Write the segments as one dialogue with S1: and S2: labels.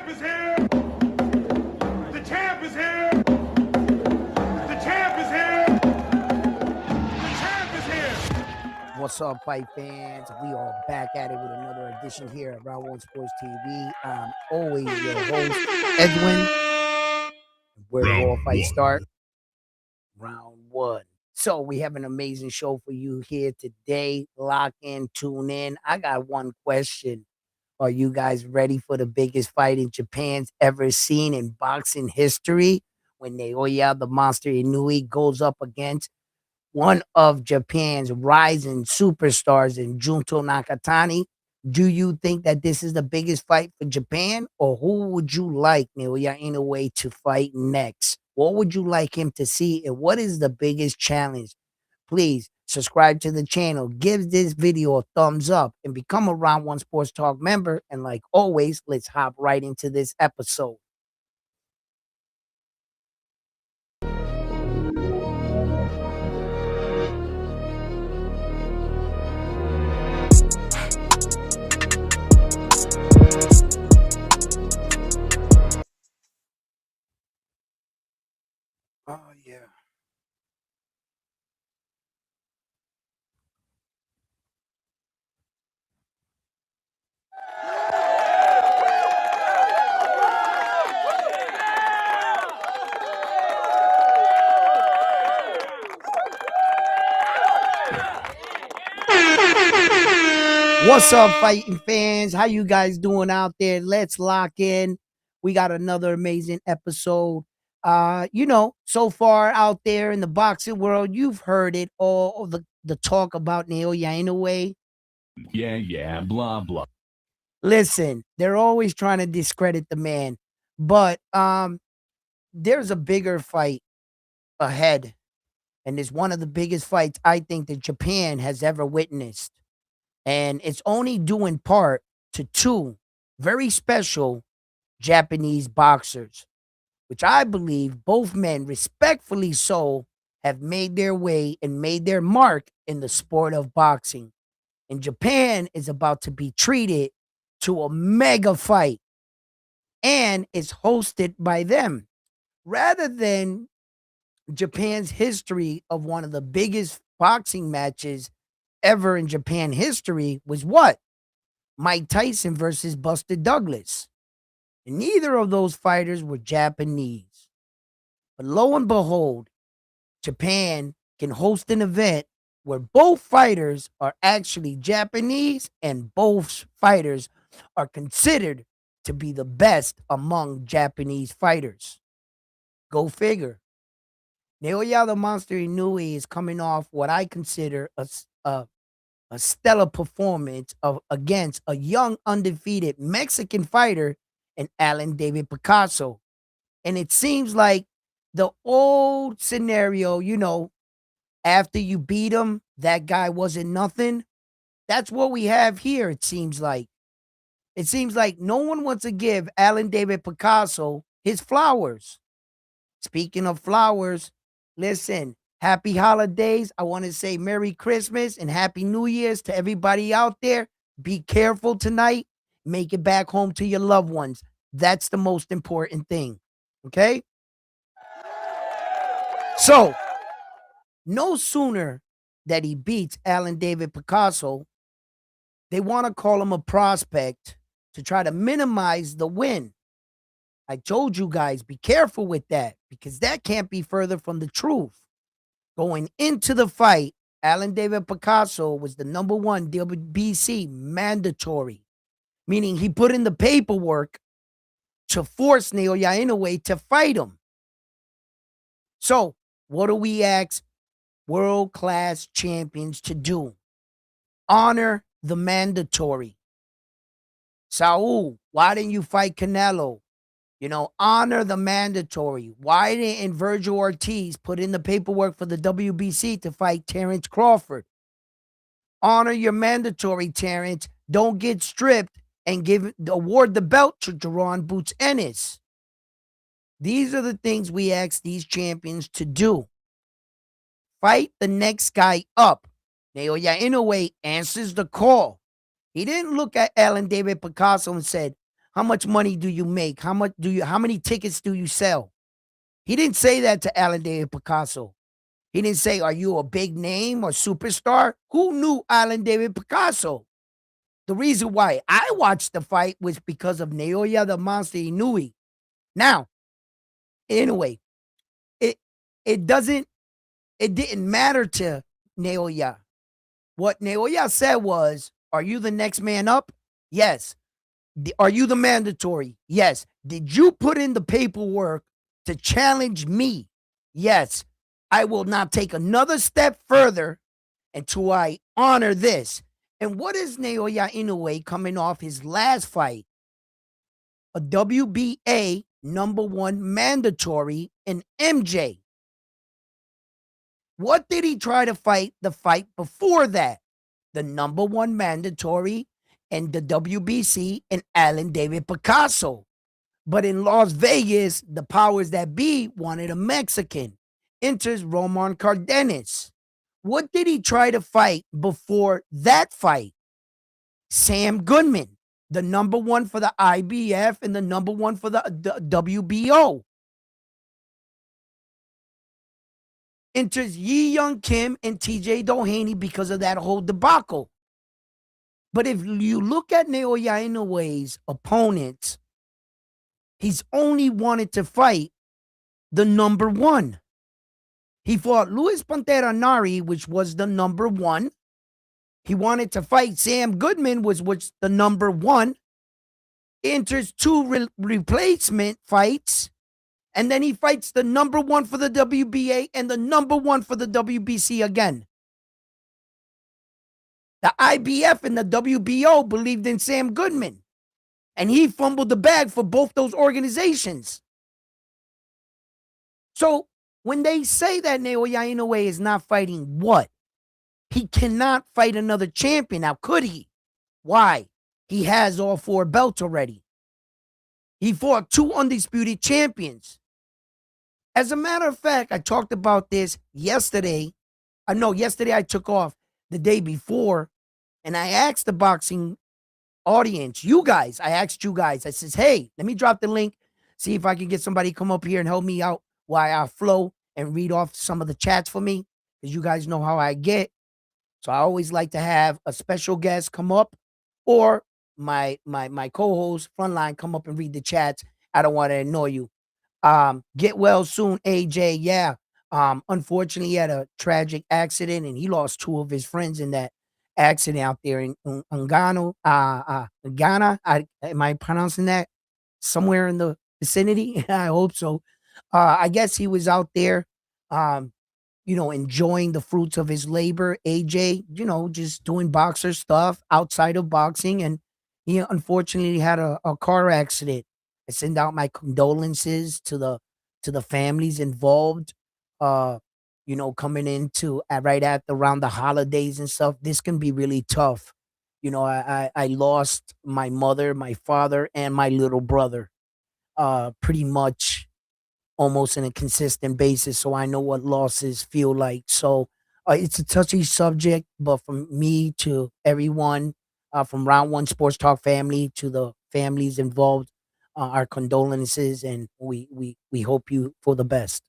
S1: champ is here! The champ is here! The champ is here! The champ is here!
S2: What's up, fight fans? We are back at it with another edition here at Round One Sports TV. I'm always your host, Edwin. Where do all fights start? Round one. So we have an amazing show for you here today. Lock in, tune in. I got one question. Are you guys ready for the biggest fight in Japan's ever seen in boxing history? When Naoya, the monster Inoue, goes up against one of Japan's rising superstars in Junto Nakatani. Do you think that this is the biggest fight for Japan? Or who would you like Naoya Inoue to fight next? What would you like him to see? And what is the biggest challenge? Please subscribe to the channel, give this video a thumbs up, and become a Round One Sports Talk member. And like always, let's hop right into this episode. Oh, yeah. What's up, fighting fans? How you guys doing out there? Let's lock in. We got another amazing episode. So far out there in the boxing world, you've heard it all, the talk about Naoya Inoue.
S3: Yeah, blah, blah.
S2: Listen, they're always trying to discredit the man, but there's a bigger fight ahead, and it's one of the biggest fights I think that Japan has ever witnessed. And it's only due in part to two very special Japanese boxers, which I believe both men, respectfully so, have made their way and made their mark in the sport of boxing. And Japan is about to be treated to a mega fight, and it's hosted by them. Rather than Japan's history of one of the biggest boxing matches ever in Japan history was what? Mike Tyson versus Buster Douglas. And neither of those fighters were Japanese. But lo and behold, Japan can host an event where both fighters are actually Japanese and both fighters are considered to be the best among Japanese fighters. Go figure. Naoya the Monster Inoue is coming off what I consider a stellar performance against a young undefeated Mexican fighter in Alan David Picasso. And it seems like the old scenario, after you beat him, that guy wasn't nothing. That's what we have here, it seems like. It seems like no one wants to give Alan David Picasso his flowers. Speaking of flowers, listen, happy holidays. I want to say Merry Christmas and Happy New Year's to everybody out there. Be careful tonight. Make it back home to your loved ones. That's the most important thing. Okay? So, no sooner that he beats Alan David Picasso, they want to call him a prospect to try to minimize the win. I told you guys, be careful with that because that can't be further from the truth. Going into the fight, Alan David Picasso was the #1 WBC mandatory, meaning he put in the paperwork to force Naoya Inoue to fight him. So, what do we ask world-class champions to do? Honor the mandatory. Saul, why didn't you fight Canelo? Honor the mandatory. Why didn't Virgil Ortiz put in the paperwork for the WBC to fight Terrence Crawford? Honor your mandatory, Terrence. Don't get stripped and award the belt to Jaron Boots Ennis. These are the things we ask these champions to do. Fight the next guy up. Naoya Inoue answers the call. He didn't look at Alan David Picasso and said, how much money do you make? How many tickets do you sell? He didn't say that to Alan David Picasso. He didn't say, are you a big name or superstar? Who knew Alan David Picasso? The reason why I watched the fight was because of Naoya the Monster Inoue. Now, anyway, it it doesn't it didn't matter to Naoya. What Naoya said was, are you the next man up? Yes. Are you the mandatory? Yes. Did you put in the paperwork to challenge me? Yes. I will not take another step further until I honor this. And what is Naoya Inoue coming off his last fight? A WBA #1 mandatory in MJ. What did he try to fight the fight before that? The #1 mandatory and the WBC and Alan David Picasso. But in Las Vegas, the powers that be wanted a Mexican. Enters Roman Cardenas. What did he try to fight before that fight? Sam Goodman, the #1 for the IBF and the #1 for the WBO. Enters Yi Young Kim and TJ Doheny because of that whole debacle. But if you look at Naoya Inoue's opponents, he's only wanted to fight the #1. He fought Luis Pantera Nari, which was the #1. He wanted to fight Sam Goodman, which was the #1. Enters two replacement fights. And then he fights the #1 for the WBA and the #1 for the WBC again. The IBF and the WBO believed in Sam Goodman. And he fumbled the bag for both those organizations. So when they say that Naoya Inoue is not fighting what? He cannot fight another champion. Now, could he? Why? He has all 4 belts already. He fought 2 undisputed champions. As a matter of fact, I talked about this yesterday. Yesterday I took off. The day before, and I asked the boxing audience, I asked you guys, I says, hey, let me drop the link, see if I can get somebody to come up here and help me out while I flow and read off some of the chats for me, because you guys know how I get. So I always like to have a special guest come up, or my co-host Frontline come up and read the chats. I don't want to annoy you. Get well soon, AJ. Yeah. Unfortunately, he had a tragic accident and he lost 2 of his friends in that accident out there in Ghana. Am I pronouncing that? Somewhere in the vicinity? I hope so. I guess he was out there, enjoying the fruits of his labor. AJ, just doing boxer stuff outside of boxing. And he unfortunately had a car accident. I send out my condolences to the families involved. Coming into right after around the holidays and stuff. This can be really tough. I lost my mother, my father, and my little brother. Pretty much almost on a consistent basis. So I know what losses feel like. So it's a touchy subject, but from me to everyone, from Round One Sports Talk family to the families involved, our condolences, and we hope you for the best.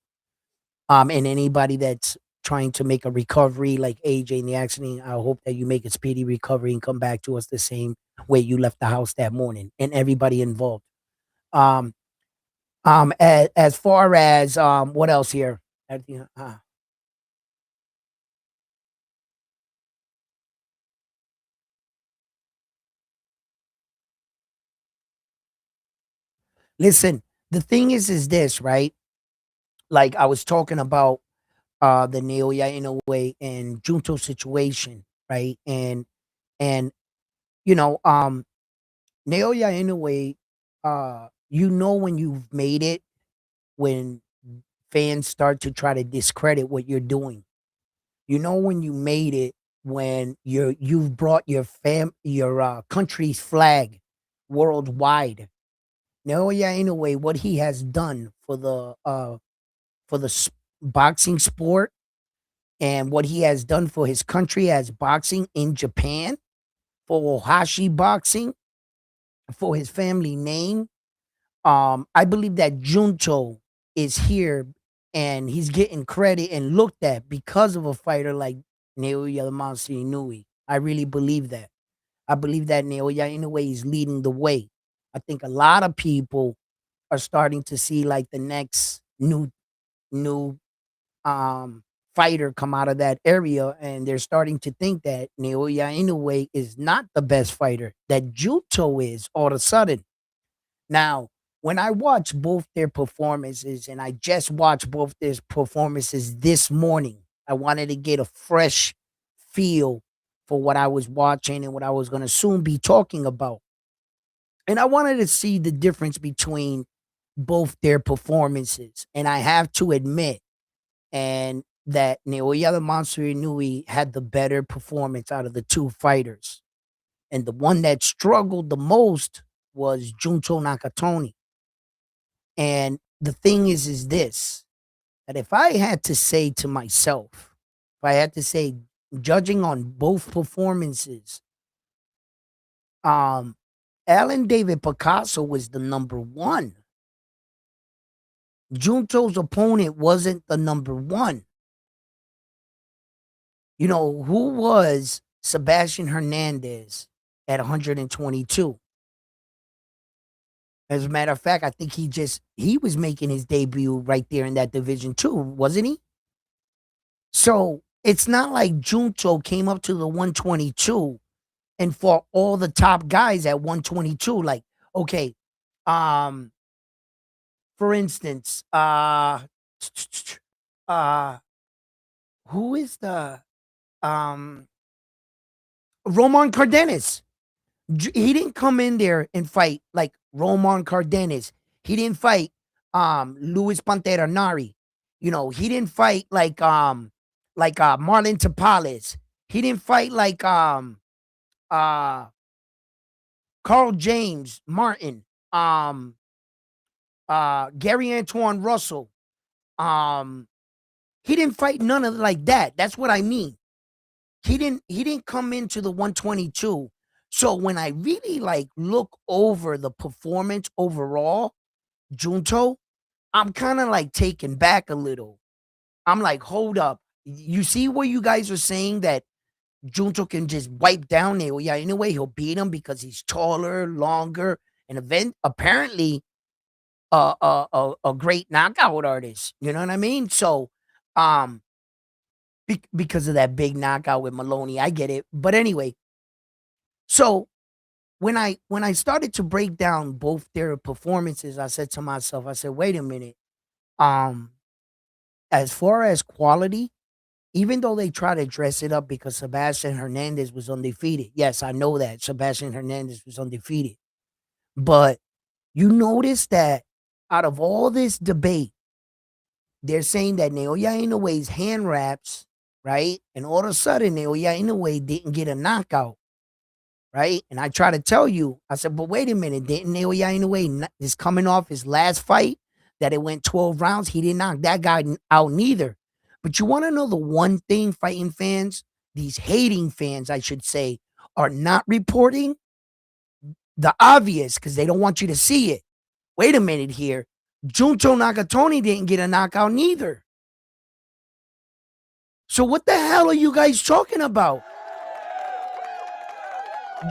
S2: And anybody that's trying to make a recovery, like AJ in the accident, I hope that you make a speedy recovery and come back to us the same way you left the house that morning, and everybody involved. As far as what else here? Listen, the thing is this, right? Like I was talking about the Naoya Inoue and Junto situation, right? And you know, um Naoya Inoue, when you've made it, when fans start to try to discredit what you're doing. When you made it, when you've brought your country's flag worldwide. Naoya Inoue, what he has done for the boxing sport, and what he has done for his country as boxing in Japan, for Ohashi boxing, for his family name. I believe that Junto is here and he's getting credit and looked at because of a fighter like Naoya Inoue. I really believe that. I believe that Naoya Inoue is leading the way. I think a lot of people are starting to see like the next new fighter come out of that area, and they're starting to think that Naoya Inoue is not the best fighter, that Junto is all of a sudden. Now, when I watch both their performances, and I just watched both their performances this morning, I wanted to get a fresh feel for what I was watching and what I was going to soon be talking about. And I wanted to see the difference between both their performances. And I have to admit, and that Naoya the Monster Inoue had the better performance out of the two fighters. And the one that struggled the most was Junto Nakatani. And the thing is this, that if I had to say to myself, if I had to say, judging on both performances, um, Alan David Picasso was the number one. Junto's opponent wasn't the number one. You know, who was Sebastian Hernandez at 122? As a matter of fact, I think he was making his debut right there in that division too, wasn't he? So it's not like Junto came up to the 122 and fought all the top guys at 122. Like, okay, um, for instance, uh, who is the Roman Cardenas? He didn't come in there and fight like Roman Cardenas. He didn't fight Luis Pantera Nari. You know, he didn't fight like Marlon Tapales. He didn't fight like uh Carl James Martin, um Gary Antoine Russell. Um he didn't fight none of like that. That's what I mean. He didn't come into the 122. So when I really like look over the performance overall, Junto, I'm kind of like taken back a little. I'm like, hold up. You see what you guys are saying, that Junto can just wipe down Neo. Yeah, in a way he'll beat him because he's taller, longer, and apparently a great knockout artist. You know what I mean? So um because of that big knockout with Maloney, I get it. But anyway, so when I started to break down both their performances, I said to myself, I said, wait a minute. Um, as far as quality, even though they try to dress it up because Sebastian Hernandez was undefeated. Yes, I know that Sebastian Hernandez was undefeated. But you notice that out of all this debate, they're saying that Naoya Inoue's hand wraps, right? And all of a sudden, Naoya Inoue didn't get a knockout. Right? And I try to tell you, I said, but wait a minute, didn't Naoya Inoue is coming off his last fight that it went 12 rounds? He didn't knock that guy out neither. But you want to know the one thing fighting fans, these hating fans, I should say, are not reporting? The obvious, because they don't want you to see it. Wait a minute here. Junto Nakatani didn't get a knockout neither. So what the hell are you guys talking about?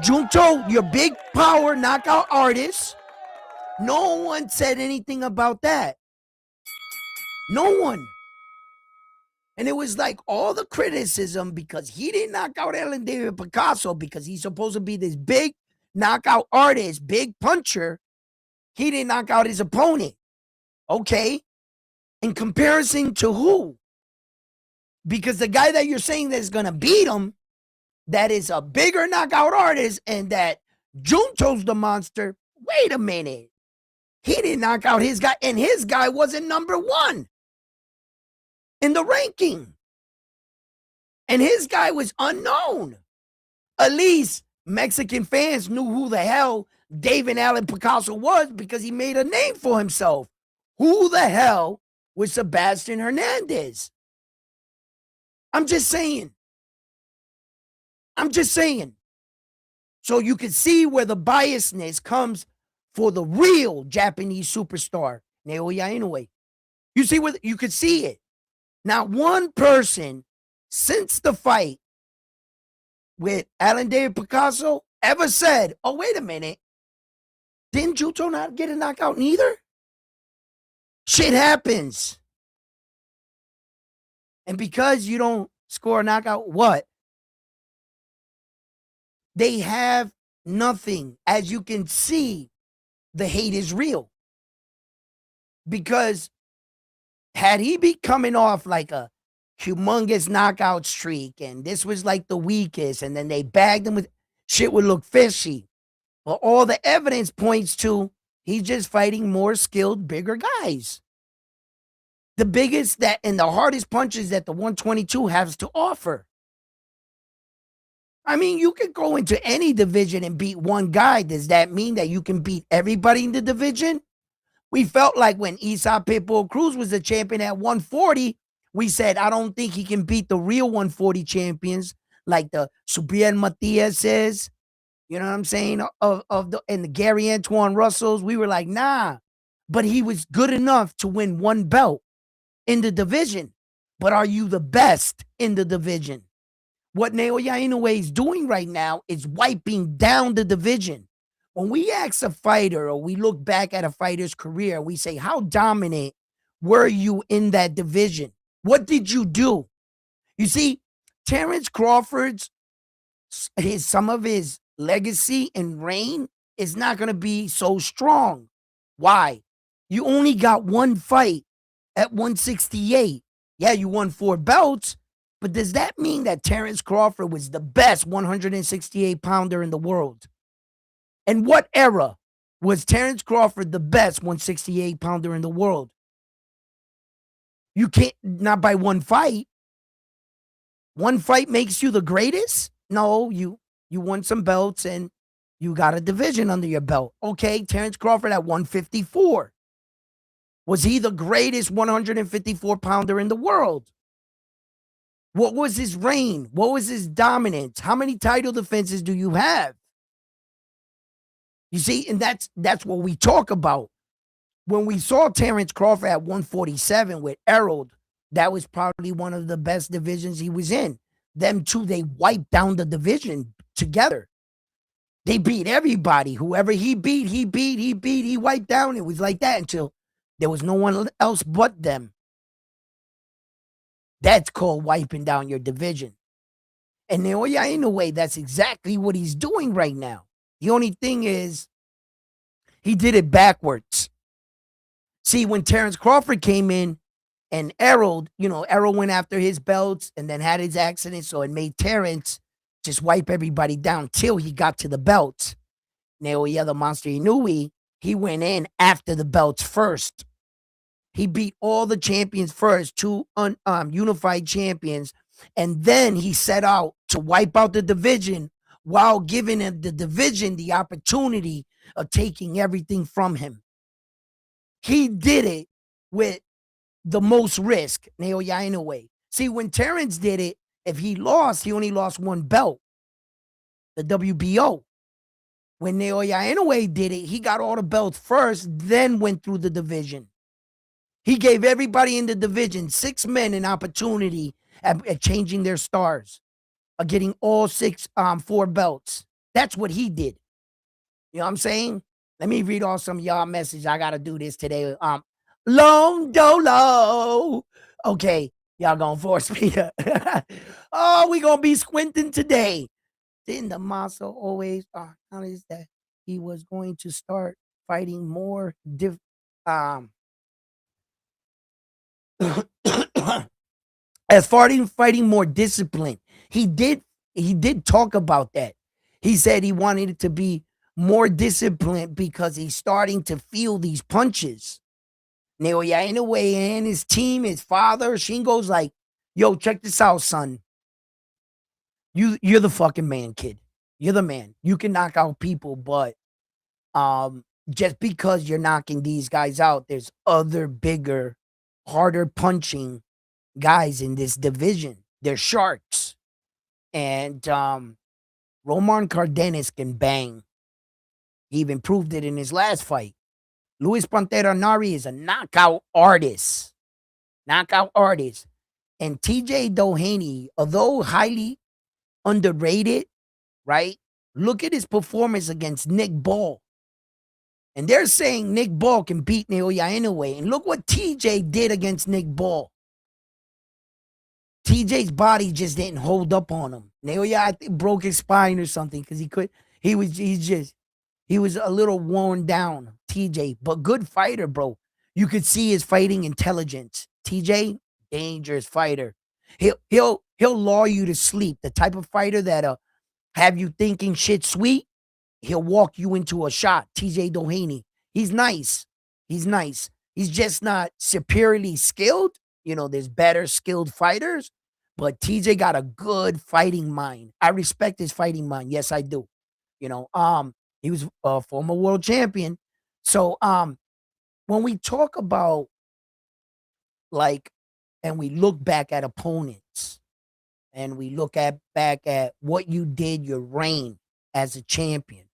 S2: Junto, your big power knockout artist. No one said anything about that. No one. And it was like all the criticism because he didn't knock out Ellen David Picasso because he's supposed to be this big knockout artist, big puncher. He didn't knock out his opponent. Okay. In comparison to who? Because the guy that you're saying that's going to beat him, that is a bigger knockout artist, and that Junto's the monster. Wait a minute. He didn't knock out his guy, and his guy wasn't number one in the ranking. And his guy was unknown. At least Mexican fans knew who the hell David Allen Picasso was because he made a name for himself. Who the hell was Sebastian Hernandez? I'm just saying. So you can see where the biasness comes for the real Japanese superstar, Naoya Inoue. You see where you could see it. Not one person since the fight with Alan David Picasso ever said, oh, wait a minute, didn't Junto not get a knockout neither? Shit happens. And because you don't score a knockout, what? They have nothing. As you can see, the hate is real. Because had he be coming off like a humongous knockout streak and this was like the weakest and then they bagged him with, shit would look fishy. But all the evidence points to he's just fighting more skilled, bigger guys. The biggest that and the hardest punches that the 122 has to offer. I mean, you can go into any division and beat one guy. Does that mean that you can beat everybody in the division? We felt like when Isa Pitbull Cruz was the champion at 140, we said, I don't think he can beat the real 140 champions like the Subriel Matias is. You know what I'm saying? And the Gary Antoine Russells. We were like, nah. But he was good enough to win one belt in the division. But are you the best in the division? What Naoya Inoue is doing right now is wiping down the division. When we ask a fighter or we look back at a fighter's career, we say, how dominant were you in that division? What did you do? You see, Terrence Crawford's, some of his legacy and reign is not going to be so strong. Why? You only got one fight at 168. Yeah, you won 4 belts, but does that mean that Terrence Crawford was the best 168 pounder in the world? And what era was Terrence Crawford the best 168 pounder in the world? You can't, not by one fight. One fight makes you the greatest? No, you won some belts and you got a division under your belt. Okay, Terrence Crawford at 154. Was he the greatest 154 pounder in the world? What was his reign? What was his dominance? How many title defenses do you have? You see, and that's what we talk about. When we saw Terrence Crawford at 147 with Errol, that was probably one of the best divisions he was in. Them two, they wiped down the division together. They beat everybody. Whoever he beat, he wiped down. It was like that until there was no one else but them. That's called wiping down your division. And Naoya, in a way, that's exactly what he's doing right now. The only thing is, he did it backwards. See, when Terrence Crawford came in and Errol went after his belts and then had his accident, so it made Terrence just wipe everybody down till he got to the belts. Naoya, the Monster Inoue, he went in after the belts first. He beat all the champions first, 2 unified champions, and then he set out to wipe out the division while giving the division the opportunity of taking everything from him. He did it with the most risk, Naoya Inoue. See, when Terrence did it, if he lost, he only lost 1 belt, the WBO. When Naoya Inoue did it, he got all the belts first, then went through the division. He gave everybody in the division, 6 men, an opportunity at changing their stars, of getting all 4 belts. That's what he did. You know what I'm saying? Let me read off some of y'all messages. I got to do this today. Long Dolo. Okay, y'all gonna force me to. Oh, we gonna be squinting today. Didn't the Masa always notice that he was going to start fighting more as fighting more discipline? He did talk about that. He said he wanted it to be more disciplined because he's starting to feel these punches. Naoya, in a way, and his team, his father, Shingo's like, yo, check this out, son. You're the fucking man, kid. You're the man. You can knock out people, but just because you're knocking these guys out, there's other bigger, harder punching guys in this division. They're sharks. And Roman Cardenas can bang. He even proved it in his last fight. Luis Pantera Nari is a knockout artist. Knockout artist. And TJ Doheny, although highly underrated, right? Look at his performance against Nick Ball. And they're saying Nick Ball can beat Naoya Inoue. And look what TJ did against Nick Ball. TJ's body just didn't hold up on him. Naoya, I think, broke his spine or something because he was a little worn down, TJ, but good fighter, bro. You could see his fighting intelligence. TJ, dangerous fighter. He'll lull you to sleep. The type of fighter that have you thinking shit sweet. He'll walk you into a shot. TJ Doheny. He's nice. He's nice. He's just not superiorly skilled. You know, there's better skilled fighters, but TJ got a good fighting mind. I respect his fighting mind. Yes, I do. You know, he was a former world champion. So, when we talk about like, and we look back at opponents and we look back at what you did, your reign as a champion.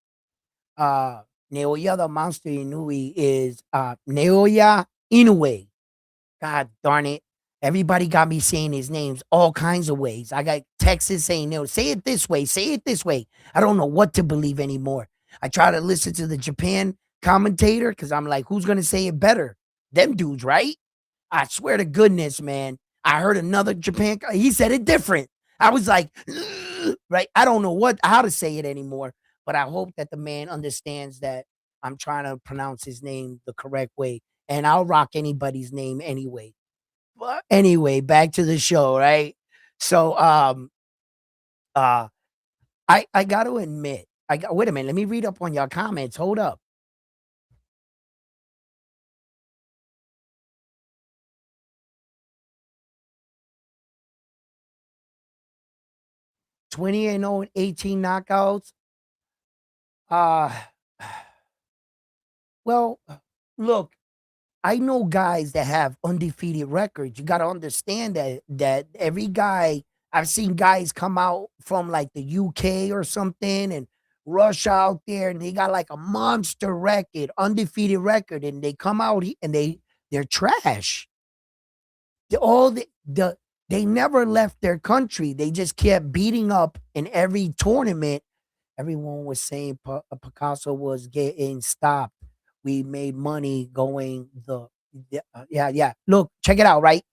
S2: Naoya the Monster Inoue is Naoya Inoue. God darn it. Everybody got me saying his names all kinds of ways. I got texts saying, no, say it this way, say it this way. I don't know what to believe anymore. I try to listen to the Japan commentator because I'm like, who's going to say it better? Them dudes, right? I swear to goodness, man. I heard another Japan, he said it different. I was like, right? I don't know how to say it anymore, but I hope that the man understands that I'm trying to pronounce his name the correct way, and I'll rock anybody's name anyway. But anyway, back to the show, right? So, I got to admit, wait a minute, let me read up on your comments. Hold up. (20-0 and 18 knockouts. Uh, well, look, I know guys that have undefeated records. You got to understand that every guy, I've seen guys come out from like the UK or something and rush out there and they got like a monster record, undefeated record, and they come out and they're trash. They never left their country. They just kept beating up in every tournament. Everyone was saying Picasso was getting stopped. We made money going yeah. Look, check it out, right?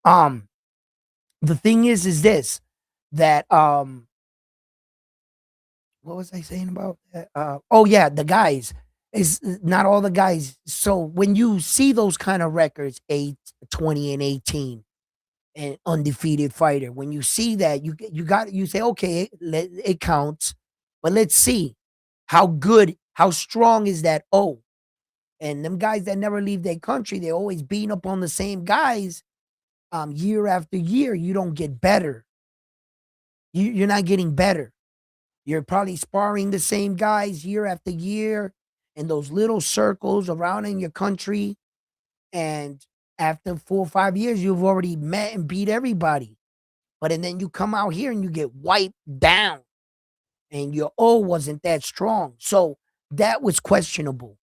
S2: The thing is this, that what was I saying about that? Oh yeah, the guys is not all the guys. So when you see those kind of records, 8-20 and 18, and undefeated fighter, when you see that, you say, okay, it counts, but let's see how strong is that O. And them guys that never leave their country, they're always beating up on the same guys year after year. You don't get better. You're not getting better. You're probably sparring the same guys year after year in those little circles around in your country. And after 4 or 5 years, you've already met and beat everybody. And then you come out here and you get wiped down. And your O wasn't that strong. So that was questionable.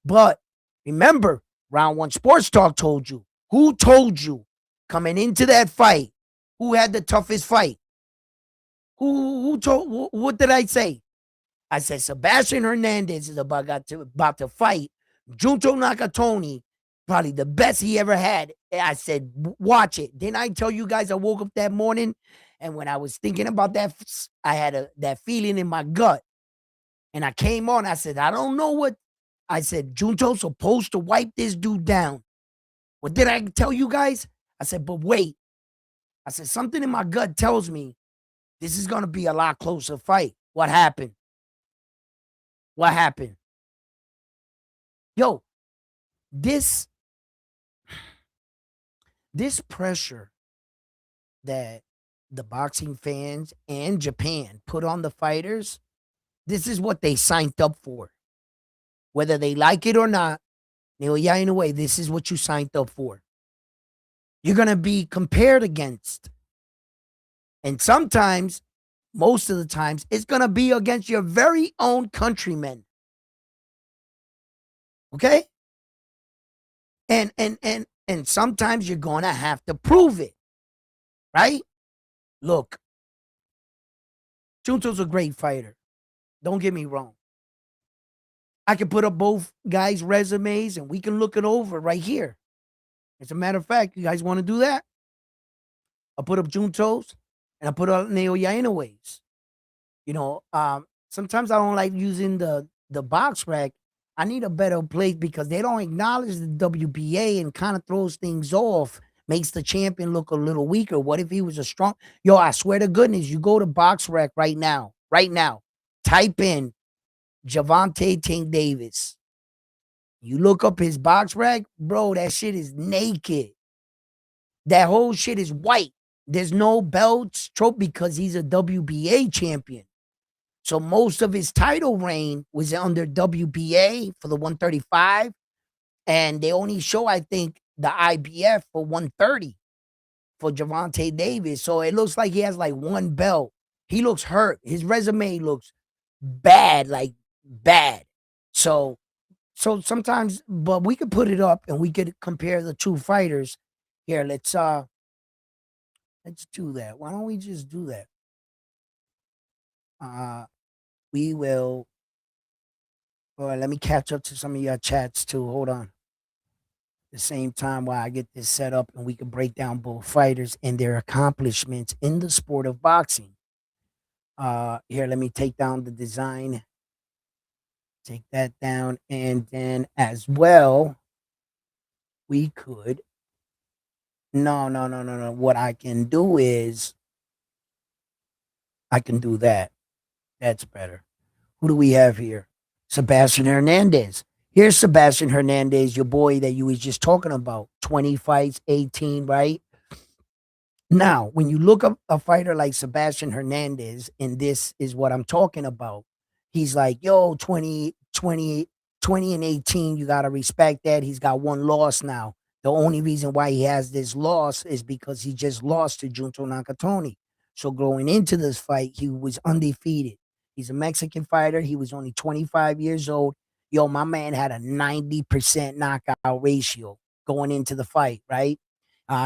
S2: But remember, Round One Sports Talk told you. Who told you coming into that fight? Who had the toughest fight? Who told? What did I say? I said Sebastian Hernandez is about to fight Junto Nakatani, probably the best he ever had. I said, watch it. Didn't I tell you guys I woke up that morning and when I was thinking about that, I had that feeling in my gut. And I came on, I said, I don't know what. I said, Junto's supposed to wipe this dude down. What did I tell you guys? I said, but wait. I said, something in my gut tells me this is going to be a lot closer fight. What happened? Yo, this pressure that the boxing fans and Japan put on the fighters, this is what they signed up for. Whether they like it or not, Naoya, in a way, this is what you signed up for. You're going to be compared against. And sometimes most of the times, it's going to be against your very own countrymen. Okay? And sometimes you're going to have to prove it. Right? Look, Junto's a great fighter. Don't get me wrong. I can put up both guys' resumes and we can look it over right here. As a matter of fact, you guys want to do that? I'll put up Junto's and I'll put up Naoya Inoue's. Sometimes I don't like using the box rack. I need a better place because they don't acknowledge the WBA and kind of throws things off, makes the champion look a little weaker. What if he was a strong? Yo, I swear to goodness, you go to box rack right now, type in Gervonta Tank Davis. You look up his box rack, bro, that shit is naked. That whole shit is white. There's no belts, trophy because he's a WBA champion. So most of his title reign was under WBA for the 135. And they only show, I think, the IBF for 130 for Gervonta Davis. So it looks like he has like one belt. He looks hurt. His resume looks bad, like bad. So sometimes, but we could put it up and we could compare the two fighters. Here, let's do that. Why don't we just do that? We will. All right, let me catch up to some of your chats too. Hold on. The same time while I get this set up and we can break down both fighters and their accomplishments in the sport of boxing. Here, let me take down the design. Take that down. And then as well, we could. No. What I can do is I can do that. That's better. Who do we have here? Sebastian Hernandez. Here's Sebastian Hernandez, your boy that you was just talking about. 20 fights, 18, right? Now, when you look up a fighter like Sebastian Hernandez, and this is what I'm talking about, he's like, yo, 20 and 18, you got to respect that. He's got one loss now. The only reason why he has this loss is because he just lost to Junto Nakatani. So going into this fight, he was undefeated. He's a Mexican fighter. He was only 25 years old. Yo, my man had a 90% knockout ratio going into the fight, right?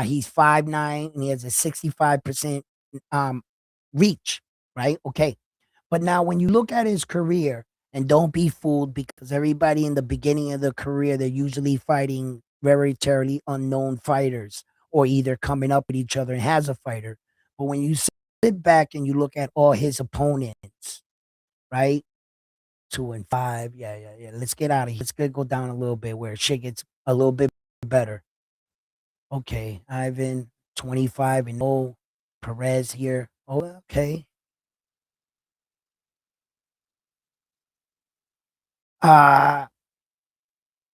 S2: He's 5'9" and he has a 65% reach, right? Okay. But now when you look at his career, and don't be fooled because everybody in the beginning of the career, they're usually fighting relatively unknown fighters or either coming up with each other and has a fighter. But when you sit back and you look at all his opponents, right? 2-5. Yeah. Let's get out of here. Let's go down a little bit where shit gets a little bit better. Okay, Ivan, 25 and 0. Perez here. Oh, okay.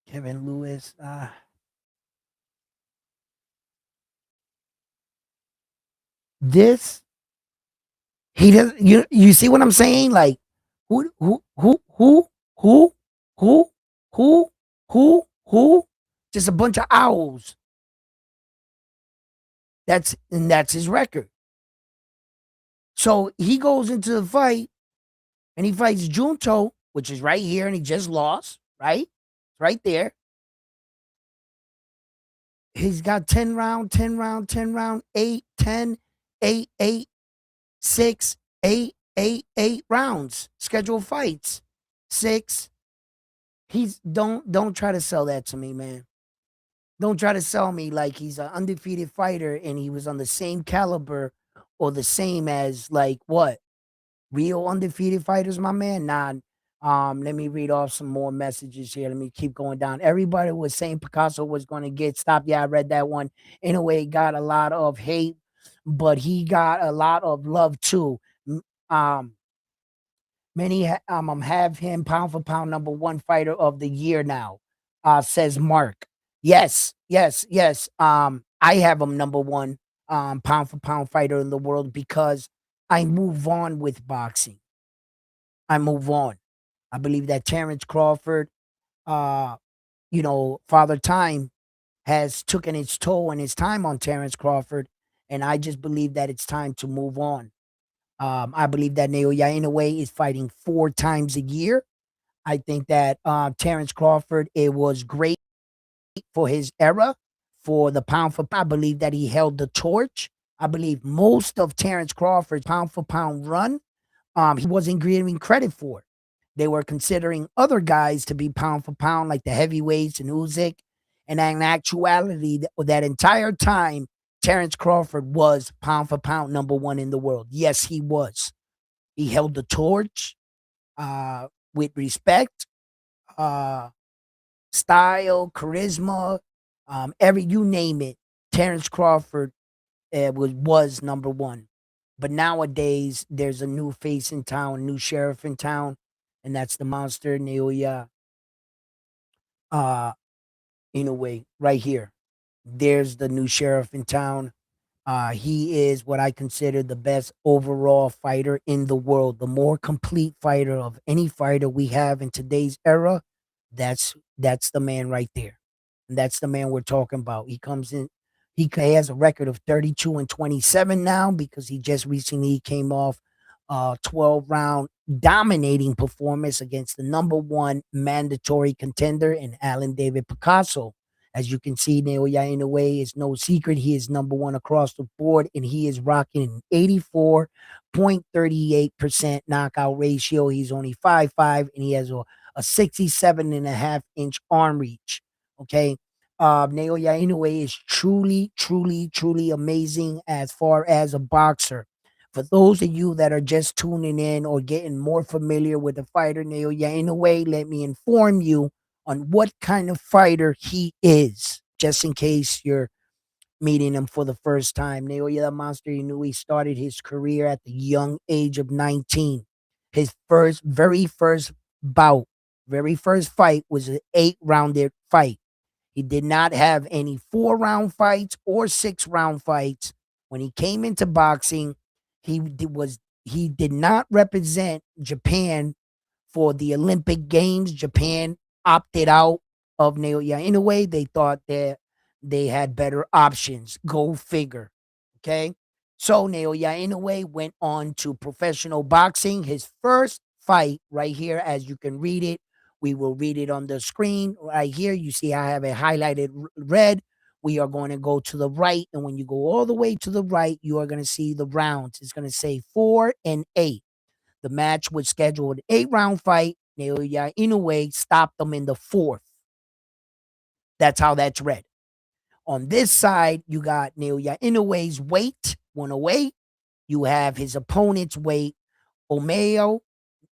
S2: Kevin Lewis. This he does. You see what I'm saying? Like who who who who who who who who? Just a bunch of owls. That's his record. So he goes into the fight and he fights Junto, which is right here, and he just lost, right? Right there. He's got 10 round, 10 round, 10 round, 8, 10, 8, 8, 6, 8, 8, 8 rounds. Scheduled fights. 6. He's don't try to sell that to me, man. Don't try to sell me like he's an undefeated fighter and he was on the same caliber or the same as like what? Real undefeated fighters, my man. Nah. Let me read off some more messages here. Let me keep going down. Everybody was saying Picasso was going to get stopped. Yeah, I read that one. In a way, got a lot of hate, but he got a lot of love too. Many have him pound for pound number one fighter of the year now. Says Mark. Yes. I have him number one pound for pound fighter in the world because I move on with boxing. I move on. I believe that Terrence Crawford, Father Time has taken its toll and its time on Terrence Crawford, and I just believe that it's time to move on. I believe that Naoya Inoue is fighting 4 times a year. I think that Terrence Crawford, it was great for his era, for the pound for pound. I believe that he held the torch. I believe most of Terrence Crawford's pound for pound run, he wasn't giving credit for. They were considering other guys to be pound for pound, like the heavyweights and Usyk. And in actuality, that entire time, Terrence Crawford was pound for pound #1 in the world. Yes, he was. He held the torch with respect, uh, style, charisma, every you name it. Terrence Crawford was #1. But nowadays, there's a new face in town, a new sheriff in town, and that's the monster Naoya. Uh, in a way, right here. There's the new sheriff in town. He is what I consider the best overall fighter in the world, the more complete fighter of any fighter we have in today's era. That's the man right there, and that's the man we're talking about. He comes in. Has a record of 32-27 now because he just recently came off a 12-round dominating performance against the #1 mandatory contender in Alan David Picasso. As you can see, Naoya Inoue is no secret. He is #1 across the board, and he is rocking an 84.38% knockout ratio. He's only 5'5", and he has a 67.5-inch arm reach. Okay. Naoya Inoue is truly, truly, truly amazing as far as a boxer. For those of you that are just tuning in or getting more familiar with the fighter Naoya Inoue, let me inform you on what kind of fighter he is, just in case you're meeting him for the first time. Naoya the Monster Inoue started his career at the young age of 19. His very first bout, very first fight was an 8-rounded fight. He did not have any 4-round fights or 6-round fights. When he came into boxing, he did not represent Japan for the Olympic Games. Japan opted out of Naoya Inoue. They thought that they had better options. Go figure. Okay. So Naoya Inoue went on to professional boxing. His first fight right here, as you can read it, we will read it on the screen right here. You see, I have it highlighted red. We are going to go to the right. And when you go all the way to the right, you are going to see the rounds. It's going to say 4 and 8. The match was scheduled an 8-round fight. Naoya Inoue stopped them in the 4th. That's how that's read. On this side, you got Naoya Inoue's weight, 108. You have his opponent's weight, Omeo,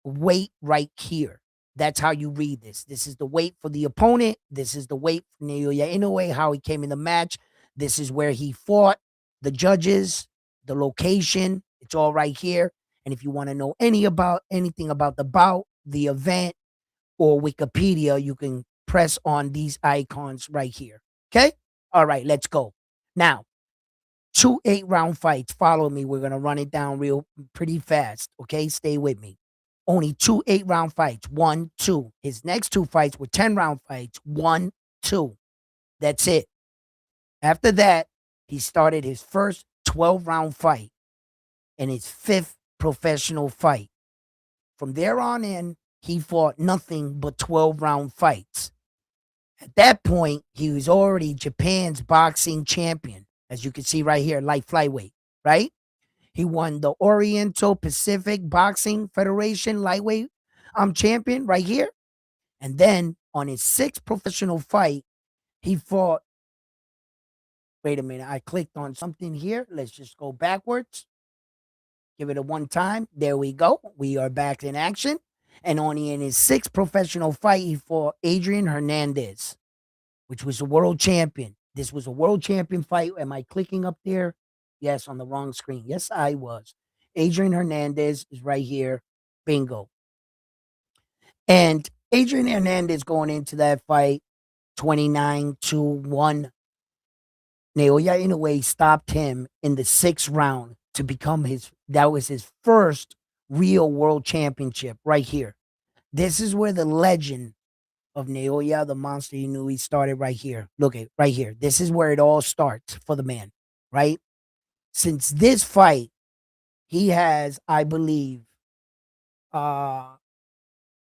S2: weight right here. That's how you read this. This is the weight for the opponent. This is the weight for Naoya Inoue, how he came in the match. This is where he fought, the judges, the location. It's all right here. And if you want to know anything about the bout, the event, or Wikipedia, you can press on these icons right here. Okay? All right, let's go. Now, 2 8-round fights. Follow me. We're going to run it down pretty fast. Okay? Stay with me. Only 2 8-round fights. 1, 2. His next 2 fights were 10-round fights. 1, 2. That's it. After that, he started his first 12-round fight and his 5th professional fight. From there on in, he fought nothing but 12-round fights. At that point, he was already Japan's boxing champion, as you can see right here, light flyweight, right? He won the Oriental Pacific Boxing Federation lightweight champion right here. And then on his 6th professional fight, he fought. Wait a minute, I clicked on something here. Let's just go backwards. Give it a one time. There we go. We are back in action. And only in his 6th professional fight, he fought Adrian Hernandez, which was a world champion. This was a world champion fight. Am I clicking up there? Yes, on the wrong screen. Yes, I was. Adrian Hernandez is right here. Bingo. And Adrian Hernandez going into that fight, 29-1. Naoya Inoue stopped him in the 6th round to become that was his first real world championship right here. This is where the legend of Naoya the Monster Inoue started right here. Look at right here. This is where it all starts for the man, right? Since this fight, he has, I believe, uh,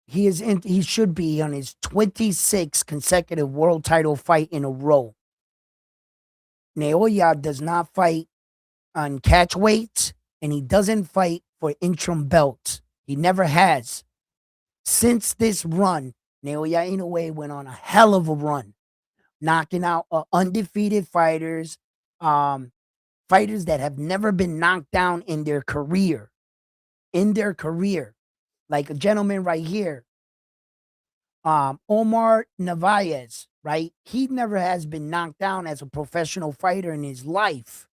S2: he should be on his 26th consecutive world title fight in a row. Naoya does not fight on catch weights, and he doesn't fight for interim belts. He never has. Since this run, Naoya Inoue went on a hell of a run, knocking out undefeated fighters, fighters that have never been knocked down in their career. In their career, like a gentleman right here, Omar Narvaez, right? He never has been knocked down as a professional fighter in his life.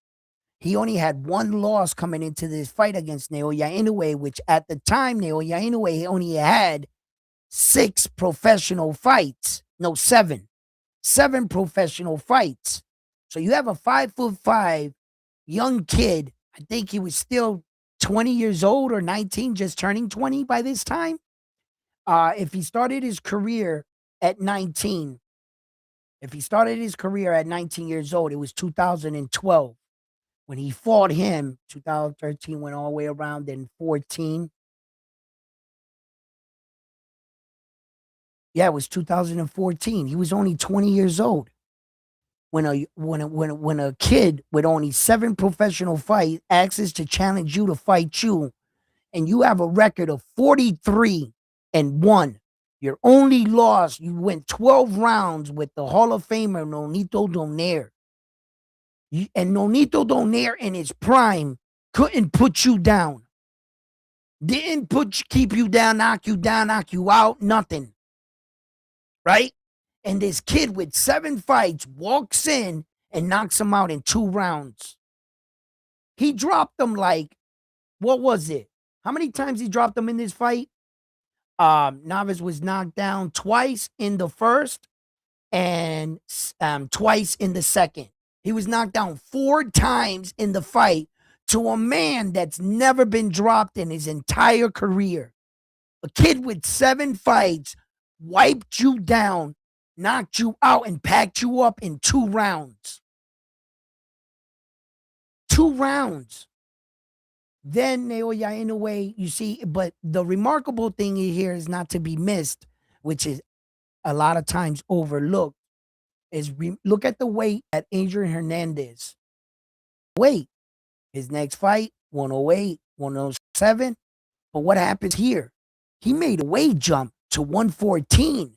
S2: He only had one loss coming into this fight against Naoya Inoue, which at the time, Naoya Inoue only had 6 professional fights. No, 7. 7 professional fights. So you have a 5'5" young kid. I think he was still 20 years old or 19, just turning 20 by this time. If he started his career at 19, if he started his career at 19 years old, it was 2012 when he fought him. 2013 went all the way around, then 14. Yeah, it was 2014. He was only 20 years old. When a kid with only 7 professional fights asks to challenge you to fight you, and you have a record of 43-1. Your only loss, you went 12 rounds with the Hall of Famer Nonito Donaire. And Nonito Donaire in his prime couldn't put you down. Didn't keep you down, knock you out, nothing. Right? And this kid with 7 fights walks in and knocks him out in 2 rounds. He dropped him like, what was it? How many times he dropped him in this fight? Naves was knocked down twice in the first and twice in the second. He was knocked down 4 times in the fight to a man that's never been dropped in his entire career. A kid with 7 fights wiped you down, knocked you out, and packed you up in 2 rounds. 2 rounds. Then Naoya Inoue, you see, but the remarkable thing here is not to be missed, which is a lot of times overlooked, is look at the weight at Adrian Hernandez. Weight. His next fight, 108, 107. But what happens here? He made a weight jump to 114.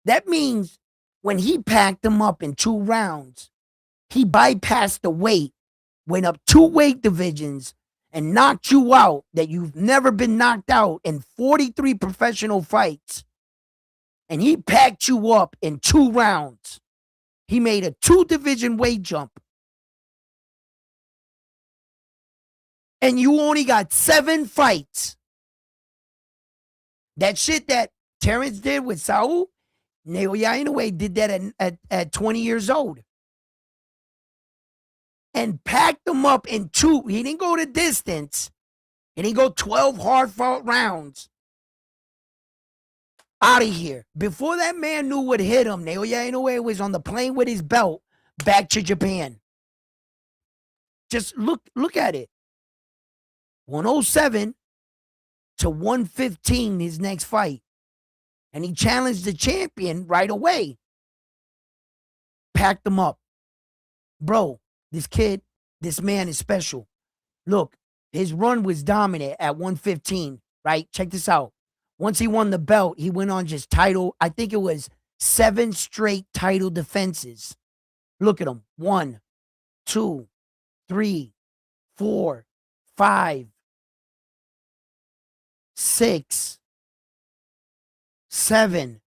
S2: That means when he packed him up in 2 rounds, he bypassed the weight, went up 2 weight divisions, and knocked you out that you've never been knocked out in 43 professional fights. And he packed you up in 2 rounds. He made a 2-division weight jump. And you only got 7 fights. That shit that Terrence did with Saul, Naoya Inoue did that at 20 years old. And packed them up in 2. He didn't go the distance. He didn't go 12 hard-fought rounds. Out of here. Before that man knew what hit him, Naoya Inoue was on the plane with his belt back to Japan. Just look at it. 107 to 115 his next fight. And he challenged the champion right away. Packed him up. Bro, this man is special. Look, his run was dominant at 115, right? Check this out. Once he won the belt, he went on just title. I think it was 7 straight title defenses. Look at him. 1, 2, 3, 4, 5, 6, 7.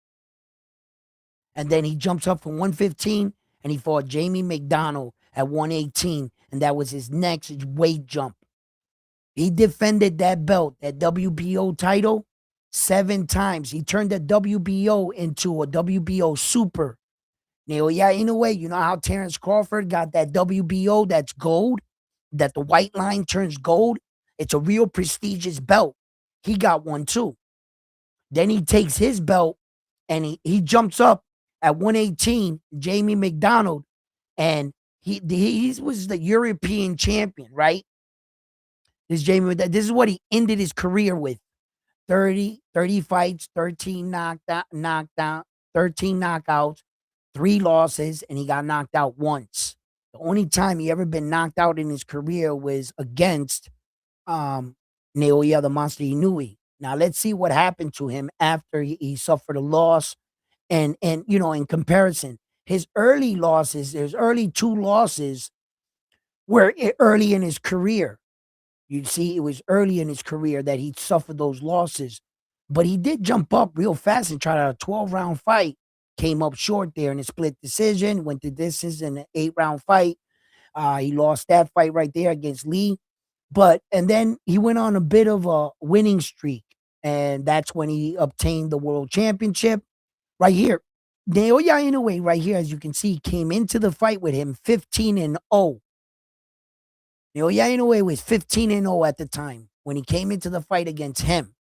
S2: And then he jumps up from 115 and he fought Jamie McDonald at 118. And that was his next weight jump. He defended that belt, that WBO title, 7 times. He turned the WBO into a WBO super. Naoya Inoue, you know how Terrence Crawford got that WBO that's gold, that the white line turns gold? It's a real prestigious belt. He got one too. Then he takes his belt and he jumps up at 118, Jamie McDonald, and he was the European champion, right? This this is what he ended his career with. 30 fights, 13 knocked out, 13 knockouts, 3 losses, and he got knocked out once. The only time he ever been knocked out in his career was against um Naoya the Monster Inoue. Now let's see what happened to him after he suffered a loss. And in comparison, his early losses, his early 2 losses were early in his career. You see, it was early in his career that he suffered those losses. But he did jump up real fast and tried out a 12-round fight. Came up short there in a split decision, went to distance in an 8-round fight. He lost that fight right there against Lee. And then he went on a bit of a winning streak. And that's when he obtained the world championship. Right here. Naoya Inoue, right here, as you can see, came into the fight with him 15-0. Naoya Inoue was 15-0 at the time when he came into the fight against him.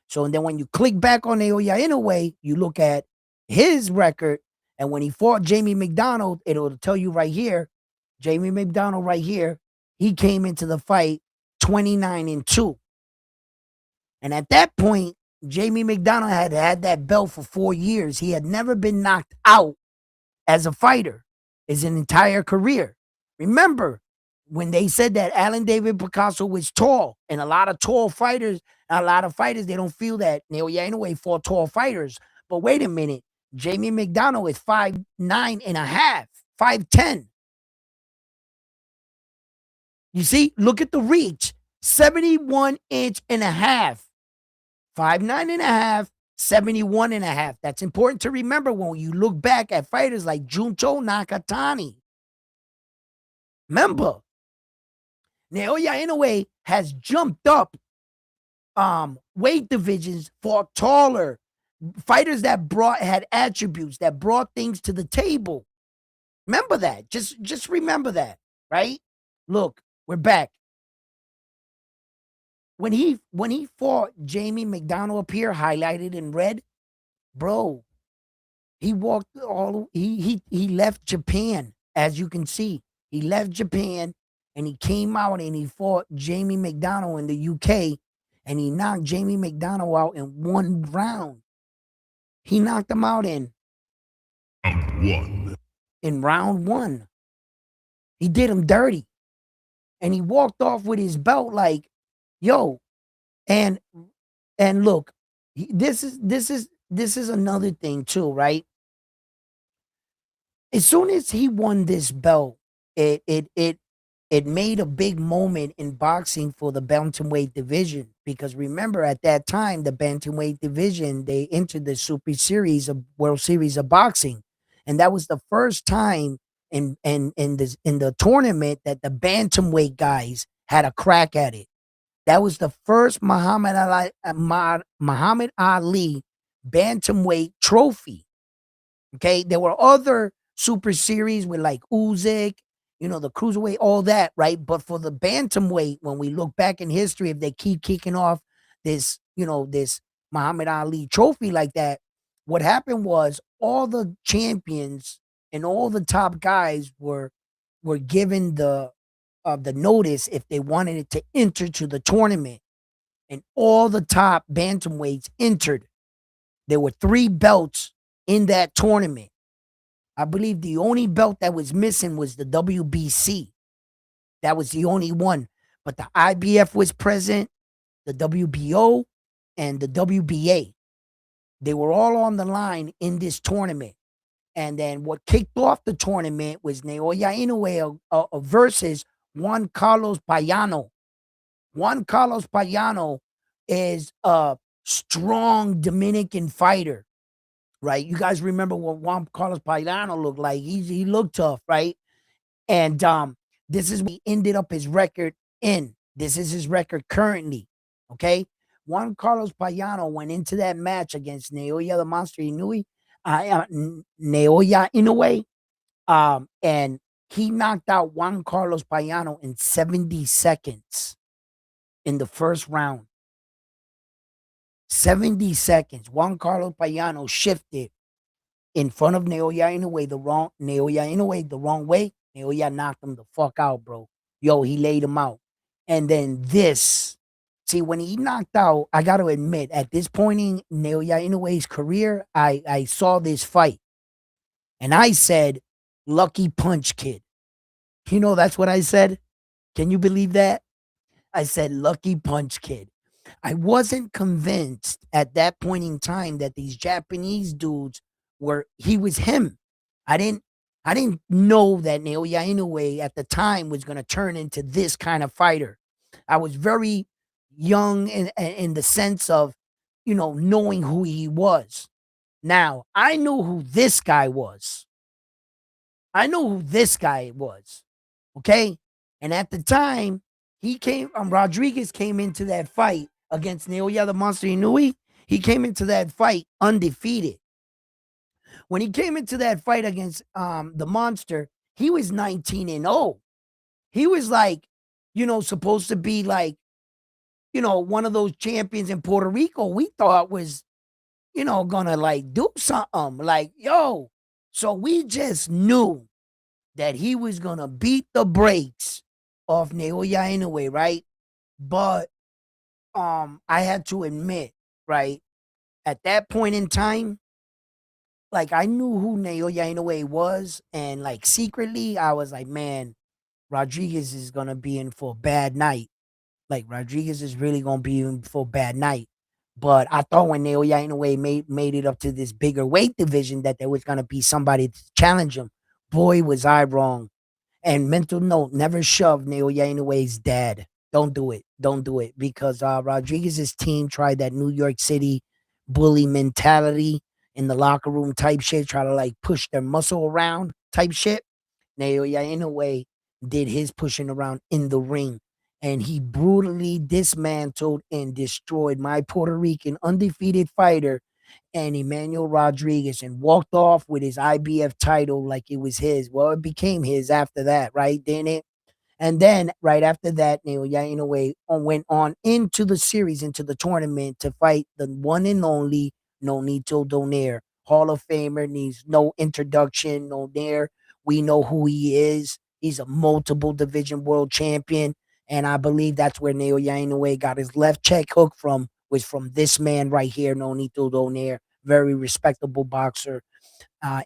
S2: So, and then when you click back on Naoya Inoue, you look at his record, and when he fought Jamie McDonald, it'll tell you right here, Jamie McDonald right here, he came into the fight 29-2. And at that point, Jamie McDonald had had that belt for 4 years. He had never been knocked out as a fighter his entire career. Remember, when they said that Alan David Picasso was tall, and a lot of fighters, they don't feel that Naoya Inoue fought tall fighters. But wait a minute, Jamie McDonald is 5'9.5", 5'10". You see, look at the reach, 71.5". 5'9.5", 71.5". That's important to remember when you look back at fighters like Junto, Nakatani. Remember, Naoya Inoue has jumped up weight divisions, fought taller fighters that had attributes, that brought things to the table. Remember that. Just remember that, right? Look, we're back. When he fought Jamie McDonald up here, highlighted in red, bro, he left Japan, as you can see. He left Japan and he came out and he fought Jamie McDonald in the UK, and he knocked Jamie McDonald out in 1 round. He knocked him out in round 1. He did him dirty. And he walked off with his belt like, yo, and look, this is another thing too, right? As soon as he won this belt, it made a big moment in boxing for the bantamweight division, because remember, at that time, the bantamweight division, they entered the Super Series of World Series of Boxing, and that was the first time in the tournament that the bantamweight guys had a crack at it. That was the first Muhammad Ali bantamweight trophy. Okay, there were other Super Series with like Usyk, the cruiserweight, all that, right? But for the bantamweight, when we look back in history, if they keep kicking off this, this Muhammad Ali trophy like that, what happened was all the champions and all the top guys were given the notice if they wanted it to enter to the tournament, and all the top bantamweights entered. There were 3 belts in that tournament. I believe the only belt that was missing was the WBC. That was the only one. But the IBF was present, the WBO, and the WBA. They were all on the line in this tournament. And then what kicked off the tournament was Naoya Inoue versus Juan Carlos Payano. Juan Carlos Payano is a strong Dominican fighter, right? You guys remember what Juan Carlos Payano looked like. He looked tough, right? And this is what he ended up his record in. This is his record currently, okay? Juan Carlos Payano went into that match against Naoya the Monster Inoue, Naoya Inoue, and he knocked out Juan Carlos Payano in 70 seconds in the first round. 70 seconds. Juan Carlos Payano shifted in front of Naoya Inoue the wrong way. Naoya knocked him the fuck out, bro. Yo, he laid him out. And then this. See, when he knocked out, I got to admit, at this point in Naoya Inoue's career, I saw this fight and I said, "Lucky punch, kid." You know, that's what I said. Can you believe that? I said, "Lucky punch, kid." I wasn't convinced at that point in time that these Japanese dudes he was him. I didn't I didn't know that Naoya Inoue at the time was going to turn into this kind of fighter. I was very young in the sense of, knowing who he was. Now, I knew who this guy was. I knew who this guy was. Okay? And at the time, Rodriguez came into that fight against Naoya the Monster Inoue. He came into that fight undefeated. When he came into that fight against the Monster, he was 19-0. He was like, supposed to be like, one of those champions in Puerto Rico we thought was, gonna like do something. Like, yo. So we just knew that he was gonna beat the brakes off Naoya Inoue, right? But I had to admit, right, at that point in time, like I knew who Naoya Inoue was, and like secretly, I was like, man, Rodriguez is gonna be in for a bad night. Like Rodriguez is really gonna be in for a bad night. But I thought when Naoya Inoue made it up to this bigger weight division that there was gonna be somebody to challenge him. Boy, was I wrong. And mental note, never shove Naoya Inoue's dad. Don't do it. Don't do it. Because Rodriguez's team tried that New York City bully mentality in the locker room type shit, try to like push their muscle around type shit. Naoya Inoue did his pushing around in the ring. And he brutally dismantled and destroyed my Puerto Rican undefeated fighter and Emmanuel Rodriguez and walked off with his IBF title like it was his. Well, it became his after that, right? Didn't it? And then right after that, Naoya Inoue went on into the series, into the tournament to fight the one and only Nonito Donaire. Hall of Famer, needs no introduction, no there. We know who he is. He's a multiple division world champion. And I believe that's where Naoya Inoue got his left check hook from, was from this man right here, Nonito Donaire. Very respectable boxer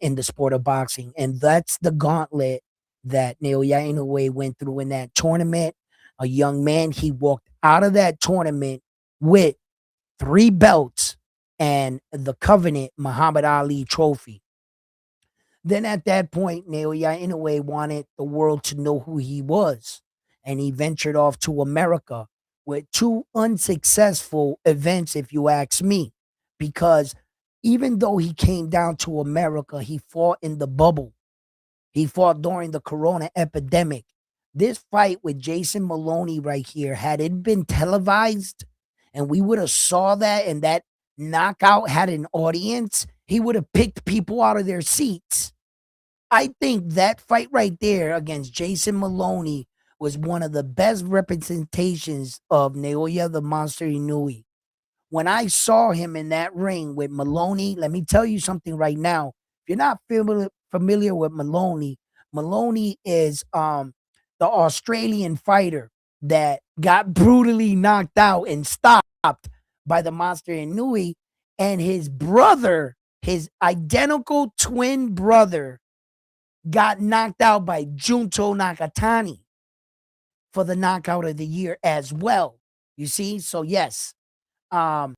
S2: in the sport of boxing. And that's the gauntlet that Naoya Inoue went through in that tournament. A young man, he walked out of that tournament with 3 belts and the Covenant Muhammad Ali trophy. Then at that point, Naoya Inoue wanted the world to know who he was. And he ventured off to America with 2 unsuccessful events, if you ask me. Because even though he came down to America, he fought in the bubble. He fought during the corona epidemic. This fight with Jason Maloney right here, had it been televised and we would have saw that and that knockout had an audience, he would have picked people out of their seats. I think that fight right there against Jason Maloney was one of the best representations of Naoya the Monster Inoue. When I saw him in that ring with Maloney, let me tell you something right now. If you're not familiar with Maloney, Maloney is the Australian fighter that got brutally knocked out and stopped by the Monster Inoue, and his brother, his identical twin brother, got knocked out by Junto Nakatani for the knockout of the year as well. You see? So yes, I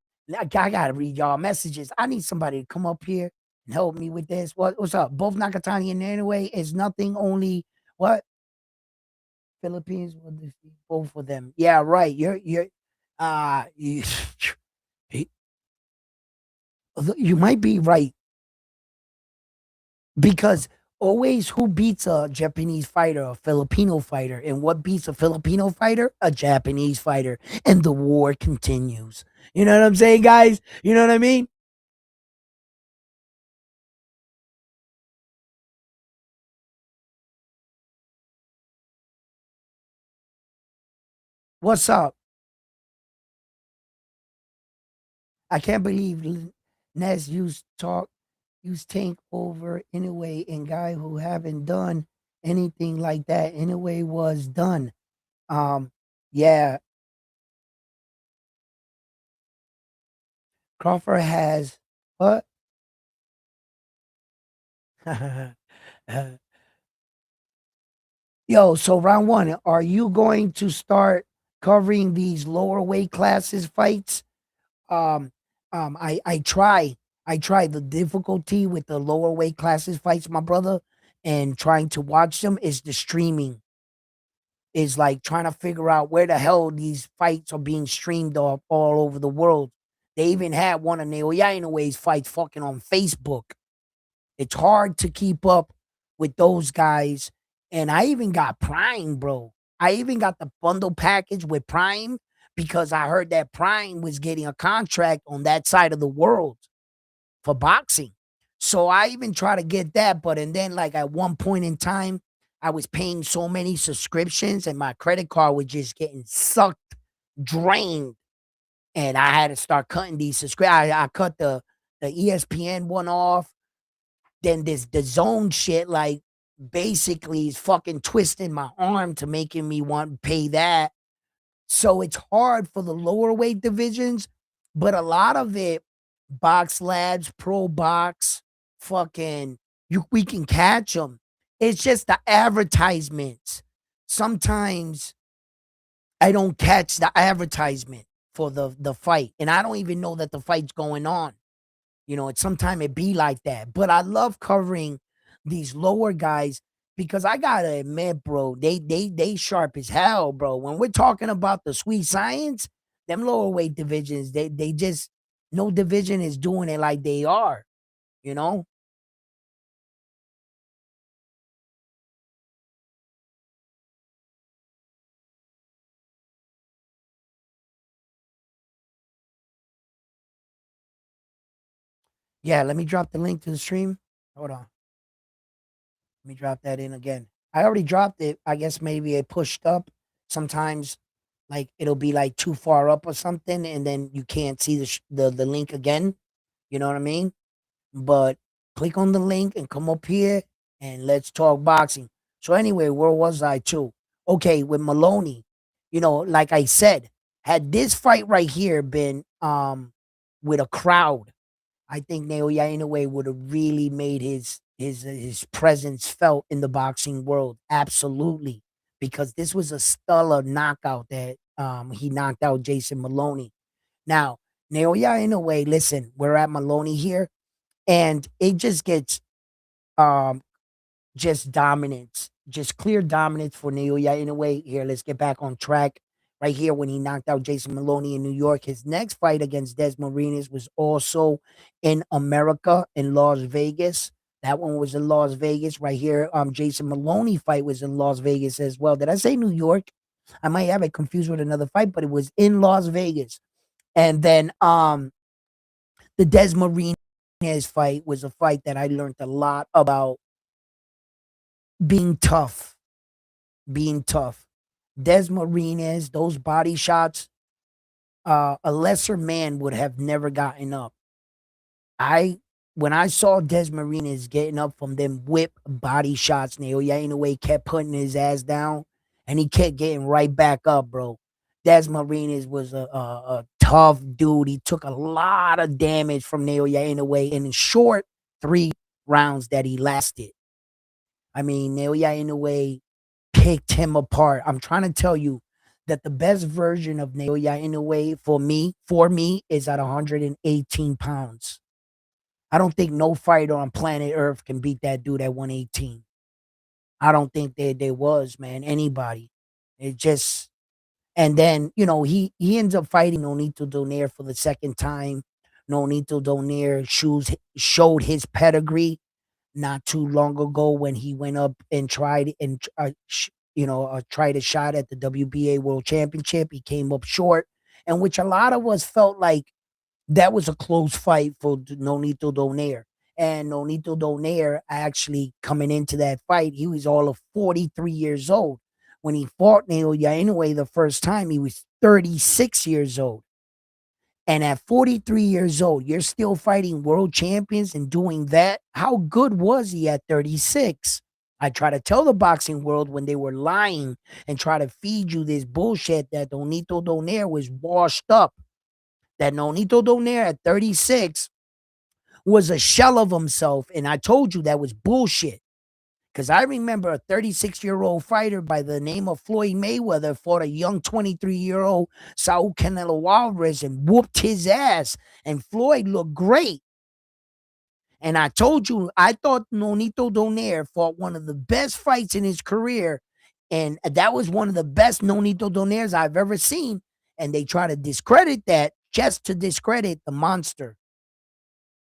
S2: gotta read y'all messages. I need somebody to come up here and help me with this. What's up? Both Nakatani and Inoue is nothing, only what? Philippines will defeat both of them. Yeah, right. You're you, you might be right, because always who beats a Japanese fighter, a Filipino fighter, and what beats a Filipino fighter? A Japanese fighter, and the war continues. You know what I'm saying, guys? You know what I mean? What's up? I can't believe Nez used tank over anyway, and guy who haven't done anything like that anyway was done. Um, Yeah, Crawford has what? Yo, so round one, are you going to start covering these lower weight classes fights? Um, I try the difficulty with the lower weight classes fights, my brother, and trying to watch them is the streaming. Is like trying to figure out where the hell these fights are being streamed off all over the world. They even had one of Naoya Inoue's fights fucking on Facebook. It's hard to keep up with those guys. And I even got Prime, bro. I even got the bundle package with Prime because I heard that Prime was getting a contract on that side of the world for boxing. So I even try to get that, but and then like at one point in time, I was paying so many subscriptions and my credit card was just getting sucked, drained, and I had to start cutting these subscriptions. I cut the ESPN one off. Then this the zone shit like basically is fucking twisting my arm to making me want to pay that. So it's hard for the lower weight divisions, but a lot of it, Box Labs, Pro Box, fucking, we can catch them. It's just the advertisements. Sometimes I don't catch the advertisement for the fight, and I don't even know that the fight's going on. It's sometimes it be like that. But I love covering these lower guys because I gotta admit, bro, they sharp as hell, bro. When we're talking about the sweet science, them lower weight divisions, they just no division is doing it like they are, you know? Yeah, let me drop the link to the stream. Hold on. Let me drop that in again. I already dropped it. I guess maybe it pushed up. Sometimes like it'll be like too far up or something, and then you can't see the link again. You know what I mean? But click on the link and come up here and let's talk boxing. So anyway, where was I too? Okay, with Maloney, like I said, had this fight right here been with a crowd, I think Naoya Inoue would have really made his presence felt in the boxing world. Absolutely. Because this was a stellar knockout that he knocked out Jason Maloney. Now, Naoya Inoue, listen, we're at Maloney here, and it just gets um just dominance, just clear dominance for Naoya Inoue. Here, let's get back on track. Right here, when he knocked out Jason Maloney in New York, his next fight against Des Marinas was also in America, in Las Vegas. That one was in Las Vegas. Right here, Jason Maloney fight was in Las Vegas as well. Did I say New York? I might have it confused with another fight, but it was in Las Vegas. And then the Des Marinas fight was a fight that I learned a lot about being tough, being tough. Des Marinas, those body shots, a lesser man would have never gotten up. I when I saw Des Marinas getting up from them whip body shots, Naoya Inoue kept putting his ass down, and he kept getting right back up, bro. Des Marinas was a tough dude. He took a lot of damage from Naoya Inoue in a short 3 rounds that he lasted. I mean, Naoya Inoue picked him apart. I'm trying to tell you that the best version of Naoya Inoue for me is at 118 pounds. I don't think no fighter on planet Earth can beat that dude at 118. I don't think there was, man, anybody. It just and then, he ends up fighting Nonito Donaire for the second time. Nonito Donaire showed his pedigree not too long ago when he went up and tried and tried a shot at the WBA World Championship. He came up short, and which a lot of us felt like that was a close fight for Nonito Donaire. And Nonito Donaire actually coming into that fight, he was all of 43 years old. When he fought Naoya Inoue the first time, he was 36 years old. And at 43 years old, you're still fighting world champions and doing that. How good was he at 36? I try to tell the boxing world when they were lying and try to feed you this bullshit that Nonito Donaire was washed up. That Nonito Donaire at 36 was a shell of himself. And I told you that was bullshit. Because I remember a 36-year-old fighter by the name of Floyd Mayweather fought a young 23-year-old Saul Canelo Alvarez and whooped his ass. And Floyd looked great. And I told you, I thought Nonito Donaire fought one of the best fights in his career. And that was one of the best Nonito Donairs I've ever seen. And they try to discredit that just to discredit the monster.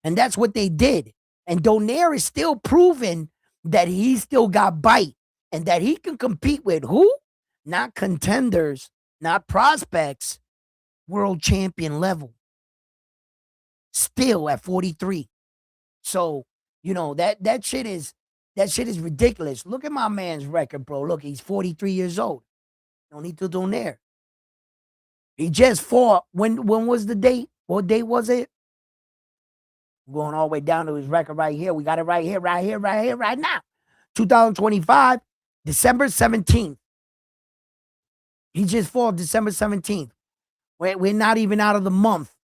S2: And that's what they did. And Donaire is still proving that he still got bite and that he can compete with who? Not contenders, not prospects, world champion level. Still at 43. So, that shit is ridiculous. Look at my man's record, bro. Look, he's 43 years old. Nonito Donaire. He just fought. When was the date? What date was it? Going all the way down to his record right here. We got it right here, right now. 2025, December 17th. He just fought December 17th. We're not even out of the month.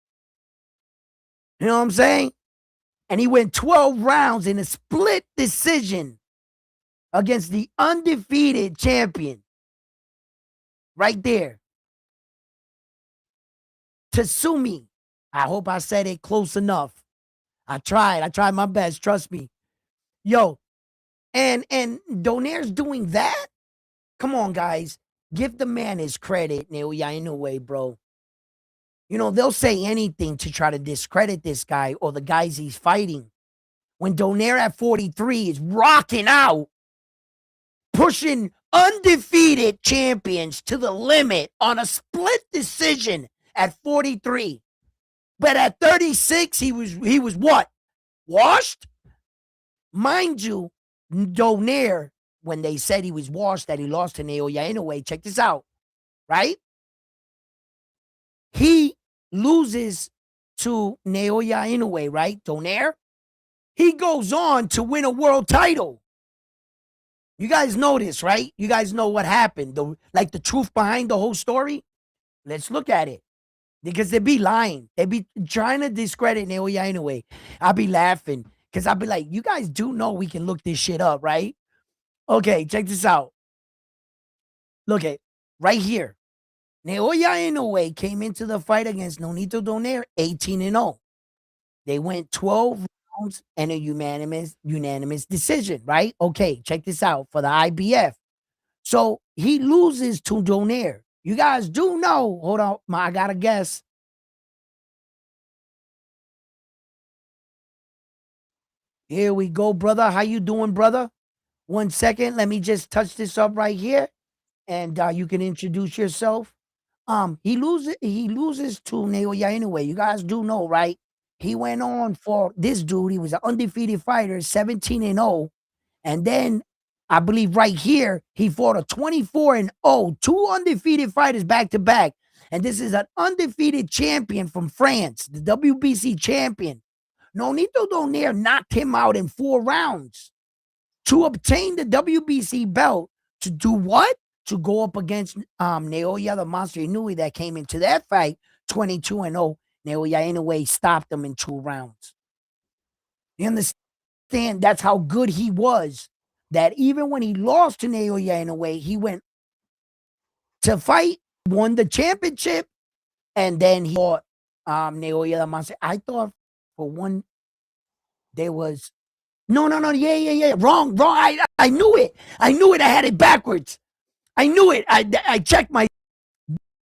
S2: You know what I'm saying? And he went 12 rounds in a split decision against the undefeated champion. Right there. Tatsumi. I hope I said it close enough. I tried my best, trust me. Yo, and Donaire's doing that? Come on, guys. Give the man his credit, Naoya Inoue, bro. They'll say anything to try to discredit this guy or the guys he's fighting. When Donaire at 43 is rocking out, pushing undefeated champions to the limit on a split decision at 43. But at 36, he was what? Washed? Mind you, Donaire, when they said he was washed, that he lost to Naoya Inoue, check this out, right? He loses to Naoya Inoue, right? Donaire. He goes on to win a world title. You guys know this, right? You guys know what happened, the truth behind the whole story. Let's look at it. Because they be lying. They be trying to discredit Naoya Inoue. I'll be laughing. Because I'll be like, you guys do know we can look this shit up, right? Okay, check this out. Look at right here. Naoya Inoue came into the fight against Nonito Donaire 18-0. They went 12 rounds and a unanimous decision, right? Okay, check this out for the IBF. So he loses to Donaire. You guys do know. Hold on, I got to guess. Here we go, brother. How you doing, brother? 1 second. Let me just touch this up right here, and you can introduce yourself. He loses to Naoya Inoue. You guys do know, right? He went on for this dude. He was an undefeated fighter, 17-0. And then I believe right here, he fought a 24-0, two undefeated fighters back to back. And this is an undefeated champion from France, the WBC champion. Nonito Donaire knocked him out in 4 rounds to obtain the WBC belt. To do what? To go up against Naoya the Monster Inoue that came into that fight 22-0. Naoya Inoue stopped him in 2 rounds. You understand? That's how good he was. That even when he lost to Naoya Inoue, he went to fight, won the championship, and then he fought Naoya the Monster. I thought for one, there was no, yeah. Wrong. I knew it. I had it backwards. I knew it. I checked my.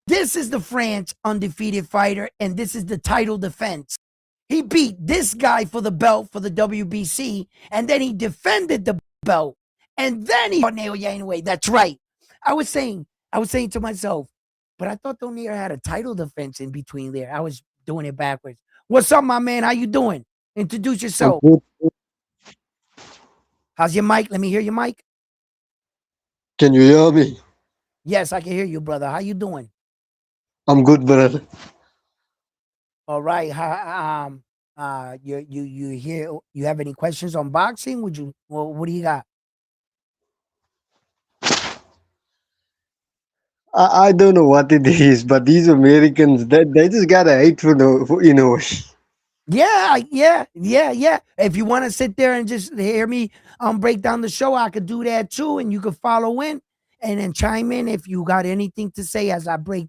S2: This is the France undefeated fighter, and this is the title defense. He beat this guy for the belt for the WBC, and then he defended the belt, and then he fought Naoya Inoue. That's right. I was saying to myself, but I thought Donaire had a title defense in between there. I was doing it backwards. What's up, my man? How you doing? Introduce yourself. How's your mic? Let me hear your mic.
S4: Can you hear me?
S2: Yes, I can hear you, brother. How you doing?
S4: I'm good, brother.
S2: All right. You here? You have any questions on boxing? What do you got?
S4: I don't know what it is, but these Americans, they just gotta hate for the for Inoue.
S2: Yeah. If you want to sit there and just hear me break down the show, I could do that too, and you could follow in and then chime in if you got anything to say as I break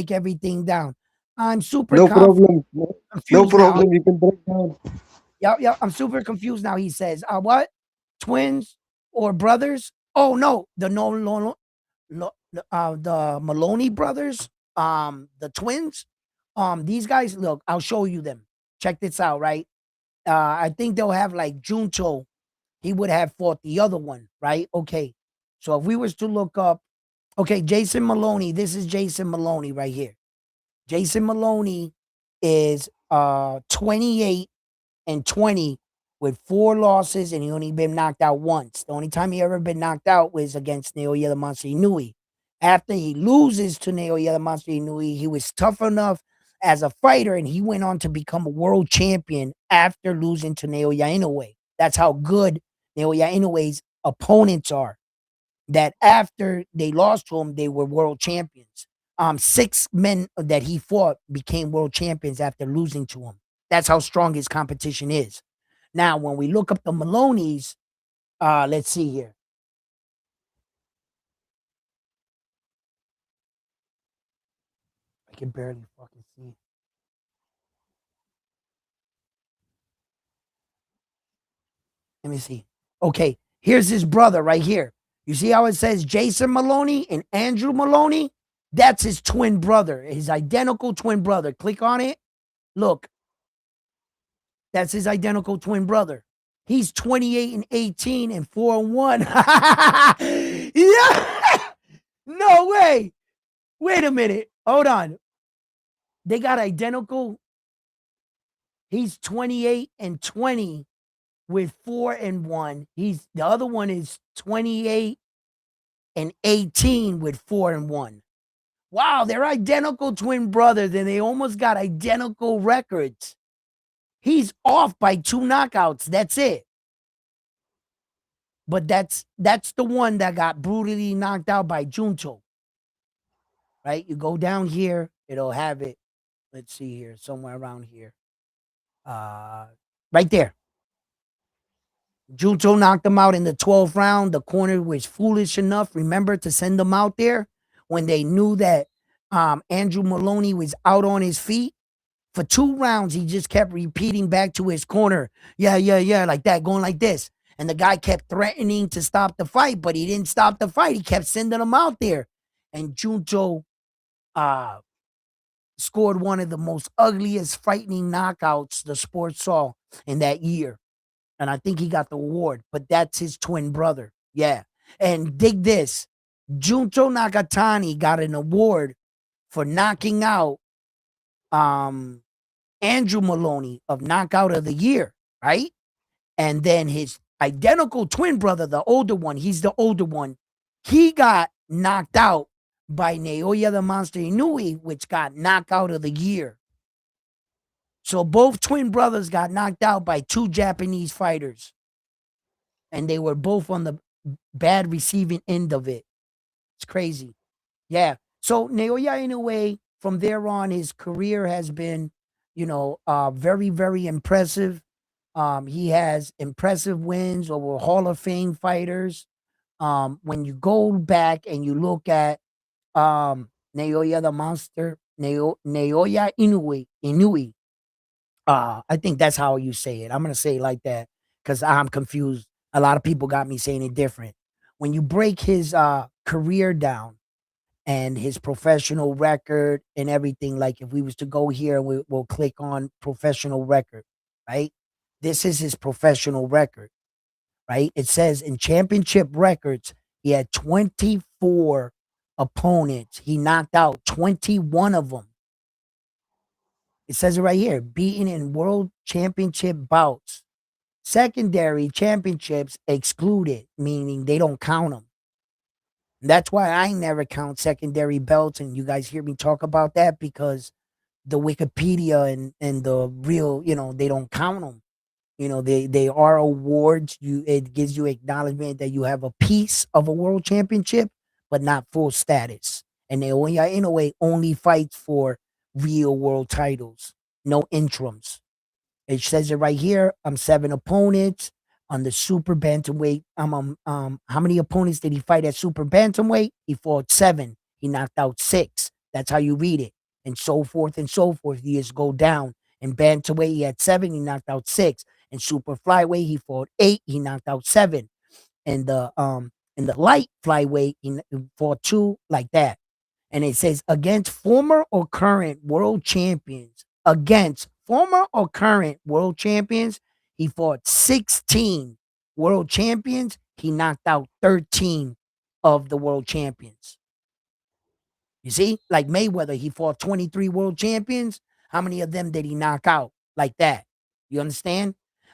S2: everything down. I'm super
S4: No problem. No
S2: confused now.
S4: problem. You can break down.
S2: Yep. I'm super confused now. He says, what? Twins or brothers? Oh no, the Maloney brothers, the twins. These guys, look, I'll show you them. Check this out, right? I think they'll have like Junto. He would have fought the other one, right? Okay. So if we was to look up, okay, Jason Maloney, this is Jason Maloney right here. Jason Maloney is 28-20 with 4 losses, and he only been knocked out once. The only time he ever been knocked out was against Naoya the Monster Inoue. After he loses to Naoya the Monster Inoue, he was tough enough as a fighter, and he went on to become a world champion after losing to Naoya Inoue. That's how good Naoya Inoue's opponents are. That after they lost to him, they were world champions. 6 men that he fought became world champions after losing to him. That's how strong his competition is. Now, when we look up the Maloney's, let's see here. I can barely fucking see. Let me see. Okay, here's his brother right here. You see how it says Jason Maloney and Andrew Maloney? That's his twin brother, his identical twin brother. Click on it. Look, that's his identical twin brother. He's 28-18 and 4-1. Yeah. No way. Wait a minute. Hold on. They got identical. He's 28-20 with 4-1. The other one is 28-18 with 4-1. Wow, they're identical twin brothers, and they almost got identical records. He's off by 2 knockouts. That's it. But that's the one that got brutally knocked out by Junto. Right? You go down here, it'll have it. Let's see here, somewhere around here. Right there. Junto knocked him out in the 12th round. The corner was foolish enough, remember, to send him out there when they knew that Andrew Maloney was out on his feet. For 2 rounds, he just kept repeating back to his corner, yeah, like that, going like this. And the guy kept threatening to stop the fight, but he didn't stop the fight. He kept sending him out there. And Junto scored one of the most ugliest, frightening knockouts the sport saw in that year. And I think he got the award, but that's his twin brother. Yeah. And dig this. Junto Nakatani got an award for knocking out Andrew Maloney of Knockout of the Year, right? And then his identical twin brother, the older one, he's the older one, he got knocked out by Naoya the Monster Inoue, which got Knockout of the Year. So both twin brothers got knocked out by 2 Japanese fighters. And they were both on the bad receiving end of it. It's crazy. Yeah. So Naoya Inoue, from there on, his career has been, very, very impressive. He has impressive wins over Hall of Fame fighters. When you go back and you look at Naoya the Monster, Naoya Inoue. I think that's how you say it. I'm gonna say it like that because I'm confused. A lot of people got me saying it different. When you break his career down and his professional record and everything, like if we was to go here, we'll click on professional record, right? This is his professional record, right? It says in championship records, he had 24 opponents. He knocked out 21 of them. It says it right here, beaten in world championship bouts. Secondary championships excluded, meaning they don't count them. That's why I never count secondary belts, and you guys hear me talk about that because the Wikipedia and the real, they don't count them. They are awards. It gives you acknowledgement that you have a piece of a world championship, but not full status. And Naoya Inoue only fights for real world titles, no interims. It says it right here. I'm 7 opponents on the super bantamweight. How many opponents did he fight at super bantamweight? He fought 7. He knocked out 6. That's how you read it, and so forth and so forth. You just go down. In bantamweight, he had 7. He knocked out 6. In super flyweight, he fought 8. He knocked out 7. And in the light flyweight, he fought 2, like that. And it says against former or current world champions. Against former or current world champions, he fought 16 world champions. He knocked out 13 of the world champions. You see, like Mayweather, he fought 23 world champions. How many of them did he knock out? Like that. You understand?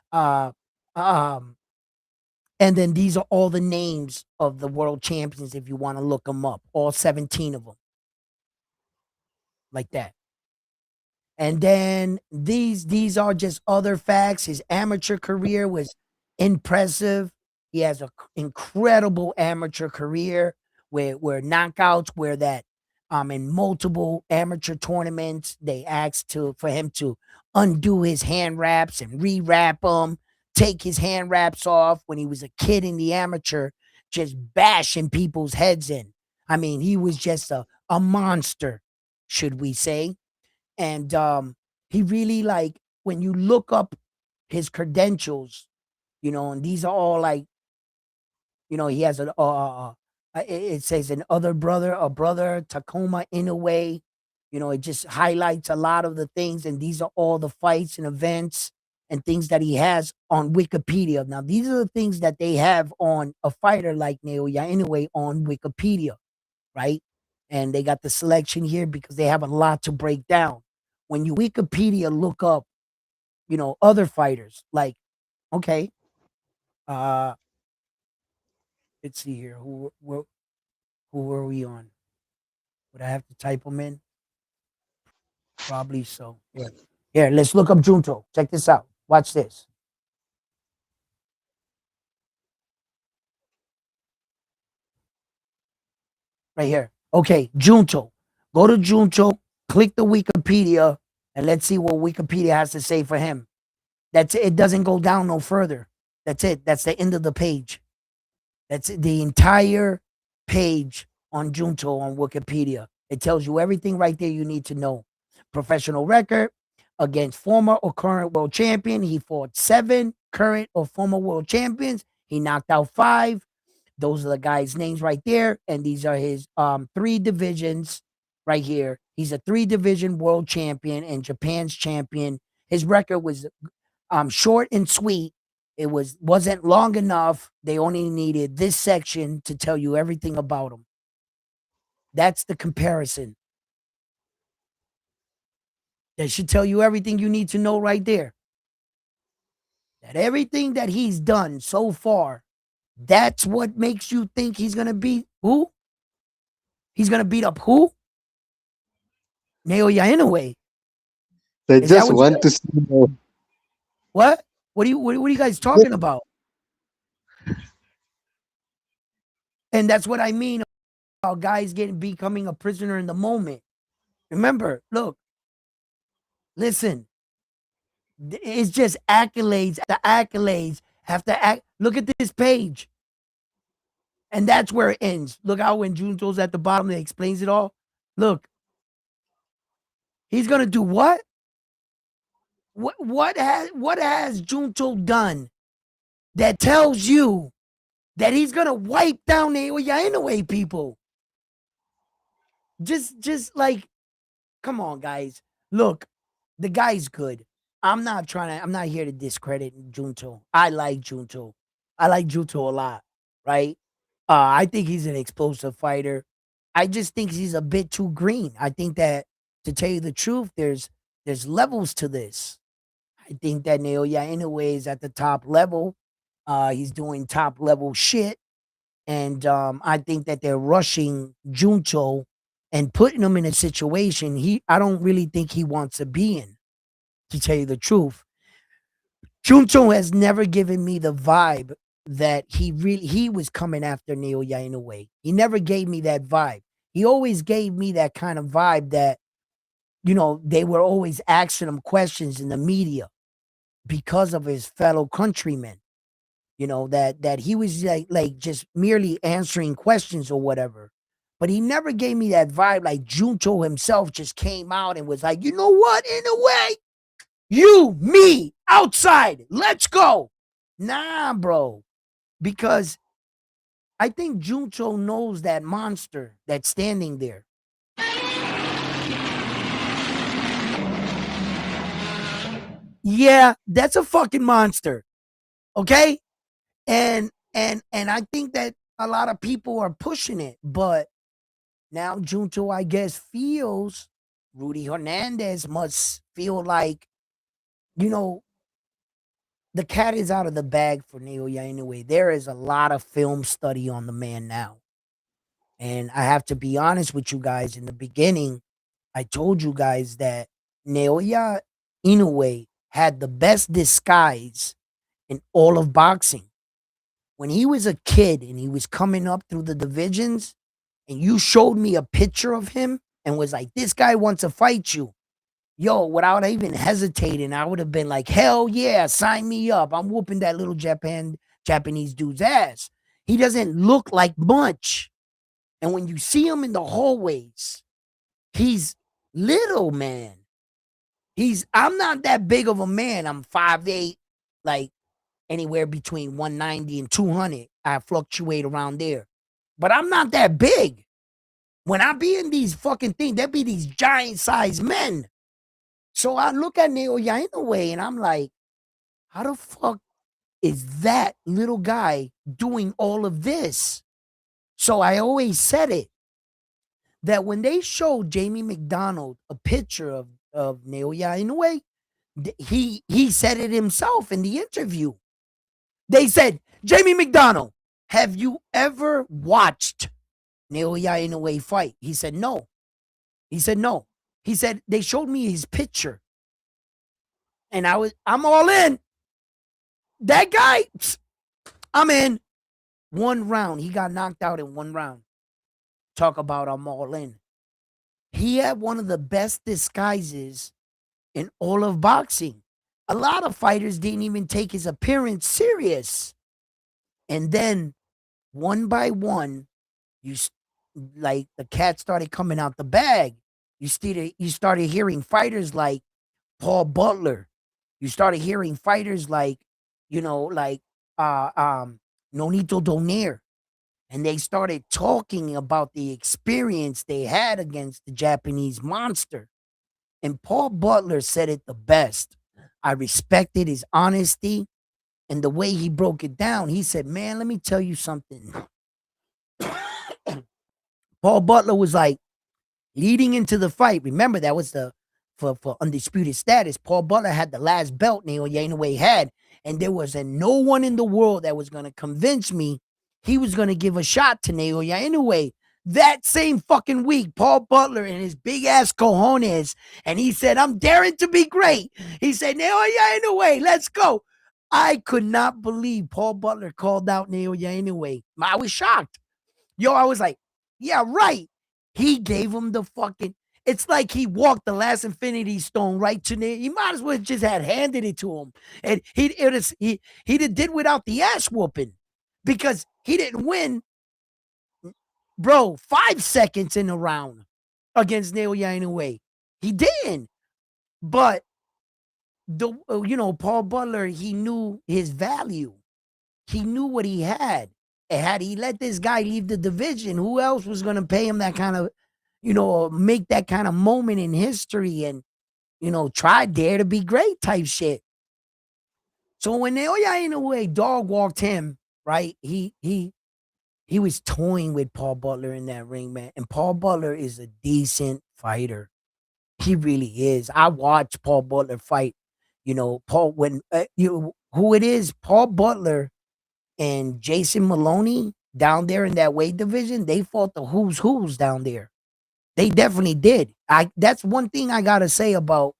S2: Uh, um, and then these are all the names of the world champions if you want to look them up. All 17 of them. Like that. And then these are just other facts. His amateur career was impressive. He has an incredible amateur career where knockouts, where that in multiple amateur tournaments, they asked for him to undo his hand wraps and re-wrap them, take his hand wraps off when he was a kid in the amateur, just bashing people's heads in. I mean, he was just a monster, should we say. And he really, like, when you look up his credentials, and these are all like, he has it says a brother, Tacoma Inoue. It just highlights a lot of the things, and these are all the fights and events and things that he has on Wikipedia. Now, these are the things that they have on a fighter like Naoya Inoue on Wikipedia, right? And they got the selection here because they have a lot to break down. When you Wikipedia look up, other fighters, like, okay, let's see here. Who were we on? Would I have to type them in? Probably so. Yeah. Here, let's look up Junto. Check this out. Watch this. Right here. Okay, Junto. Go to Junto, click the Wikipedia, and let's see what Wikipedia has to say for him. That's it. It doesn't go down no further. That's it. That's the end of the page. That's the entire page on Junto on Wikipedia. It tells you everything right there you need to know. Professional record against former or current world champion. He fought 7 current or former world champions. He knocked out 5. Those are the guys' names right there. And these are his 3 divisions right here. He's a 3-division world champion and Japan's champion. His record was short and sweet. It wasn't long enough. They only needed this section to tell you everything about him. That's the comparison. That should tell you everything you need to know right there. That everything that he's done so far, that's what makes you think he's going to beat who? He's going to beat up who? Naoya Inoue.
S4: They
S2: Is that
S4: just
S2: what
S4: want to see more.
S2: What? What are you guys talking about? And that's what I mean about guys becoming a prisoner in the moment. Remember, look, listen, it's just accolades after accolades after look at this page. And that's where it ends. Look how when Junto's at the bottom, it explains it all. Look, he's gonna do what? What has Junto done that tells you that he's gonna wipe down Naoya Inoue, people? Just like, come on, guys. Look, the guy's good. I'm not here to discredit Junto. I like Junto. I like Junto a lot, right? I think he's an explosive fighter. I just think he's a bit too green. I think that, to tell you the truth, there's levels to this. I think that Naoya Inoue is at the top level. He's doing top level shit. And I think that they're rushing Junto and putting him in a situation I don't really think he wants to be in, to tell you the truth. Junto has never given me the vibe that he was coming after Naoya Inoue. He never gave me that vibe. He always gave me that kind of vibe that, they were always asking him questions in the media because of his fellow countrymen. That he was like just merely answering questions or whatever. But he never gave me that vibe like Junto himself just came out and was like, you know what, in a way, you, me, outside, let's go. Nah, bro. Because I think Junto knows that monster that's standing there. Yeah, that's a fucking monster. Okay? And I think that a lot of people are pushing it, but now Junto, I guess, feels Rudy Hernandez must feel like, you know, the cat is out of the bag for Naoya anyway. There is a lot of film study on the man now. And I have to be honest with you guys. In the beginning, I told you guys that Naoya Inoue had the best disguise in all of boxing. When he was a kid and he was coming up through the divisions, and you showed me a picture of him and was like, this guy wants to fight you. Yo, without even hesitating, I would have been like, hell yeah, sign me up. I'm whooping that little Japanese dude's ass. He doesn't look like much. And when you see him in the hallways, he's little, man. I'm not that big of a man. I'm 5'8", like anywhere between 190 and 200. I fluctuate around there. But I'm not that big. When I be in these fucking things, there be these giant sized men. So I look at Naoya Inoue and I'm like, how the fuck is that little guy doing all of this? So I always said it, that when they showed Jamie McDonald a picture of Naoya Inoue, he said it himself in the interview. They said, Jamie McDonald, have you ever watched Naoya Inoue fight? He said, no. He said, no. He said, they showed me his picture. And I'm all in. That guy, I'm in. One round. He got knocked out in one round. Talk about I'm all in. He had one of the best disguises in all of boxing. A lot of fighters didn't even take his appearance serious. And then one by one, like the cat started coming out the bag. You started hearing fighters like Paul Butler. You started hearing fighters like, like Nonito Donaire. And they started talking about the experience they had against the Japanese monster. And Paul Butler said it the best. I respected his honesty and the way he broke it down. He said, man, let me tell you something. Paul Butler was like, leading into the fight, remember that was for undisputed status. Paul Butler had the last belt Naoya Inoue had, and there was no one in the world that was going to convince me he was going to give a shot to Naoya Inoue. That same fucking week, Paul Butler and his big ass cojones, and he said, I'm daring to be great. He said, Naoya Inoue, let's go. I could not believe Paul Butler called out Naoya Inoue. I was shocked. Yo, I was like, yeah, right. He gave him the fucking, it's like he walked the last Infinity Stone right to Naoya. He might as well just had handed it to him. And he did without the ass whooping because he didn't win, bro, 5 seconds in a round against Naoya Inoue. He didn't. But, Paul Butler, he knew his value. He knew what he had. And had he let this guy leave the division, who else was going to pay him that kind of, make that kind of moment in history and, try dare to be great type shit. So when Naoya Inoue dog walked him, right, he was toying with Paul Butler in that ring, man. And Paul Butler is a decent fighter. He really is. I watched Paul Butler fight. Paul, who it is, Paul Butler and Jason Maloney down there in that weight division, they fought the who's down there. They definitely did. That's one thing I gotta say about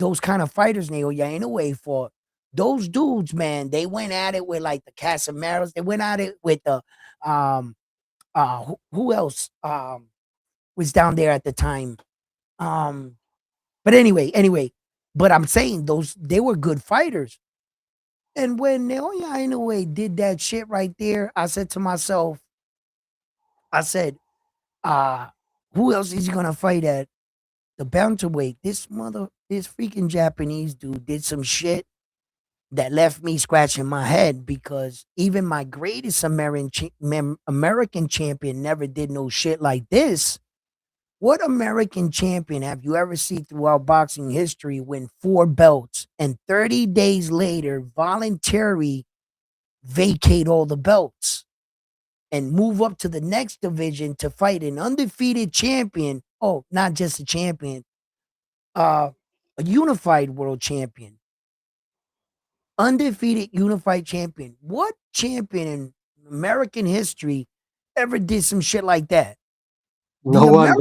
S2: those kind of fighters, Naoya Inoue fought. Those dudes, man, they went at it with like the Casamaros. They went at it with the who else? was down there at the time. But anyway, but I'm saying they were good fighters. And when Naoya Inoue did that shit right there, I said to myself, I said, uh, who else is he gonna fight at the bantamweight? This freaking Japanese dude did some shit that left me scratching my head because even my greatest American champion never did no shit like this. What American champion have you ever seen throughout boxing history win 4 belts and 30 days later voluntarily vacate all the belts and move up to the next division to fight an undefeated champion? Oh, not just a champion, a unified world champion. Undefeated unified champion. What champion in American history ever did some shit like that?
S4: No one.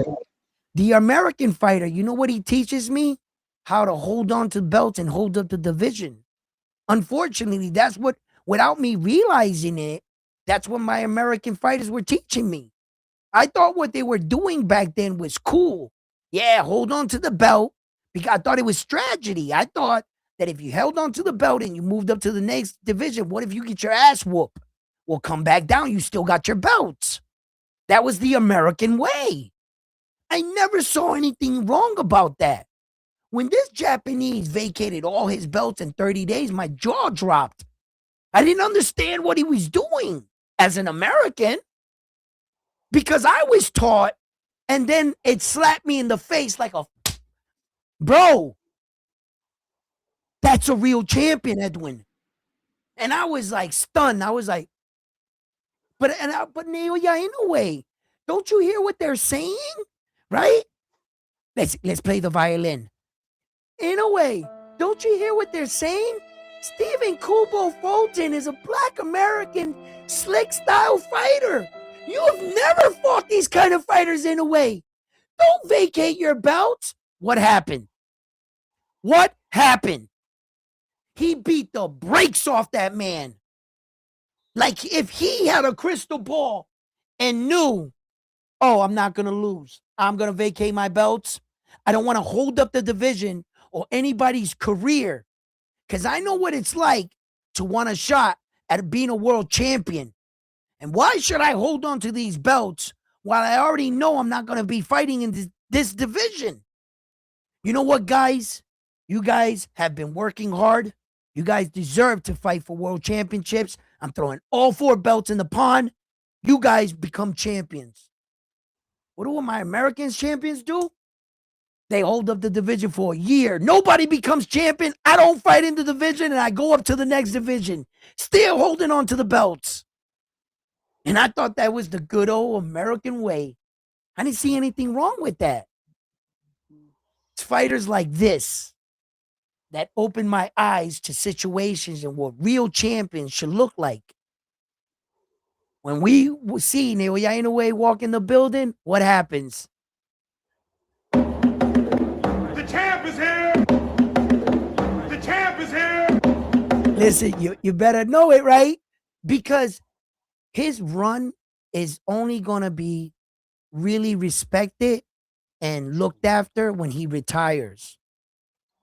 S2: The American fighter, you know what he teaches me? How to hold on to belts and hold up the division. Unfortunately, that's what, without me realizing it, that's what my American fighters were teaching me. I thought what they were doing back then was cool. Yeah, hold on to the belt, because I thought it was strategy. I thought that if you held on to the belt and you moved up to the next division, what if you get your ass whooped? Well, come back down. You still got your belts. That was the American way. I never saw anything wrong about that. When this Japanese vacated all his belts in 30 days, my jaw dropped. I didn't understand what he was doing as an American because I was taught, and then it slapped me in the face like a, bro, that's a real champion, Edwin. And I was like stunned. I was like, but Naoya, in a way, don't you hear what they're saying? Right? Let's play the violin. In a way, don't you hear what they're saying? Stephen Kubo Fulton is a black American slick style fighter. You have never fought these kind of fighters in a way. Don't vacate your belts. What happened? What happened? He beat the brakes off that man. Like if he had a crystal ball and knew, oh, I'm not going to lose. I'm going to vacate my belts. I don't want to hold up the division or anybody's career because I know what it's like to want a shot at being a world champion. And why should I hold on to these belts while I already know I'm not going to be fighting in this division? You know what, guys? You guys have been working hard. You guys deserve to fight for world championships. I'm throwing all 4 belts in the pond. You guys become champions. What do my Americans champions do? They hold up the division for a year. Nobody becomes champion. I don't fight in the division and I go up to the next division, still holding on to the belts. And I thought that was the good old American way. I didn't see anything wrong with that. It's fighters like this that opened my eyes to situations and what real champions should look like. When we see Naoya Inoue walk in the building, what happens?
S1: The champ is here! The champ is here!
S2: Listen, you better know it, right? Because his run is only going to be really respected and looked after when he retires.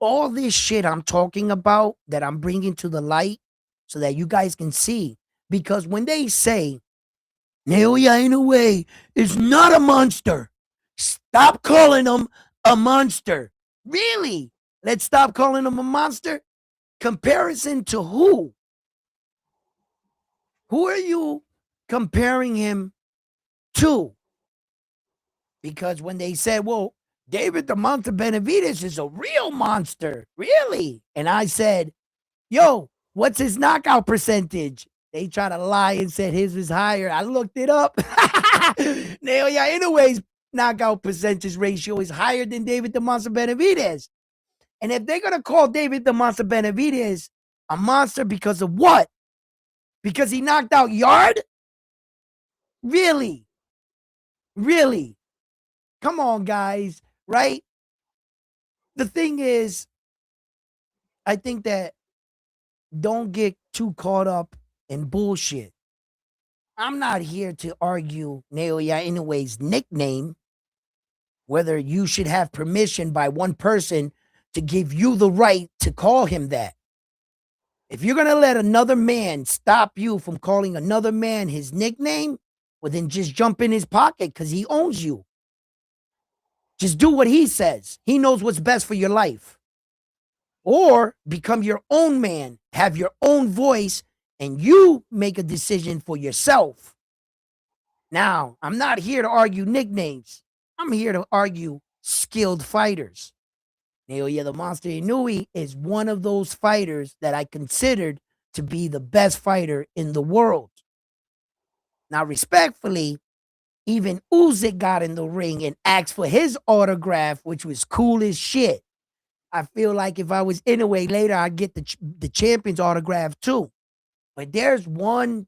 S2: All this shit I'm talking about that I'm bringing to the light so that you guys can see. Because when they say Naoya Inoue is not a monster, stop calling him a monster. Really? Let's stop calling him a monster. Comparison to who? Who are you comparing him to? Because when they said, well, David the Monster Benavides is a real monster. Really? And I said, yo, what's his knockout percentage? They try to lie and said his was higher. I looked it up. Naoya Inoue's knockout percentage ratio is higher than David the Monster Benavides. And if they're going to call David the Monster Benavides a monster because of what? Because he knocked out Yard? Really? Really? Come on, guys, right? The thing is, I think that don't get too caught up in bullshit. I'm not here to argue Naoya Inoue's nickname. whether you should have permission by one person to give you the right to call him that. If you're going to let another man stop you from calling another man his nickname, well, then just jump in his pocket because he owns you. Just do what he says. He knows what's best for your life. Or become your own man, have your own voice, and you make a decision for yourself. Now, I'm not here to argue nicknames. I'm here to argue skilled fighters. Naoya the Monster Inoue is one of those fighters that I considered to be the best fighter in the world. Now, respectfully, even Usyk got in the ring and asked for his autograph, which was cool as shit. I feel like if I was Inoue later, I'd get the champion's autograph too. But there's one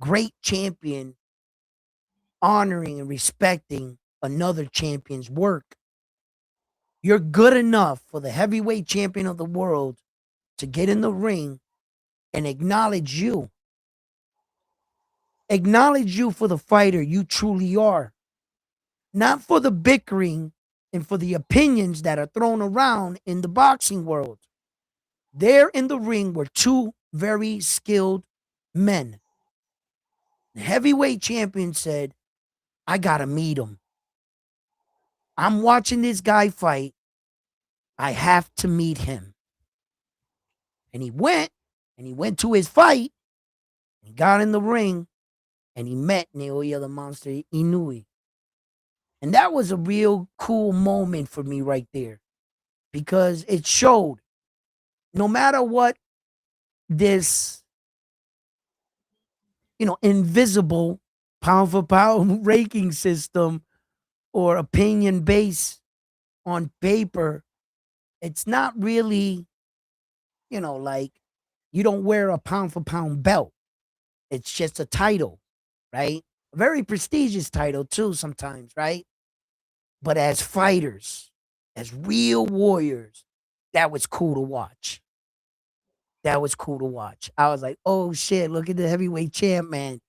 S2: great champion honoring and respecting another champion's work. You're good enough for the heavyweight champion of the world to get in the ring and acknowledge you. Acknowledge you for the fighter you truly are. Not for the bickering and for the opinions that are thrown around in the boxing world. There in the ring were two very skilled men. The heavyweight champion said, I gotta meet him. I'm watching this guy fight. I have to meet him. And he went to his fight. He got in the ring and he met Naoya the Monster Inoue. And that was a real cool moment for me right there because it showed no matter what this, invisible pound for pound ranking system or opinion base on paper, it's not really, like you don't wear a pound for pound belt. It's just a title, right? A very prestigious title too sometimes, right? But as fighters, as real warriors, that was cool to watch. That was cool to watch. I was like, oh shit, look at the heavyweight champ, man.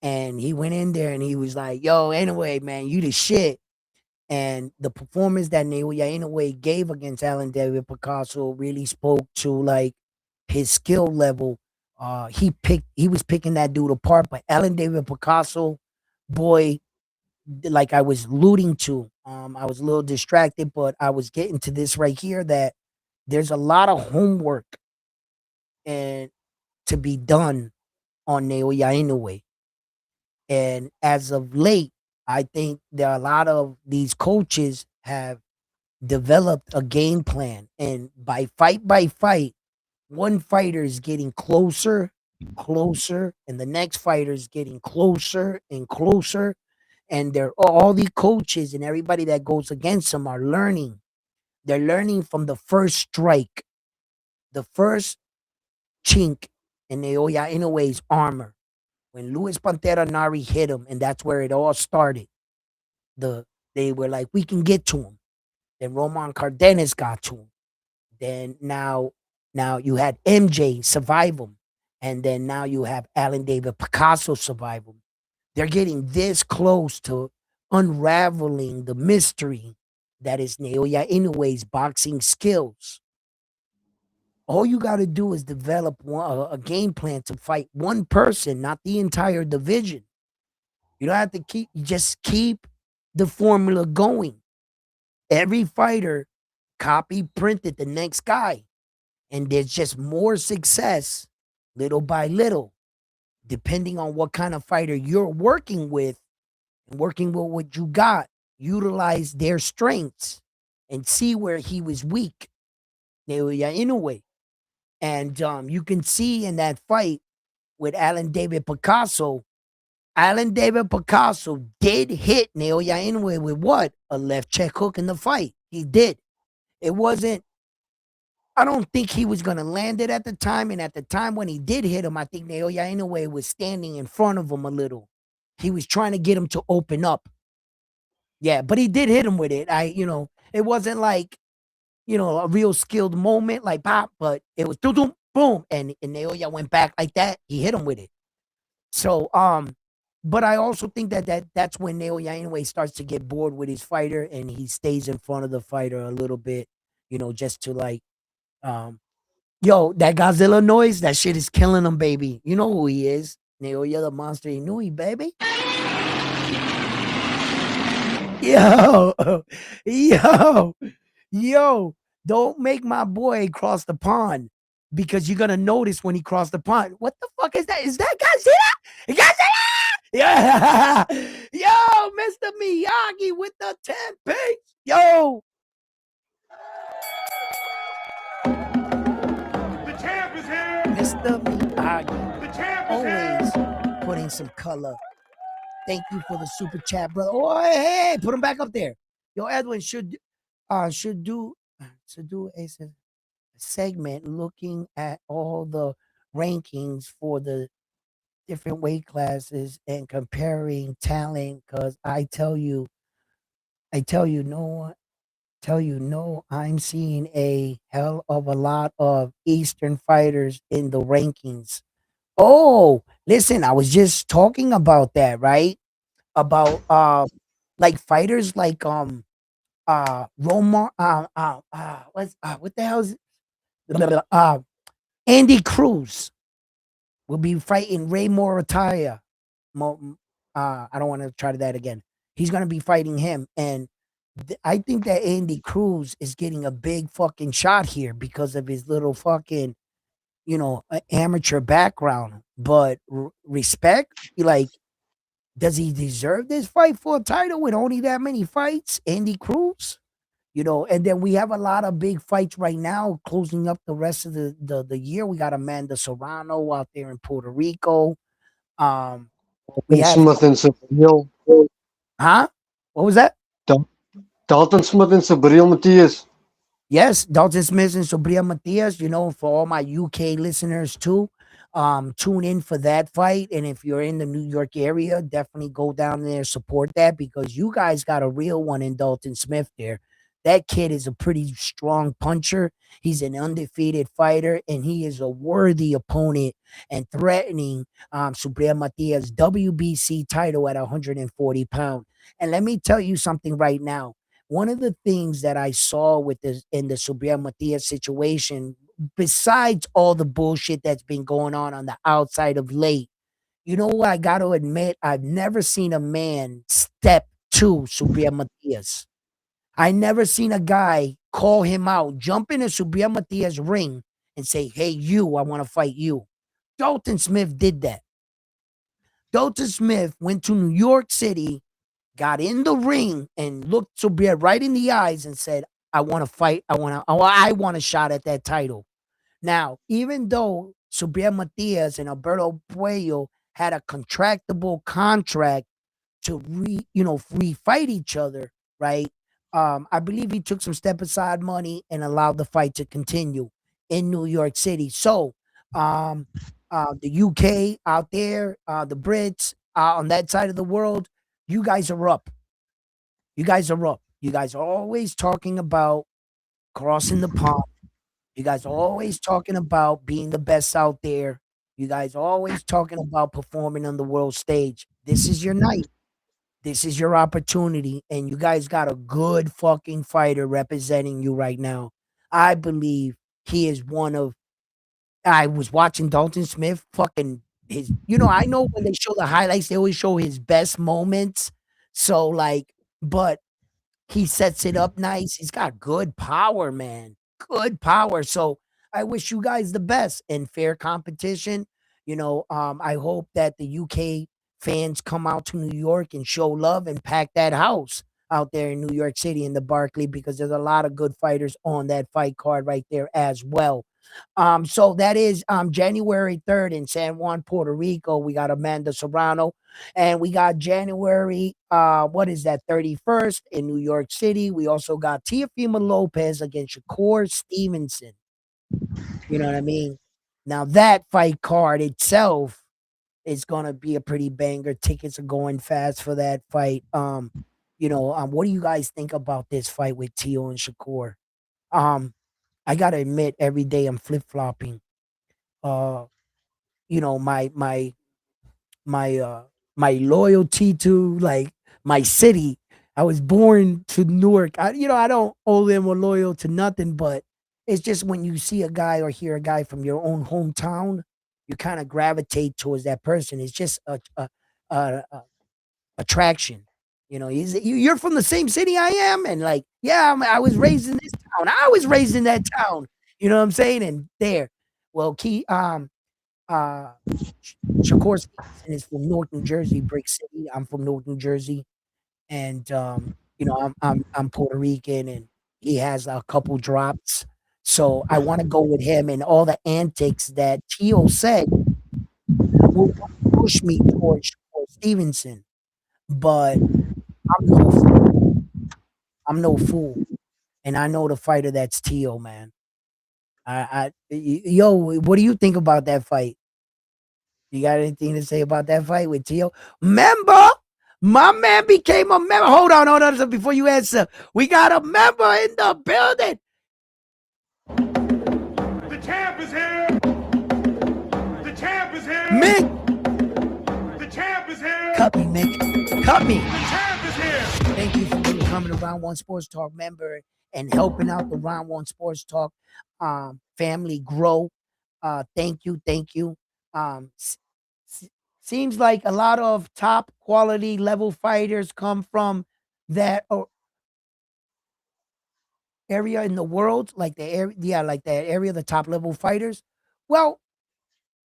S2: And he went in there and he was like, yo, anyway, man, you the shit. And the performance that Naoya Inoue gave against Alan David Picasso really spoke to like his skill level. He was picking that dude apart, but Alan David Picasso, boy, like I was alluding to, I was a little distracted, but I was getting to this right here that there's a lot of homework and to be done on Naoya Inoue. And as of late, I think there are a lot of these coaches have developed a game plan. And by fight, one fighter is getting closer, closer, and the next fighter is getting closer and closer. And they're all the coaches and everybody that goes against them are learning. They're learning from the first strike, the first chink in Naoya Inoue's armor. When Luis Pantera Nari hit him, and that's where it all started. They were like, we can get to him. Then Roman Cardenas got to him. Then now you had MJ survive him. And then now you have Alan David Picasso survive him. They're getting this close to unraveling the mystery that is Naoya Inoue's boxing skills. All you got to do is develop a game plan to fight one person, not the entire division. You don't have to just keep the formula going. Every fighter copy printed the next guy. And there's just more success little by little, depending on what kind of fighter you're working with and working with what you got. Utilize their strengths and see where he was weak. Naoya Inoue. And you can see in that fight with Alan David Picasso, Alan David Picasso did hit Naoya Inoue with what? A left check hook in the fight. He did. It wasn't, I don't think he was going to land it at the time. And at the time when he did hit him, I think Naoya Inoue was standing in front of him a little. He was trying to get him to open up. Yeah, but he did hit him with it. It wasn't like, a real skilled moment like pop, but it was boom, boom. And Naoya went back like that. He hit him with it. So, But I also think that's when Naoya anyway starts to get bored with his fighter and he stays in front of the fighter a little bit, just to like, um, yo, that Godzilla noise, that shit is killing him, baby. You know who he is. Naoya the monster Inoue, baby. Yo, yo, yo, don't make my boy cross the pond because you're gonna notice when he crossed the pond. What the fuck is that? Is that Godzilla? Godzilla! Yeah, yo, Mr. Miyagi with the 10 piece. Yo,
S1: The champ is here.
S2: Mr. Miyagi,
S1: The champ is
S2: always
S1: here.
S2: putting some color. Thank you for the super chat, brother. Oh, hey, put him back up there. Yo, Edwin should do a segment looking at all the rankings for the different weight classes and comparing talent. Cause no, I'm seeing a hell of a lot of Eastern fighters in the rankings. Oh, listen, I was just talking about that, right? About like fighters like Roma what the hell is Andy Cruz will be fighting Ray Morataya. I don't want to try that again. He's gonna be fighting him, and I think that Andy Cruz is getting a big fucking shot here because of his little fucking amateur background. But respect, like, does he deserve this fight for a title with only that many fights, Andy Cruz? And then we have a lot of big fights right now closing up the rest of the year. We got Amanda Serrano out there in Puerto Rico. Um, we
S4: Dalton
S2: have
S4: Smith and Sabril.
S2: huh? What was that?
S4: Dal- Dalton Smith and Sabril Matias.
S2: Yes, Dalton Smith and Sobria Matias, for all my UK listeners too. Tune in for that fight. And if you're in the New York area, definitely go down there, support that because you guys got a real one in Dalton Smith there. That kid is a pretty strong puncher. He's an undefeated fighter, and he is a worthy opponent and threatening Subriel Matias' WBC title at 140 pounds. And let me tell you something right now. One of the things that I saw with this in the Subriel Matias situation, besides all the bullshit that's been going on the outside of late, you know what? I got to admit, I've never seen a man step to Subriel Matias. I never seen a guy call him out, jump into Subriel Matias' ring and say, "Hey, you, I want to fight you." Dalton Smith did that. Dalton Smith went to New York City, got in the ring and looked Subriel right in the eyes and said, "I want to fight. I want a shot at that title." Now, even though Subriel Matias and Alberto Puello had a contractable contract to refight each other, right? I believe he took some step aside money and allowed the fight to continue in New York City. So, um, the UK out there, the Brits on that side of the world, you guys are up. You guys are up. You guys are always talking about crossing the pond. You guys are always talking about being the best out there. You guys are always talking about performing on the world stage. This is your night. This is your opportunity. And you guys got a good fucking fighter representing you right now. I believe he is one of I was watching Dalton Smith fucking I know when they show the highlights, they always show his best moments. So like, but he sets it up nice. He's got good power, man. Good power. So I wish you guys the best in fair competition. I hope that the UK fans come out to New York and show love and pack that house out there in New York City in the Barclay because there's a lot of good fighters on that fight card right there as well. So that is January 3rd in San Juan, Puerto Rico. We got Amanda Serrano. And we got January, what is that, 31st in New York City. We also got Teofimo Lopez against Shakur Stevenson. You know what I mean? Now that fight card itself is gonna be a pretty banger. Tickets are going fast for that fight. What do you guys think about this fight with Tio and Shakur? Um, I gotta admit, every day I'm flip flopping. Uh, my my my loyalty to like my city. I was born to Newark. I don't owe them or loyal to nothing, but it's just when you see a guy or hear a guy from your own hometown, you kind of gravitate towards that person. It's just a attraction. You're from the same city I am, and like, yeah, I was raised in this town. I was raised in that town. You know what I'm saying? And there, well, uh, Shakur Stevenson is from Newark, New Jersey, Brick City. I'm from Newark, New Jersey, and I'm Puerto Rican, and he has a couple drops. So I want to go with him, and all the antics that Tio said will push me towards Shakur Stevenson. But I'm no fool. I'm no fool, and I know the fighter that's Tio, man. Yo, what do you think about that fight? You got anything to say about that fight with Tio? Member, my man became a member. Hold on. So before you answer, we got a member in the building.
S1: The champ is here. The champ is here.
S2: Mick,
S1: The champ is here.
S2: cut me, Mick. Cut me.
S1: The champ is here.
S2: Thank you for becoming a Round One Sports Talk member and helping out the Round One Sports Talk family grow. Thank you. S- Seems like a lot of top quality level fighters come from that area in the world, like the area, yeah, like that area, the top level fighters. Well,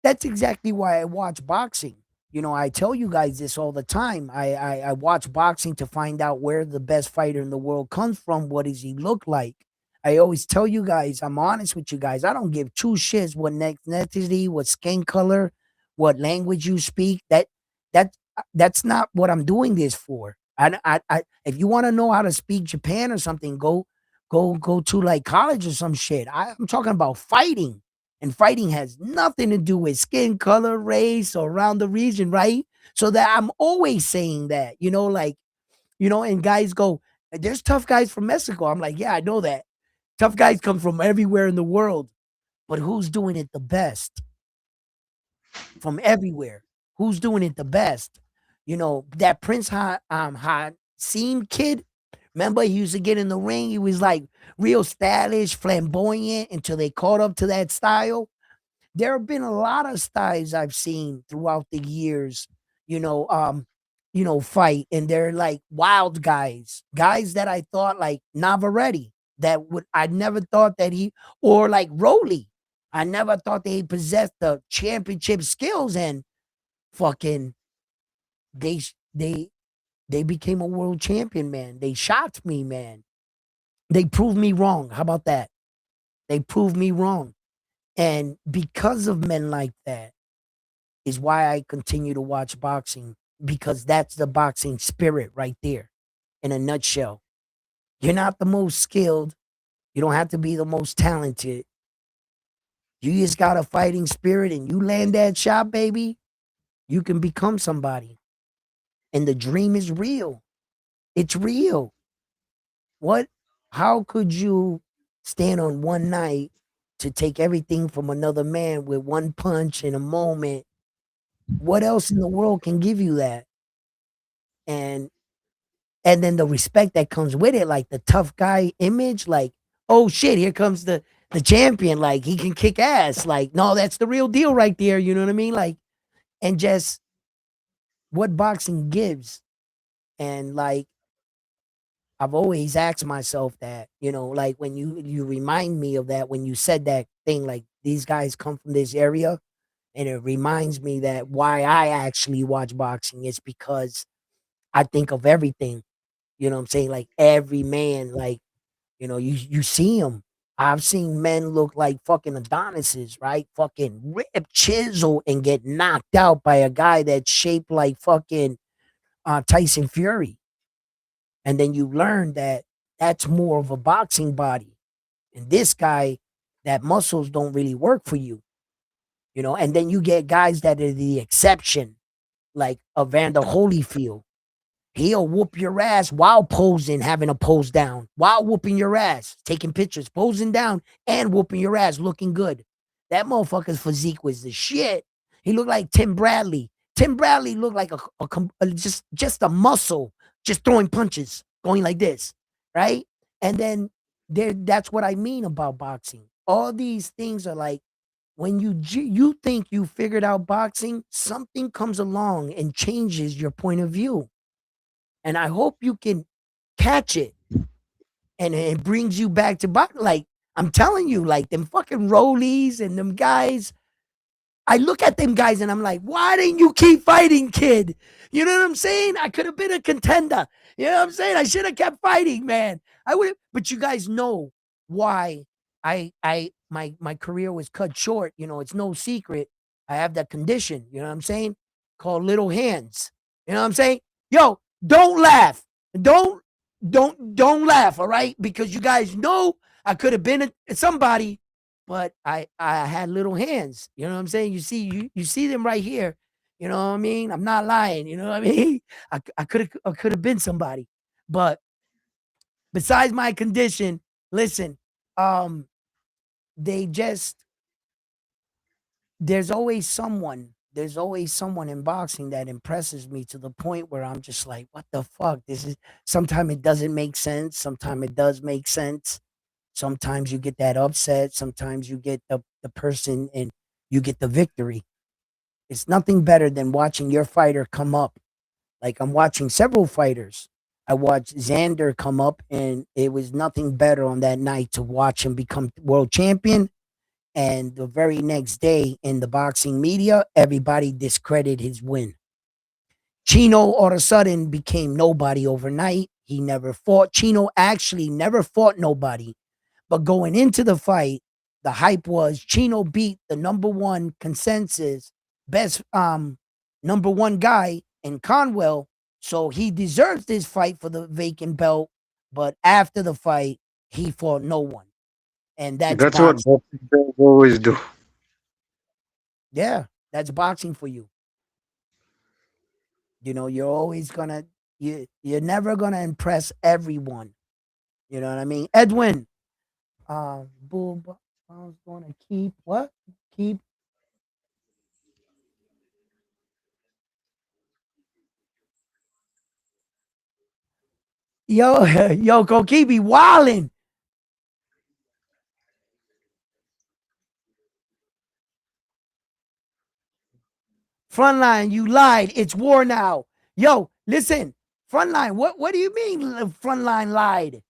S2: that's exactly why I watch boxing. I tell you guys this all the time. I watch boxing to find out where the best fighter in the world comes from. What does he look like? I always tell you guys, I'm honest with you guys. I don't give two shits what ethnicity, what skin color, what language you speak. That's not what I'm doing this for. If you want to know how to speak Japan or something, go to like college or some shit. I'm talking about fighting. And fighting has nothing to do with skin color, race, or around the region, right? So that I'm always saying that, and guys go, there's tough guys from Mexico. I'm like, yeah, I know that. Tough guys come from everywhere in the world, but who's doing it the best? From everywhere. Who's doing it the best? That Prince Hasim kid. Remember, he used to get in the ring. He was like real stylish, flamboyant until they caught up to that style. There have been a lot of styles I've seen throughout the years, fight, and they're like wild guys that I thought like Navarrete, I never thought that or like Rolly. I never thought they possessed the championship skills, and fucking they they they became a world champion, man. They shocked me, man. They proved me wrong. How about that? They proved me wrong. And because of men like that is why I continue to watch boxing, because that's the boxing spirit right there in a nutshell. You're not the most skilled. You don't have to be the most talented. You just got a fighting spirit and you land that shot, baby, you can become somebody. And the dream is real. It's real. What? How could you stand on one night to take everything from another man with one punch in a moment? What else in the world can give you that? And and then the respect that comes with it, like the tough guy image, like, oh shit, here comes the champion, like he can kick ass. Like, no, that's the real deal right there. You know what I mean? Like, and just what boxing gives. And like I've always asked myself that, like when you remind me of that when you said that thing, like these guys come from this area, and it reminds me that why I actually watch boxing is because I think of everything. You know what I'm saying? Like every man, like, you see him. I've seen men look like fucking Adonises, right? Fucking rip chisel and get knocked out by a guy that's shaped like fucking Tyson Fury. And then you learn that that's more of a boxing body. And this guy, that muscles don't really work for you, and then you get guys that are the exception, like Evander Holyfield. He'll whoop your ass while posing, having a pose down, while whooping your ass, taking pictures, posing down, and whooping your ass, looking good. That motherfucker's physique was the shit. He looked like Tim Bradley. Tim Bradley looked like just a muscle, just throwing punches, going like this, right? And then that's what I mean about boxing. All these things are like when you think you figured out boxing, something comes along and changes your point of view. And I hope you can catch it and it brings you back to boxing. Like I'm telling you, like them fucking rollies and them guys, I look at them guys and I'm like, why didn't you keep fighting, kid? You know what I'm saying? I could have been a contender. You know what I'm saying? I should have kept fighting, man. I would have, but you guys know why my career was cut short. You know, it's no secret. I have that condition, you know what I'm saying? Called little hands. You know what I'm saying? Yo, don't laugh. Don't don't laugh, all right? Because you guys know I could have been somebody, but I had little hands. You know what I'm saying? You see them right here. You know what I mean? I'm not lying. You know what I mean? I could have been somebody, but besides my condition, listen, um, they just there's always someone in boxing that impresses me to the point where I'm just like, what the fuck? This is sometimes it doesn't make sense. Sometimes it does make sense. Sometimes you get that upset. Sometimes you get the person and you get the victory. It's nothing better than watching your fighter come up. Like I'm watching several fighters. I watched Xander come up, and it was nothing better on that night to watch him become world champion. And the very next day in the boxing media, everybody discredited his win. Chino all of a sudden became nobody overnight. He never fought. Chino actually never fought nobody. But going into the fight, the hype was Chino beat the number one consensus best number one guy in Conwell. So he deserves this fight for the vacant belt. But after the fight, he fought no one. And that's
S4: That's what
S2: boxing.
S4: boxing fans always do.
S2: Yeah, that's boxing for you. You know, you're never gonna impress everyone. You know what I mean? Edwin, boob, I was gonna keep what? Keep yo, yo, Kokibi wildin'. Frontline, you lied. It's war now. Yo, listen, Frontline, what do you mean Frontline lied?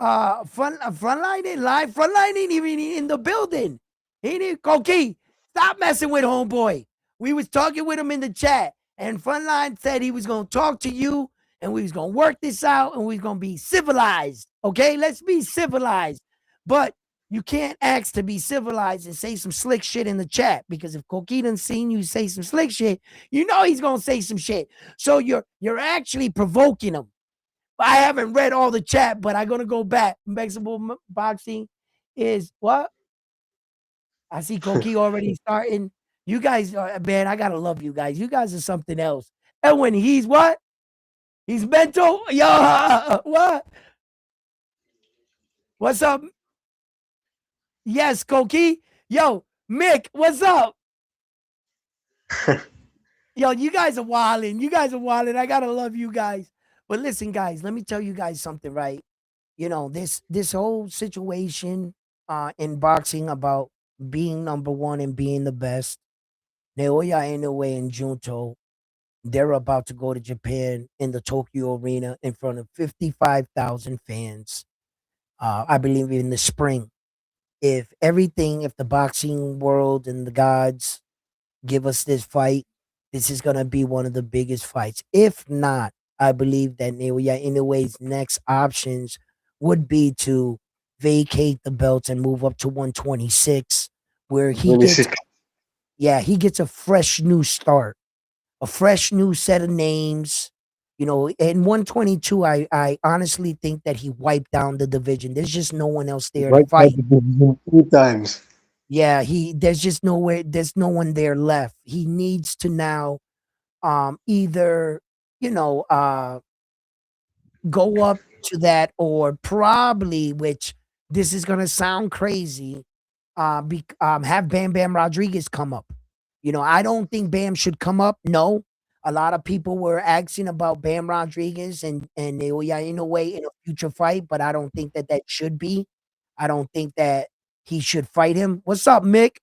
S2: Frontline didn't lie. Frontline ain't even in the building. He didn't. Koki, stop messing with homeboy. We was talking with him in the chat, and Frontline said he was gonna talk to you, and we was gonna work this out, and we was gonna be civilized. Okay, let's be civilized. But you can't ask to be civilized and say some slick shit in the chat because if Koki done seen you say some slick shit, you know he's gonna say some shit. So you're actually provoking him. I haven't read all the chat, but I'm gonna go back. Mexican boxing is what? I see Koki already starting. You guys are man, I gotta love you guys. You guys are something else. And when he's what? He's mental. Yo, what? What's up? Yes, Koki. Yo, Mick, what's up? Yo, you guys are wilding. You guys are wilding. I gotta love you guys. But listen, guys, let me tell you guys something, right? You know, this whole situation in boxing about being number one and being the best. Naoya Inoue and Junto, they're about to go to Japan in the Tokyo Arena in front of 55,000 fans. I believe in the spring. If the boxing world and the gods give us this fight, this is gonna be one of the biggest fights. If not, I believe that Naoya Inoue's next options would be to vacate the belt and move up to 126, where he gets
S4: 26.
S2: he gets a fresh new start, a fresh new set of names. You know, in 122, I honestly think that he wiped down the division. There's just no one else there to
S4: Right by
S2: fight.
S4: the division 2 times.
S2: Yeah, there's just nowhere, there's no one there left. He needs to now either, you know, go up to that or probably, which this is gonna sound crazy, have Bam Bam Rodriguez come up. I don't think Bam should come up. No, a lot of people were asking about Bam Rodriguez and Naoya Inoue in a future fight, but I don't think that should be. I don't think that he should fight him. What's up, Mick?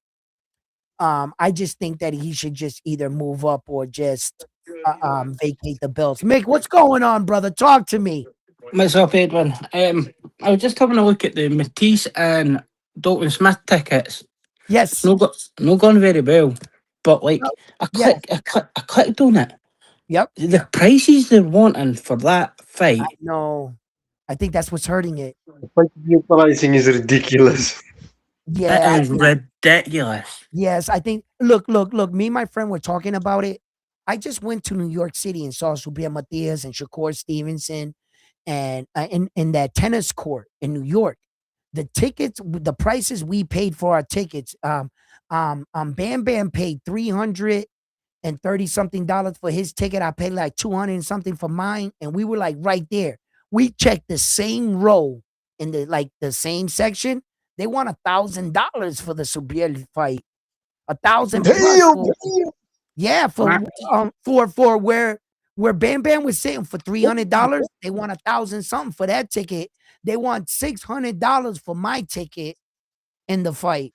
S2: I just think that he should just either move up or just vacate the belts. Mick, what's going on, brother? Talk to me.
S5: What's up, Edwin? I was just having a look at the Matisse and Dalton Smith tickets.
S2: Yes.
S5: No gone very well. But like I
S2: Yeah.
S5: clicked on it.
S2: Yep.
S5: The prices they're wanting for that fight.
S2: No, I think that's what's hurting it.
S4: The pricing is ridiculous.
S2: Yeah.
S5: It is ridiculous.
S2: Yes, I think. Look. Me and my friend were talking about it. I just went to New York City and saw Subir Matias and Shakur Stevenson, and in that tennis court in New York. The tickets, the prices we paid for our tickets. Bam Bam paid $330-something for his ticket. I paid like 200 and something for mine, and we were like right there. We checked the same row in the same section. They want $1,000 for the Subir fight. 1,000 plus. Yeah, for where Bam Bam was sitting for $300, they want 1,000 something for that ticket. They want $600 for my ticket in the fight.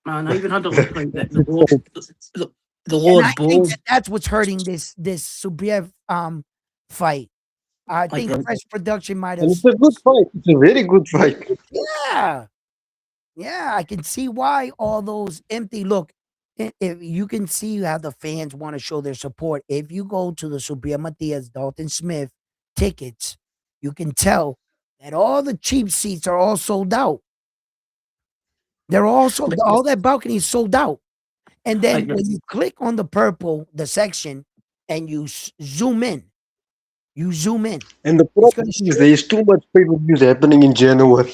S5: Man, I even had to look like the Lord
S2: I
S5: Bull.
S2: think that's what's hurting this Subir fight. I think Fresh Production might have.
S4: It's a good fight. It's a very good fight.
S2: Yeah, I can see why all those empty. Look, if you can see how the fans want to show their support. If you go to the Subir Matias, Dalton Smith tickets, you can tell that all the cheap seats are all sold out. They're also all that balcony is sold out. And then when you click on the purple, the section, and you zoom in,
S4: And the problem is there's too much pay-per-views happening in January.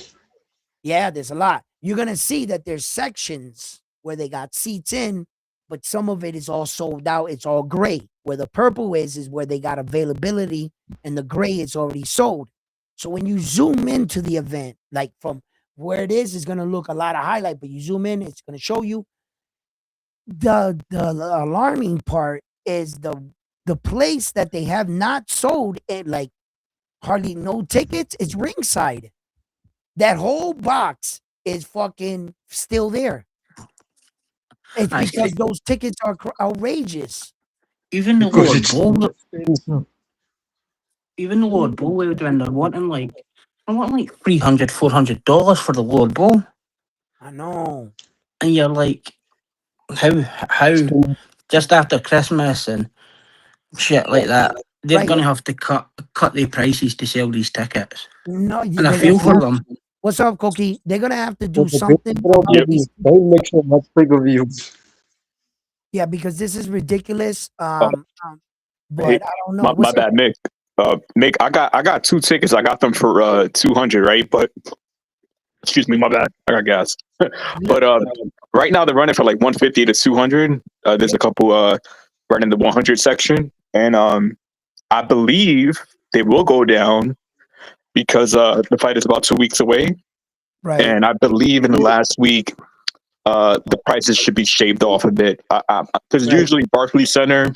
S2: Yeah, there's a lot. You're gonna see that there's sections where they got seats in, but some of it is all sold out. It's all gray. Where the purple is where they got availability, and the gray is already sold. So when you zoom into the event, like from where it is gonna look a lot of highlight, but you zoom in, it's gonna show you. The alarming part is the place that they have not sold it, like hardly no tickets. It's ringside. That whole box is fucking still there. It's because those tickets are outrageous.
S5: Even the Lord Bull were doing, they're wanting like $300, $400 for the Lord Bull.
S2: I know.
S5: And you're like, how just after Christmas and shit like that, they're gonna have to cut their prices to sell these tickets.
S2: No,
S5: and I feel for them.
S2: What's up, Cookie? They're gonna have to do something.
S4: Don't make so much pay-per-views.
S2: Yeah, because this is ridiculous. But
S6: hey,
S2: I don't know.
S6: My bad, Mick. Mick, I got 2 tickets. I got them for 200, right? But excuse me, my bad. I got gas. But right now they're running for like 150 to 200. There's a couple right in the 100 section, and I believe they will go down because the fight is about 2 weeks away.
S2: Right.
S6: And I believe in the last week, the prices should be shaved off a bit. Because usually Barclays Center,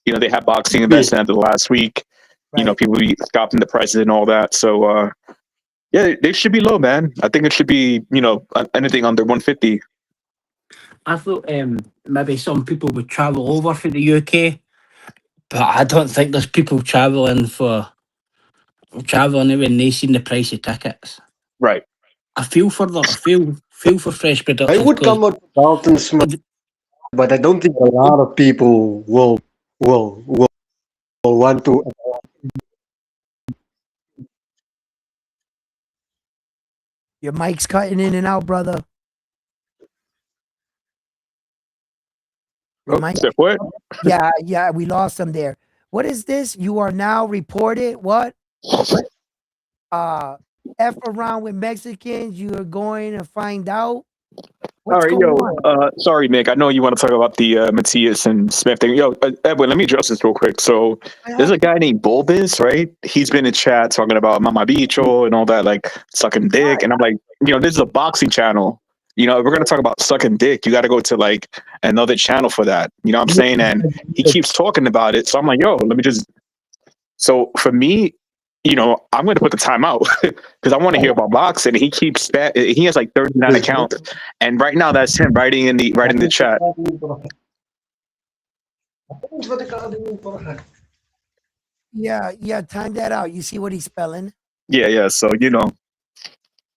S6: they have boxing events at the last week.
S2: Right.
S6: People be scalping the prices and all that. So, they should be low, man. I think it should be, anything under 150.
S5: I thought maybe some people would travel over for the UK, but I don't think there's people traveling when they seen the price of tickets.
S6: Right.
S5: I feel for them. I feel for Fresh Production.
S4: I would come out with Dalton Smith, but I don't think a lot of people will want to.
S2: Your mic's cutting in and out, brother.
S6: What?
S2: Yeah, we lost them there. What is this? You are now reported. What? F around with Mexicans. You are going to find out. What's
S6: all right,
S2: going on?
S6: Sorry, Mick. I know you want to talk about the Matthias and Smith thing. Edwin, let me address this real quick. So, there's a guy named Bulbis, right? He's been in chat talking about Mama Bicho and all that, like sucking dick. And I'm like, this is a boxing channel. You know, if we're gonna talk about sucking dick, you got to go to like another channel for that. You know what I'm saying? And he keeps talking about it, so I'm like, yo, let me just. So for me, you know, I'm going to put the time out because I want to hear about boxing. He keeps that. He has like 39 accounts, and right now that's him writing in the chat.
S2: Yeah, time that out. You see what he's spelling?
S6: Yeah. So you know,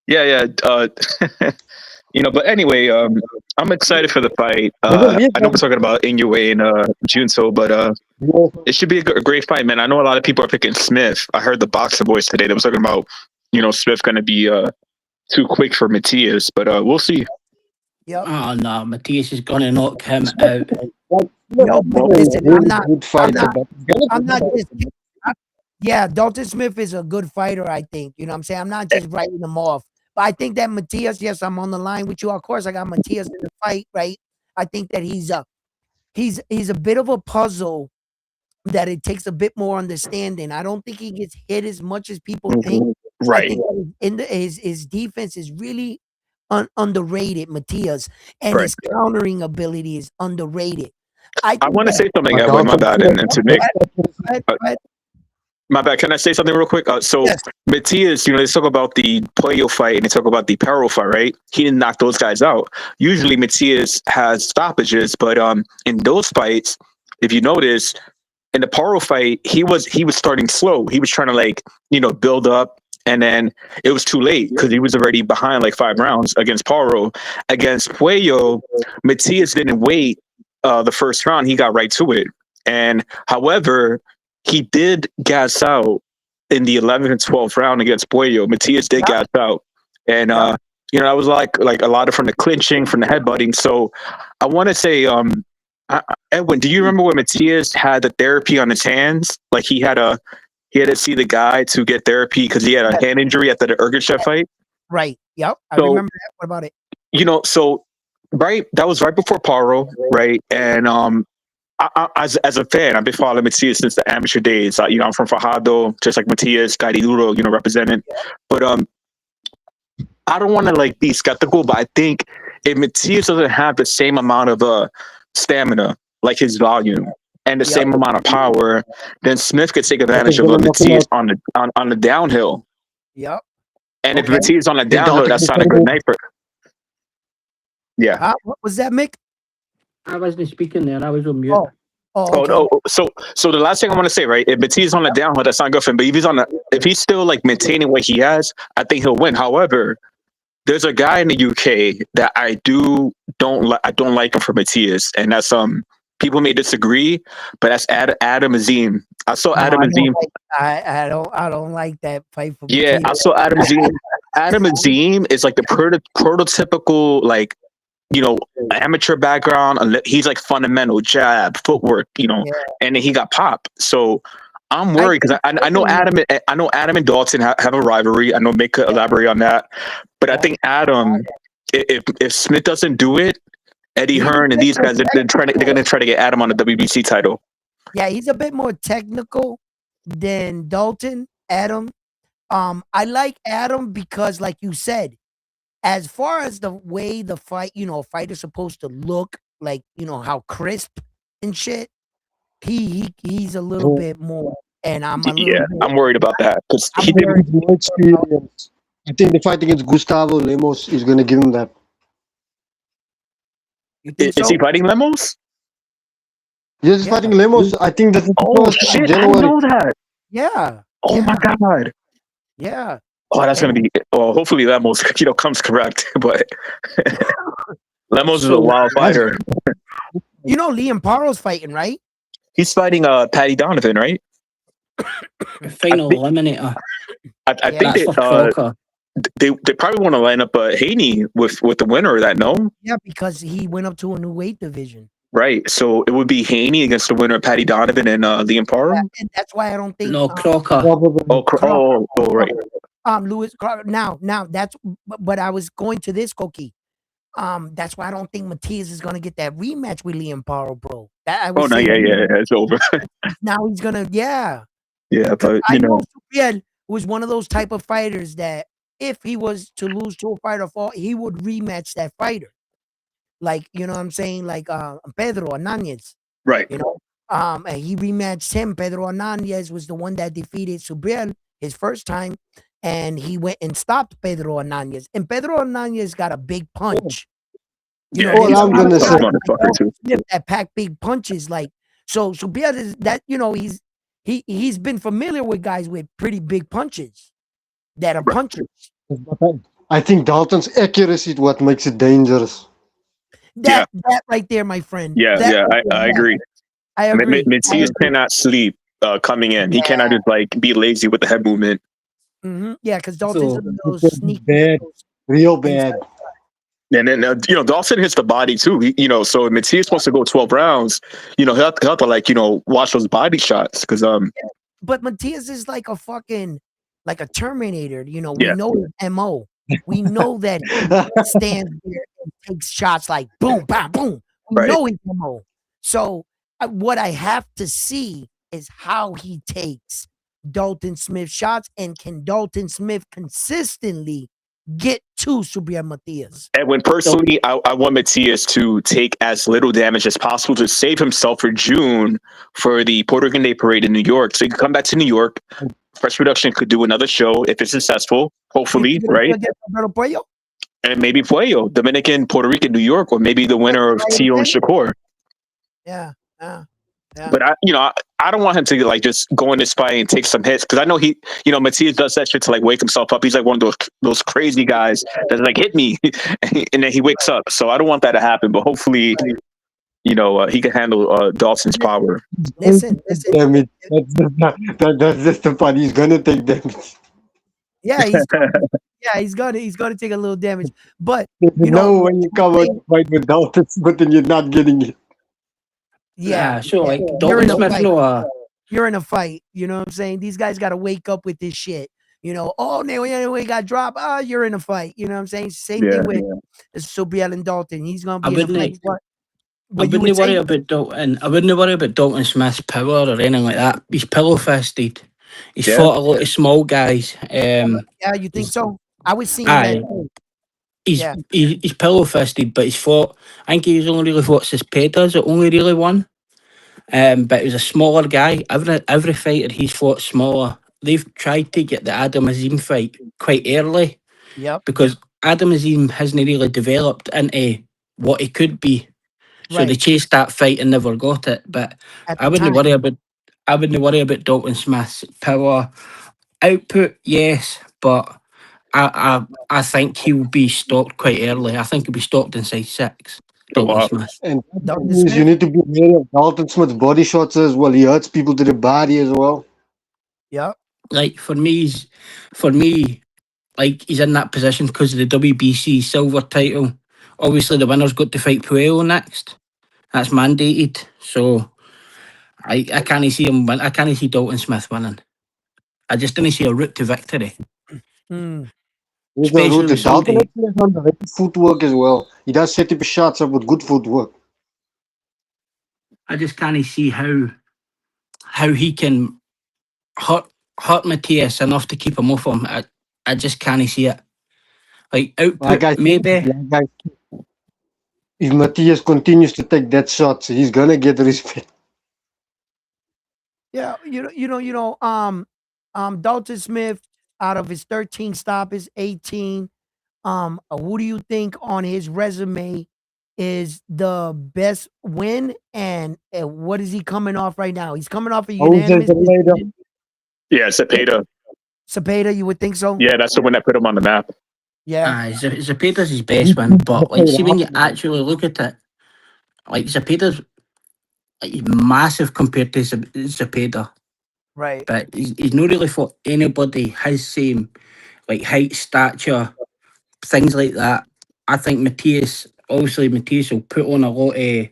S6: yeah. You know, but anyway, I'm excited for the fight. I know we're talking about Inoue and Junto, but it should be a great fight, man. I know a lot of people are picking Smith. I heard the Boxer Boys today. They was talking about, you know, Smith going to be too quick for Matias, but we'll see.
S2: Yep.
S5: Oh no, Matthias is gonna knock him out.
S2: No, but listen, I'm not just. Yeah, Dalton Smith is a good fighter, I think. You know what I'm saying? I'm not just writing him off. But I think that Matias, yes, I'm on the line with you. Of course, I got Matias in the fight, right? I think that he's a bit of a puzzle that it takes a bit more understanding. I don't think he gets hit as much as people think. I
S6: Right.
S2: think that his defense is really underrated, Matias, and
S6: Right.
S2: his countering ability is underrated.
S6: I want to say something, Edwin, my bad, and to make. My bad. Can I say something real quick? So
S2: Yes.
S6: Matias, you know, they talk about the Puello fight and they talk about the Perro fight, right? He didn't knock those guys out. Usually Matias has stoppages, but in those fights, if you notice, in the Perro fight, he was starting slow. He was trying to like, you know, build up, and then it was too late because he was already behind like 5 rounds against Perro. Against Puello, Matias didn't wait the first round. He got right to it. And however, he did gas out in the 11th and 12th round against Puello. Matias did gas out. And, you know, I was like a lot of from the clinching, from the headbutting. So I want to say, Edwin, do you remember when Matias had the therapy on his hands? Like he had to see the guy to get therapy because he had a hand injury after the Ergachev fight.
S2: Right. Yep. I
S6: So-
S2: remember that. What about it?
S6: You know, so that was right before Paro, right? And as a fan, I've been following Matias since the amateur days. You know, I'm from Fajardo, just like Matias, Gadi Duro, you know, representing. But I don't want to like be skeptical, but I think if Matias doesn't have the same amount of stamina, like his volume, and the same amount of power, then Smith could take advantage of Matias on the downhill.
S2: Yep.
S6: And if
S2: Okay.
S6: Matias on the downhill, that's not a good night for. Yeah.
S2: What was that, Mick?
S5: I wasn't speaking there. I was on mute.
S6: Oh
S2: Okay.
S6: no! So the last thing I want to say, right? If Matias on the downhill, that's not good for him. But if he's still like maintaining what he has, I think he'll win. However, there's a guy in the UK that I don't like him for Matias, and that's people may disagree, but that's Adam Azim. I saw Adam Azim.
S2: I don't like that fight for
S6: Yeah,
S2: Matias.
S6: I saw Adam Azim. Adam Azim is like the prototypical like, you know, amateur background. He's like fundamental jab, footwork, you know, and then he got popped. So I'm worried because I know Adam and Dalton have a rivalry. I know Mick could elaborate on that, but I think Adam, if Smith doesn't do it, Eddie Hearn and these guys they're going to try to get Adam on the WBC title.
S2: Yeah, he's a bit more technical than Dalton. Adam, I like Adam because, like you said, as far as the way the fight, you know, a fighter's supposed to look, like, you know, how crisp and shit, he's a little bit more, and I'm a little bit,
S6: I'm worried about that because
S2: I'm
S6: he didn't.
S2: worried.
S4: More experience. I think the fight against Gustavo Lemos is going to give him that.
S2: You think
S6: Is
S2: so?
S6: he fighting Lemos?
S4: Yes,
S2: Yeah.
S4: fighting Lemos. I think that's
S6: Oh shit! I
S4: January.
S6: know that.
S2: Yeah.
S6: Oh
S2: Yeah.
S6: my god.
S2: Yeah.
S6: Oh, that's gonna be. Well, hopefully Lemos, you know, comes correct. But Lemos is a wild fighter.
S2: You know, Liam Paro's fighting, right?
S6: He's fighting Patty Donovan, right?
S5: Final eliminator.
S6: I think
S5: That's for Crocker.
S6: they probably want to line up Haney with the winner of that. No,
S2: Yeah, because he went up to a new weight division.
S6: right. So it would be Haney against the winner of Patty Donovan and Liam Paro.
S2: Yeah, and that's why I don't think
S5: No, Crocker.
S6: Oh, right.
S2: Lewis Clark. Now that's but I was going to this, Koki. That's why I don't think Matias is gonna get that rematch with Liam Paro, bro. That I was
S6: Oh no,
S2: saying,
S6: yeah, it's over.
S2: now he's gonna,
S6: Yeah, but
S2: I
S6: you know,
S2: know Supriel was one of those type of fighters that if he was to lose to a fighter fall, he would rematch that fighter. Like, you know what I'm saying? Like Pedro Hernandez,
S6: Right.
S2: you know. And he rematched him. Pedro Hernandez was the one that defeated Subriel his first time, and he went and stopped Pedro Hernandez. And Pedro Hernandez got a big punch. You
S6: Yeah,
S2: know,
S4: All
S2: there's a
S4: I'm
S2: lot of
S4: gonna
S6: tough
S4: say,
S2: guys like
S6: motherfucker
S2: Dalton
S6: too.
S2: Smith that pack big punches. Like, so Subriel is that, you know, he's been familiar with guys with pretty big punches that are
S6: Right.
S2: punchers.
S4: I think Dalton's accuracy is what makes it dangerous.
S6: Yeah.
S2: That right there, my friend.
S6: Yeah,
S2: That
S6: yeah,
S2: right there,
S6: I
S2: yeah,
S6: agree.
S2: I agree. I
S6: Matias
S2: agree.
S6: cannot sleep coming in. He cannot
S2: Yeah.
S6: just like be lazy with the head movement.
S2: Yeah, because Dalton's
S4: So
S2: one of
S4: he
S2: those
S4: can be
S2: sneaky
S4: bad,
S2: those
S4: real
S2: inside.
S4: bad.
S6: And then Dawson hits the body too. So if Matias wants to go 12 rounds, he'll have to like watch those body shots because
S2: But Matias is like a fucking like a Terminator. You know, we
S6: yeah.
S2: know his MO. We know that he stands there and takes shots like boom, bam, boom. We
S6: Right.
S2: know his MO. So what I have to see is how he takes Dalton Smith shots, and can Dalton Smith consistently get to Subriel Matias?
S6: And when personally, I want Matias to take as little damage as possible to save himself for June for the Puerto Rican Day Parade in New York. So he can come back to New York. Fresh Production could do another show if it's successful,
S2: You
S6: hopefully,
S2: think
S6: right?
S2: get Roberto Puello?
S6: And maybe Puello, Dominican, Puerto Rican, New York, or maybe the winner of Tio and Shakur.
S2: Yeah, yeah, yeah.
S6: But I don't want him to like just go in this fight and take some hits because I know Matias does that shit to like wake himself up. He's like one of those crazy guys that's like hit me, and then he wakes up. So I don't want that to happen. But hopefully, he can handle Dawson's power.
S2: Listen.
S4: Damage. That's just the part. He's gonna take damage.
S2: Yeah, he's gonna take a little damage. But
S4: You
S2: you know,
S4: know when you come out to fight with Dalton Smith and you're not getting it.
S2: yeah,
S5: So like
S2: you're
S5: Dalton
S2: in a
S5: Smith,
S2: fight.
S5: no,
S2: You're in a fight. You know what I'm saying? These guys got to wake up with this shit. You know, oh, Naoya got dropped. Oh, you're in a fight. You know what I'm saying? Same
S6: Yeah.
S2: thing with Subriel and Dalton. He's gonna
S5: I
S2: be in a fight.
S5: wouldn't. I
S2: But you would
S5: wouldn't worry
S2: say,
S5: about Dalton. I wouldn't worry about Dalton Smith's power or anything like that. He's pillow fisted. He's
S6: Yeah.
S5: fought a lot of small guys.
S2: yeah, you think so? I was seeing that.
S5: Aye,
S2: Yeah,
S5: he's pillow fisted, but he's fought. I think he's only really fought Cespedes. That only really won. But he was a smaller guy. Every fighter he's fought smaller. They've tried to get the Adam Azim fight quite early
S2: yep,
S5: because Adam Azim hasn't really developed into what he could be. So they
S2: right.
S5: chased that fight and never got it. But
S2: At
S5: I
S2: the
S5: wouldn't
S2: time,
S5: worry about I wouldn't worry about Dalton Smith's power output. Yes, but I think he'll be stopped quite early. I think he'll be stopped inside 6.
S6: Oh,
S5: Dalton
S6: wow.
S5: Smith.
S4: And
S2: Dalton
S4: that means you
S2: Smith.
S4: need to be wary of Dalton Smith's body shots as well. He hurts people to the body as well.
S2: Yep,
S5: Like for me, like he's in that position because of the WBC silver title. Obviously, the winner's got to fight Puello next. That's mandated. So I can't see him win. I can't see Dalton Smith winning. I just didn't see a route to victory,
S2: mm,
S4: There's a
S5: especially
S4: route to
S5: with
S4: Dalton
S5: somebody.
S4: actually has underrated footwork as well. He does set up his shots up with good footwork.
S5: I just can't see how he can hurt Matthias enough to keep him off him. I just can't see it. Like
S4: Like
S5: output,
S4: I said,
S5: maybe.
S4: if Matthias continues to take that shot, he's gonna get respect.
S2: yeah. Dalton Smith, out of his 13 stop is 18. Who do you think on his resume is the best win? And what is he coming off right now? He's coming off a
S4: Who's
S2: unanimous
S4: later?
S2: decision.
S6: Yeah, Cepeda.
S2: Cepeda, you would think so?
S6: Yeah, that's the one that put him on the map.
S2: Yeah,
S5: Zepeda's his best win, but like, see when you actually look at it, like Zepeda's like massive compared to Zepeda,
S2: right.
S5: but he's not really fought anybody his same like height, stature, things like that. I think Matthias will put on a lot of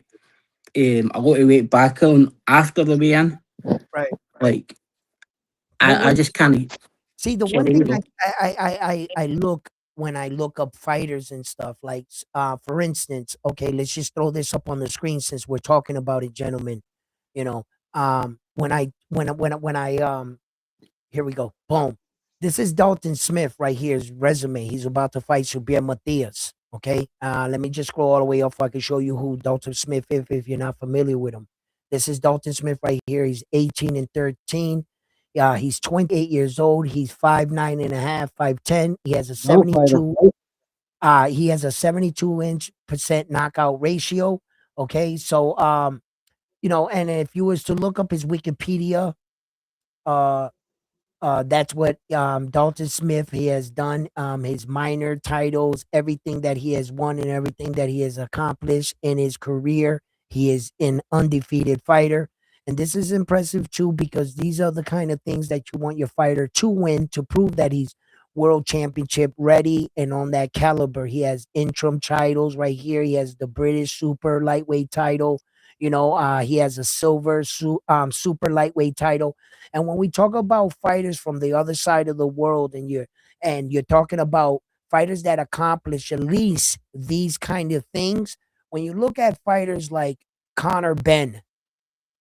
S5: weight back on after the weigh in.
S2: Right.
S5: Like
S2: But
S5: I
S2: when
S5: just can't.
S2: see the
S5: Sorry,
S2: one
S5: here we
S2: thing
S5: go.
S2: I look when I look up fighters and stuff, like for instance, okay, let's just throw this up on the screen since we're talking about it, gentlemen. You know, when I here we go, boom. This is Dalton Smith right here, his resume. He's about to fight Subir Matias. Okay. Let me just scroll all the way up so I can show you who Dalton Smith is if you're not familiar with him. This is Dalton Smith right here. He's 18 and 13. He's 28 years old. He's 5'9" and a half, 5'10". He has a
S4: Young fighter.
S2: 72. He has a 72% knockout ratio. Okay. So and if you was to look up his Wikipedia, that's what Dalton Smith he has done. His minor titles, everything that he has won, and everything that he has accomplished in his career. He is an undefeated fighter, and this is impressive too because these are the kind of things that you want your fighter to win to prove that he's world championship ready and on that caliber. He has interim titles right here. He has the British super lightweight title. He has a silver super lightweight title. And when we talk about fighters from the other side of the world, and you're talking about fighters that accomplish at least these kind of things, when you look at fighters like Conor Ben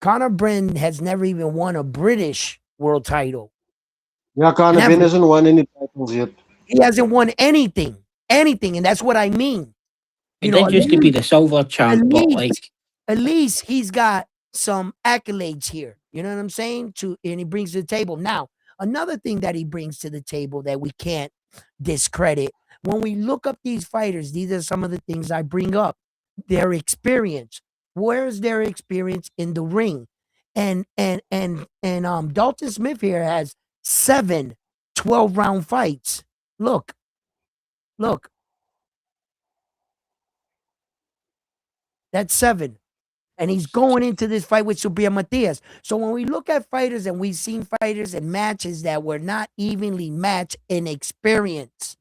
S2: has never even won a British world title.
S4: Yeah, Conor Ben hasn't won any titles yet.
S2: He hasn't won anything, and that's what I mean.
S5: He did used to be the silver champ, but
S2: at least he's got some accolades here. You know what I'm saying? And he brings to the table. Now, another thing that he brings to the table that we can't discredit. When we look up these fighters, these are some of the things I bring up. Their experience. Where's their experience in the ring? And Dalton Smith here has 7 12-round fights. Look. That's 7. And he's going into this fight with Subir Matias. So when we look at fighters, and we've seen fighters in matches that were not evenly matched in experience,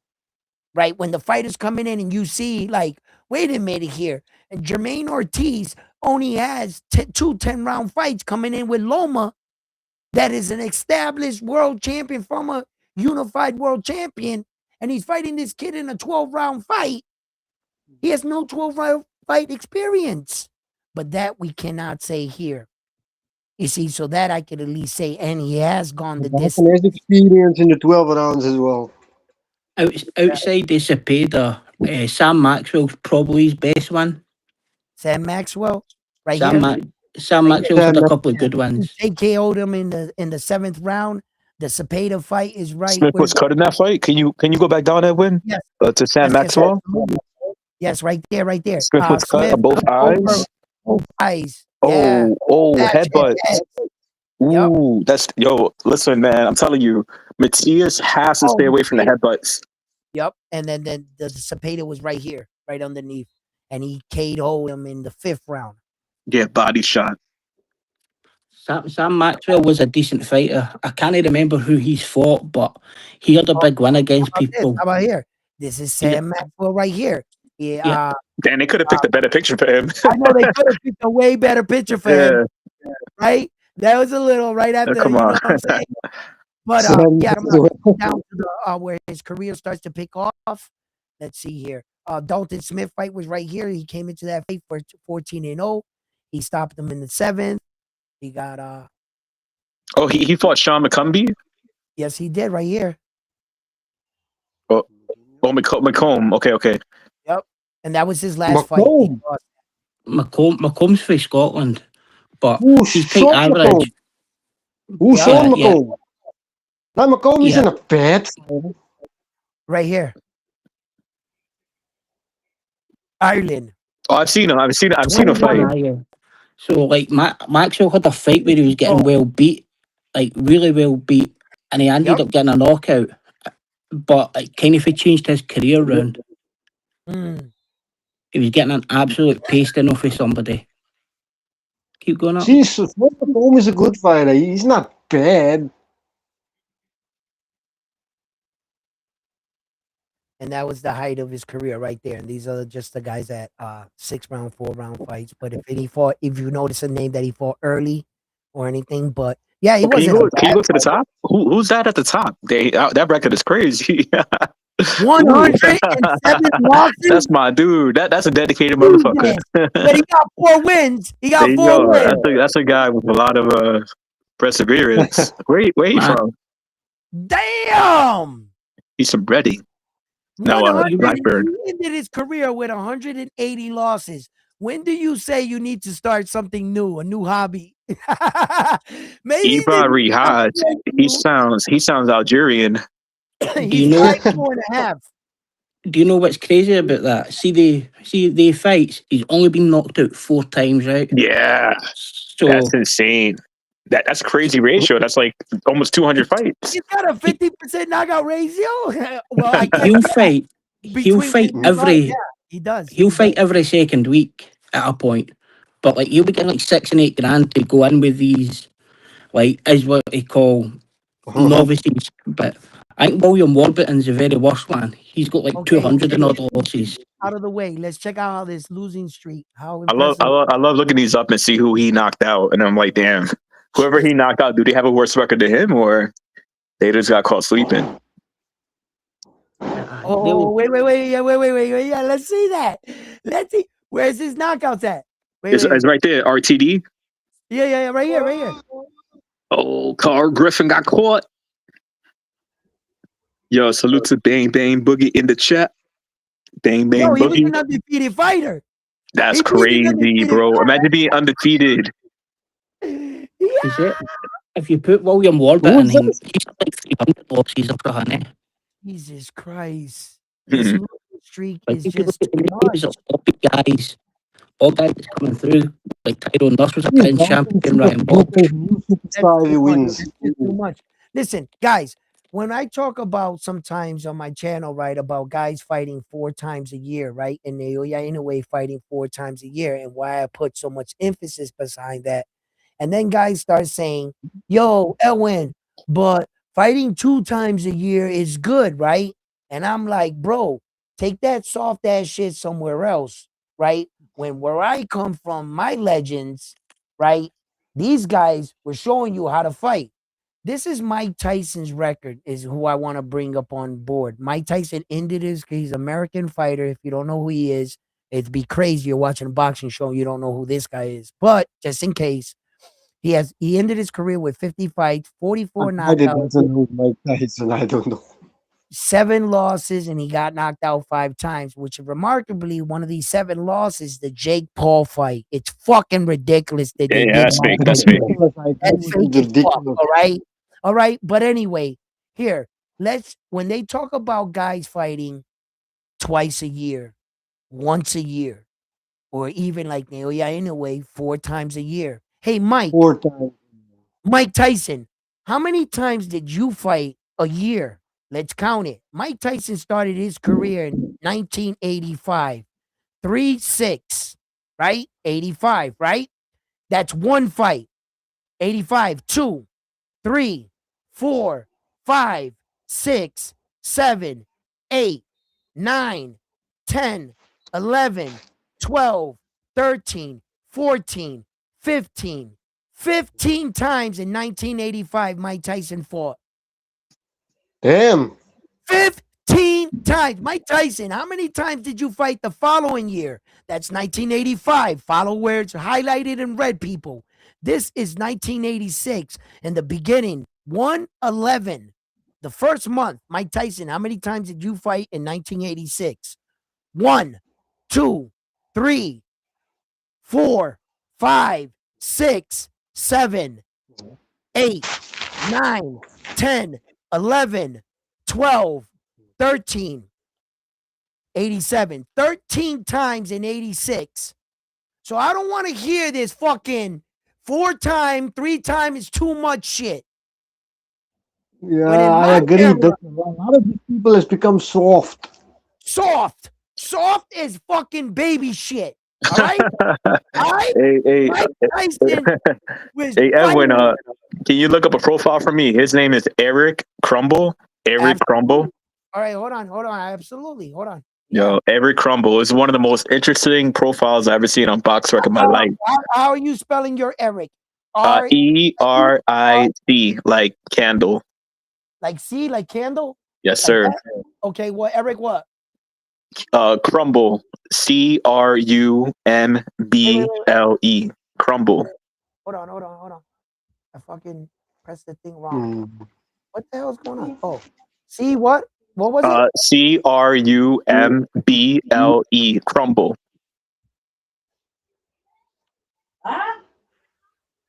S2: right? When the fighter's coming in and you see like, wait a minute here, and Jermaine Ortiz only has 2 10-round fights coming in with Loma, that is an established world champion, former unified world champion, and he's fighting this kid in a 12-round fight. He has no 12-round fight experience. But that we cannot say here. You see, so that I could at least say, and he has gone the distance.
S4: He has experience in the 12 rounds as well.
S5: Outside the Cepeda, Sam Maxwell's probably his best one.
S2: Sam Maxwell, right here.
S5: Sam Maxwell had a couple of good ones.
S2: They KO'd him in the 7th round. The Cepeda fight is right.
S6: Smith was cut in that fight. Can you go back down, Edwin?
S2: Yes.
S6: To Sam Maxwell.
S2: Yes, right there.
S6: Smith was cut on both eyes.
S2: Both eyes.
S6: Headbutt. Ooh, that's listen, man. I'm telling you, Matias has to stay away from the headbutts.
S2: Yep. And then the Cepeda was right here, right underneath. And he KO'd him in the 5th round.
S6: Yeah, body shot.
S5: Sam Maxwell was a decent fighter. I can't remember who he's fought, but he had a big win against people.
S2: How about here? This is Sam Maxwell right here. Yeah.
S6: Dan, they could have picked a better picture for him.
S2: I know they could have picked a way better picture for him. Right? That was a little right after.
S6: Come on.
S2: You know what I'm saying? But I'm gonna go down to the where his career starts to pick off. Let's see here. Dalton Smith fight was right here. He came into that fight for 14-0. He stopped him in the 7th. He got
S6: he fought Sean McCombie?
S2: Yes, he did right here.
S6: McComb. Okay.
S2: Yep. And that was his last fight.
S5: McComb's for Scotland, but he's
S4: Sean
S5: quite average.
S4: Who's Sean McComb? Now McComb isn't a bad fighter.
S2: Right here. Ireland.
S6: Oh, I've seen him. I've seen him fight.
S5: So like Maxwell had a fight where he was getting well beat, like really well beat, and he ended up getting a knockout. But it kind of changed his career round. He was getting an absolute pasting off of somebody. Keep going up.
S4: Jesus, McComb is a good fighter. He's not bad.
S2: And that was the height of his career right there. And these are just the guys that 6-round, 4-round fights. But if you notice a name that he fought early or anything, but yeah, he wasn't.
S6: Can you go to the top? Who's that at the top? That record is crazy.
S2: 107 losses.
S6: That's my dude. That's a dedicated motherfucker.
S2: But he got 4 wins. He got 4 wins.
S6: That's a guy with a lot of perseverance. Where he from?
S2: Damn.
S6: He's some ready. No,
S2: 100
S6: Blackbird.
S2: He ended his career with 180 losses. When do you say you need to start something new, a new hobby? Maybe
S6: Ibra Rihad. He sounds Algerian.
S2: he's
S5: know-
S2: 5'4.5".
S5: Do you know what's crazy about that? See the fights. He's only been knocked out 4 times, right?
S6: Yeah,
S5: So
S6: that's insane. That's crazy ratio. That's like almost 200 fights.
S2: He's got a 50% knockout ratio. Well, I guess
S5: he'll fight. He'll
S2: between
S5: fight
S2: when you
S5: every.
S2: yeah, he does.
S5: He'll
S2: He
S5: fight
S2: does.
S5: every second week at a point, but like he'll be getting like 6 and 8 grand to go in with these, like is what they call novices. But I think William Warburton's the very worst one. He's got like
S2: Okay,
S5: 200 and odd losses.
S2: out of the way. Let's check out how this losing streak. How
S6: I love
S2: impressive.
S6: I love looking these up and see who he knocked out, and I'm like, damn, whoever he knocked out, do they have a worse record than him, or they just got caught sleeping?
S2: Oh, wait. Yeah, let's see that. Let's see. Where's his knockouts at?
S6: It's right there, RTD.
S2: Yeah, right here.
S6: Oh, Carl Griffin got caught. Yo, salute to Bang Bang Boogie in the chat. Bang Bang
S2: Yo, he was
S6: Boogie.
S2: an undefeated fighter.
S6: That's
S2: he beat an
S6: crazy,
S2: undefeated
S6: bro.
S2: fighter.
S6: Imagine being undefeated.
S2: Yeah.
S5: Is it? If you put William Warburton, he's got like 300 losses up honey.
S2: Jesus Christ. This
S6: Mhm.
S2: losing streak
S5: Like
S2: is
S5: if you
S2: just
S5: look
S2: too
S5: at the names
S2: much.
S5: of all the guys, all guys that's coming through, like Tyrone Nuss was a 10 champion, Ryan Bob.
S2: That's
S4: Superstar
S2: too much.
S4: wins.
S2: That's just too much. Listen, guys, when I talk about sometimes on my channel, right, about guys fighting 4 times a year, right, and Naoya Inoue fighting 4 times a year, and why I put so much emphasis behind that, and then guys start saying, "Yo, Elwin, but fighting 2 times a year is good, right?" And I'm like, "Bro, take that soft ass shit somewhere else, right?" When where I come from, my legends, right? These guys were showing you how to fight. This is Mike Tyson's record, is who I want to bring up on board. Mike Tyson ended he's an American fighter. If you don't know who he is, it'd be crazy. You're watching a boxing show and you don't know who this guy is. But just in case, he ended his career with 50 fights, 44
S4: I didn't
S2: knockouts,
S4: know Mike Tyson. I don't know.
S2: 7 losses, and he got knocked out 5 times, which remarkably, one of these 7 losses, the Jake Paul fight. It's fucking ridiculous that they
S6: Yeah,
S2: did
S6: that's fake. That's fake.
S2: That's fake as fuck, all right. But anyway, here, when they talk about guys fighting twice a year, once a year, or even like Naoya Inoue 4 times a year. Hey, Mike
S4: 4 times.
S2: Tyson, how many times did you fight a year? Let's count it. Mike Tyson started his career in 1985. 3-6, right? 85, right? That's 1 fight. 85, 2, 3, 4, 5, 6, 7, 8, 9, 10, 11, 12, 13, 14, 15. 15 times in 1985, Mike Tyson fought.
S4: Damn.
S2: 15 times. Mike Tyson, how many times did you fight the following year? That's 1985. Follow where it's highlighted in red, people. This is 1986. In the beginning, 111. The first month, Mike Tyson, how many times did you fight in 1986? 1, 2, 3, 4, 5, 6, 7, 8, 9, 10, 11, 12, 13, 87. 13 times in 86. So I don't want to hear this fucking 4 time, 3 time is too much shit.
S4: Yeah,
S2: When in
S4: I
S2: my
S4: agree.
S2: era-
S4: That a lot of these people has become soft.
S2: Soft. Soft is fucking baby shit. All right? All right?
S6: Hey,
S2: Mike Tyson was
S6: hey, Edwin.
S2: fighting.
S6: Can you look up a profile for me? His name is Eric Crumble. Eric Crumble.
S2: All right, hold on. Absolutely. Hold on.
S6: Yo, Eric Crumble is one of the most interesting profiles I've ever seen on BoxRec in my life.
S2: How are you spelling your Eric?
S6: ERIC, like candle.
S2: Like C, like candle?
S6: Yes,
S2: Like
S6: sir.
S2: that? Okay, what Eric what?
S6: Crumble. CRUMBLE. Crumble.
S2: Hold on. I fucking pressed the thing wrong. What the hell's going on? Oh, see what? What was it?
S6: Crumble. Crumble.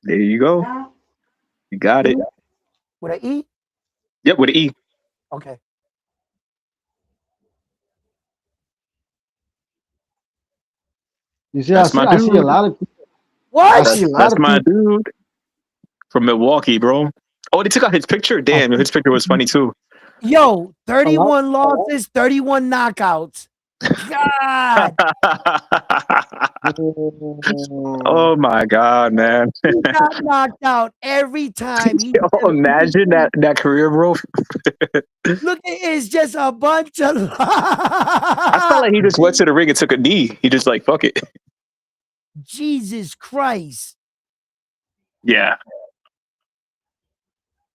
S6: There you go. You got it.
S2: With an E?
S6: Yep, with an E.
S2: Okay.
S4: You see,
S6: That's my
S4: I see a
S6: dude.
S4: lot of I
S2: What?
S4: see a lot
S6: That's
S4: of
S6: my
S4: people.
S6: dude from Milwaukee, bro. Oh, they took out his picture. Damn, his picture was funny too.
S2: Yo, 31 losses, 31 knockouts. God,
S6: Oh my god, man!
S2: he got knocked out every time. He
S6: Yo, imagine that career, bro.
S2: look, it's just a bunch of.
S6: I felt like he just went to the ring and took a knee. He just like fuck it.
S2: Jesus Christ.
S6: Yeah,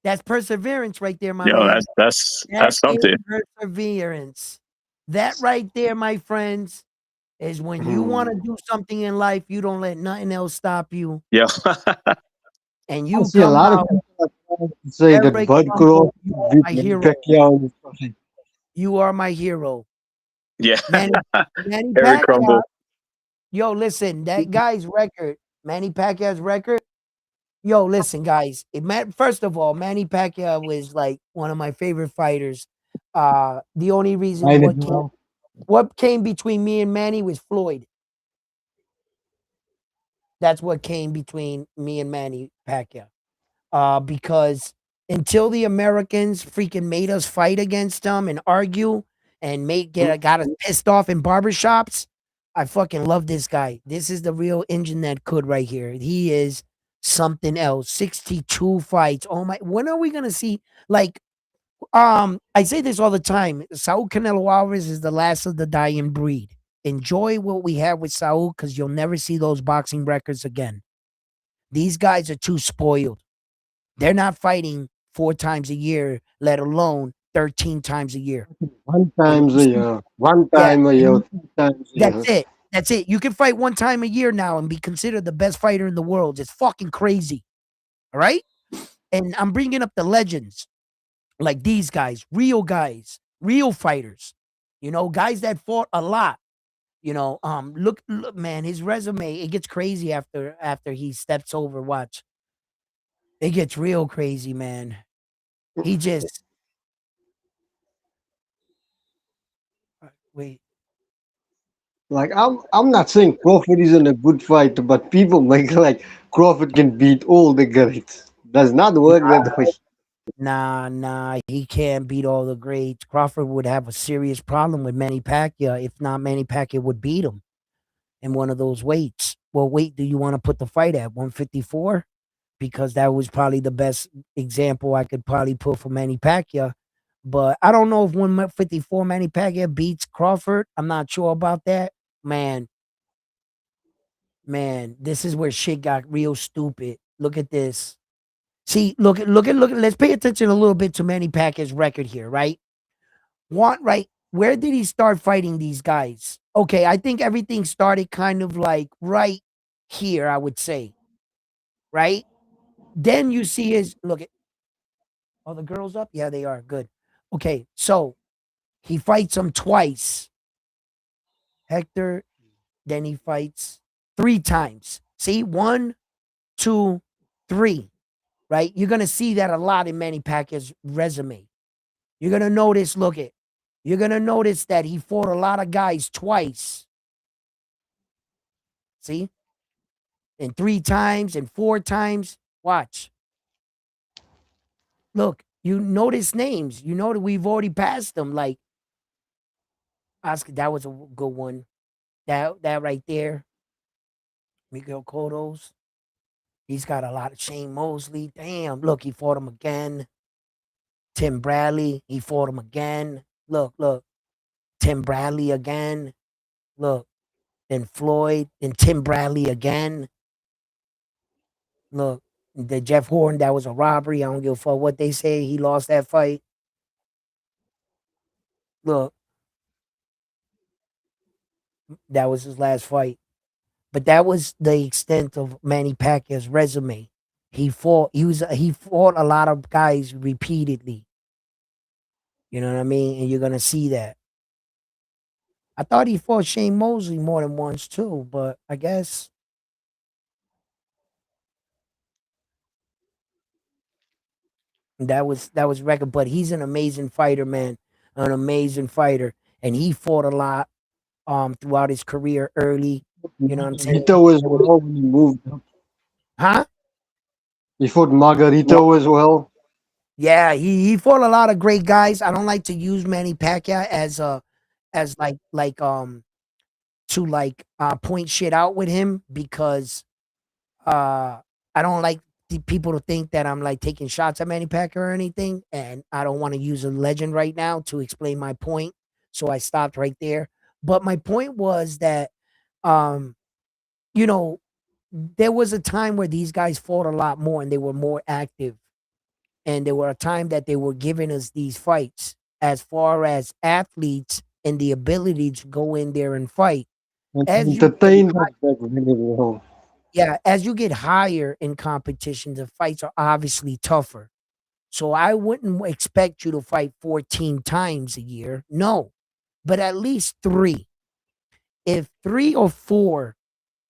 S2: That's perseverance right there, my
S6: yo,
S2: man.
S6: that's
S2: That is
S6: something.
S2: perseverance. That right there, my friends, is when you want to do something in life, you don't let nothing else stop you,
S6: Yo,
S2: and
S4: I
S2: you
S4: see a
S2: come
S4: lot of
S2: out
S4: people say that
S2: very
S4: Bud
S2: crumbled.
S4: Crawford
S2: You are
S4: beat
S2: my
S4: Manny
S2: hero.
S4: Pacquiao and stuff.
S2: You are my hero.
S6: yeah.
S2: Manny
S6: Eric
S2: Pacquiao.
S6: Crumble.
S2: Yo, listen, that guy's record, Manny Pacquiao's record. Yo, listen, guys. First of all, Manny Pacquiao was like one of my favorite fighters. The only reason
S4: Might as well.
S2: what came between me and Manny was Floyd. That's what came between me and Manny Pacquiao. Because until the Americans freaking made us fight against them and argue and got us pissed off in barbershops, I fucking love this guy. This is the real engine that could right here. He is something else. 62 fights. Oh my, when are we gonna see like I say this all the time. Saul Canelo Alvarez is the last of the dying breed. Enjoy what we have with Saul because you'll never see those boxing records again. These guys are too spoiled. They're not fighting 4 times a year, let alone 13 times a year.
S4: One
S2: And
S4: times a year. One
S2: yeah,
S4: time a year. 2 times a year.
S2: that's it. That's it. You can fight 1 time a year now and be considered the best fighter in the world. It's fucking crazy. All right? And I'm bringing up the legends like these guys, real fighters. You know, guys that fought a lot. You know, look, man, his resume, it gets crazy after he steps over. Watch. It gets real crazy, man. He just wait.
S4: Like I'm not saying Crawford isn't a good fighter, but people make like Crawford can beat all the greats. Does not work that way.
S2: Nah, he can't beat all the greats. Crawford would have a serious problem with Manny Pacquiao. If not, Manny Pacquiao would beat him in one of those weights. What weight do you want to put the fight at? 154? Because that was probably the best example I could probably put for Manny Pacquiao. But I don't know if 154 Manny Pacquiao beats Crawford. I'm not sure about that. Man, this is where shit got real stupid. Look at this. See, look at. Let's pay attention a little bit to Manny Pacquiao's record here, right? Right? Where did he start fighting these guys? Okay, I think everything started kind of like right here, I would say, right? Then you see his look at. Oh, the girls up? Yeah, they are good. Okay, so he fights him twice. Hector, then he fights 3 times. See, 1, 2, 3. Right? You're gonna see that a lot in Manny Pacquiao's resume. You're gonna notice, you're gonna notice that he fought a lot of guys twice. See? And 3 times and 4 times. Watch. Look, you notice names. You know that we've already passed them. Like Oscar, that was a good one. That right there. Miguel Cotto's. He's got a lot of Shane Mosley. Damn, look, he fought him again. Tim Bradley, he fought him again. Look. Tim Bradley again. Look. Then Floyd. Then Tim Bradley again. Look. The Jeff Horn, that was a robbery. I don't give a fuck what they say. He lost that fight. Look. That was his last fight. But that was the extent of Manny Pacquiao's resume. He fought a lot of guys repeatedly. You know what I mean? And you're gonna see that. I thought he fought Shane Mosley more than once too, but I guess that was record. But he's an amazing fighter, man. An amazing fighter. And he fought a lot throughout his career early. You know what I'm saying?
S4: Margarito as well when he moved up.
S2: Huh?
S4: He fought Margarito as well.
S2: Yeah, he fought a lot of great guys. I don't like to use Manny Pacquiao as to point shit out with him because I don't like the people to think that I'm like taking shots at Manny Pacquiao or anything, and I don't want to use a legend right now to explain my point. So I stopped right there. But my point was that um, you know, there was a time where these guys fought a lot more and they were more active. And there were a time that they were giving us these fights as far as athletes and the ability to go in there and fight.
S4: And
S2: As you get
S4: entertained us back really well.
S2: Yeah, as you get higher in competition, the fights are obviously tougher. So I wouldn't expect you to fight 14 times a year. No, but at least three. If three or four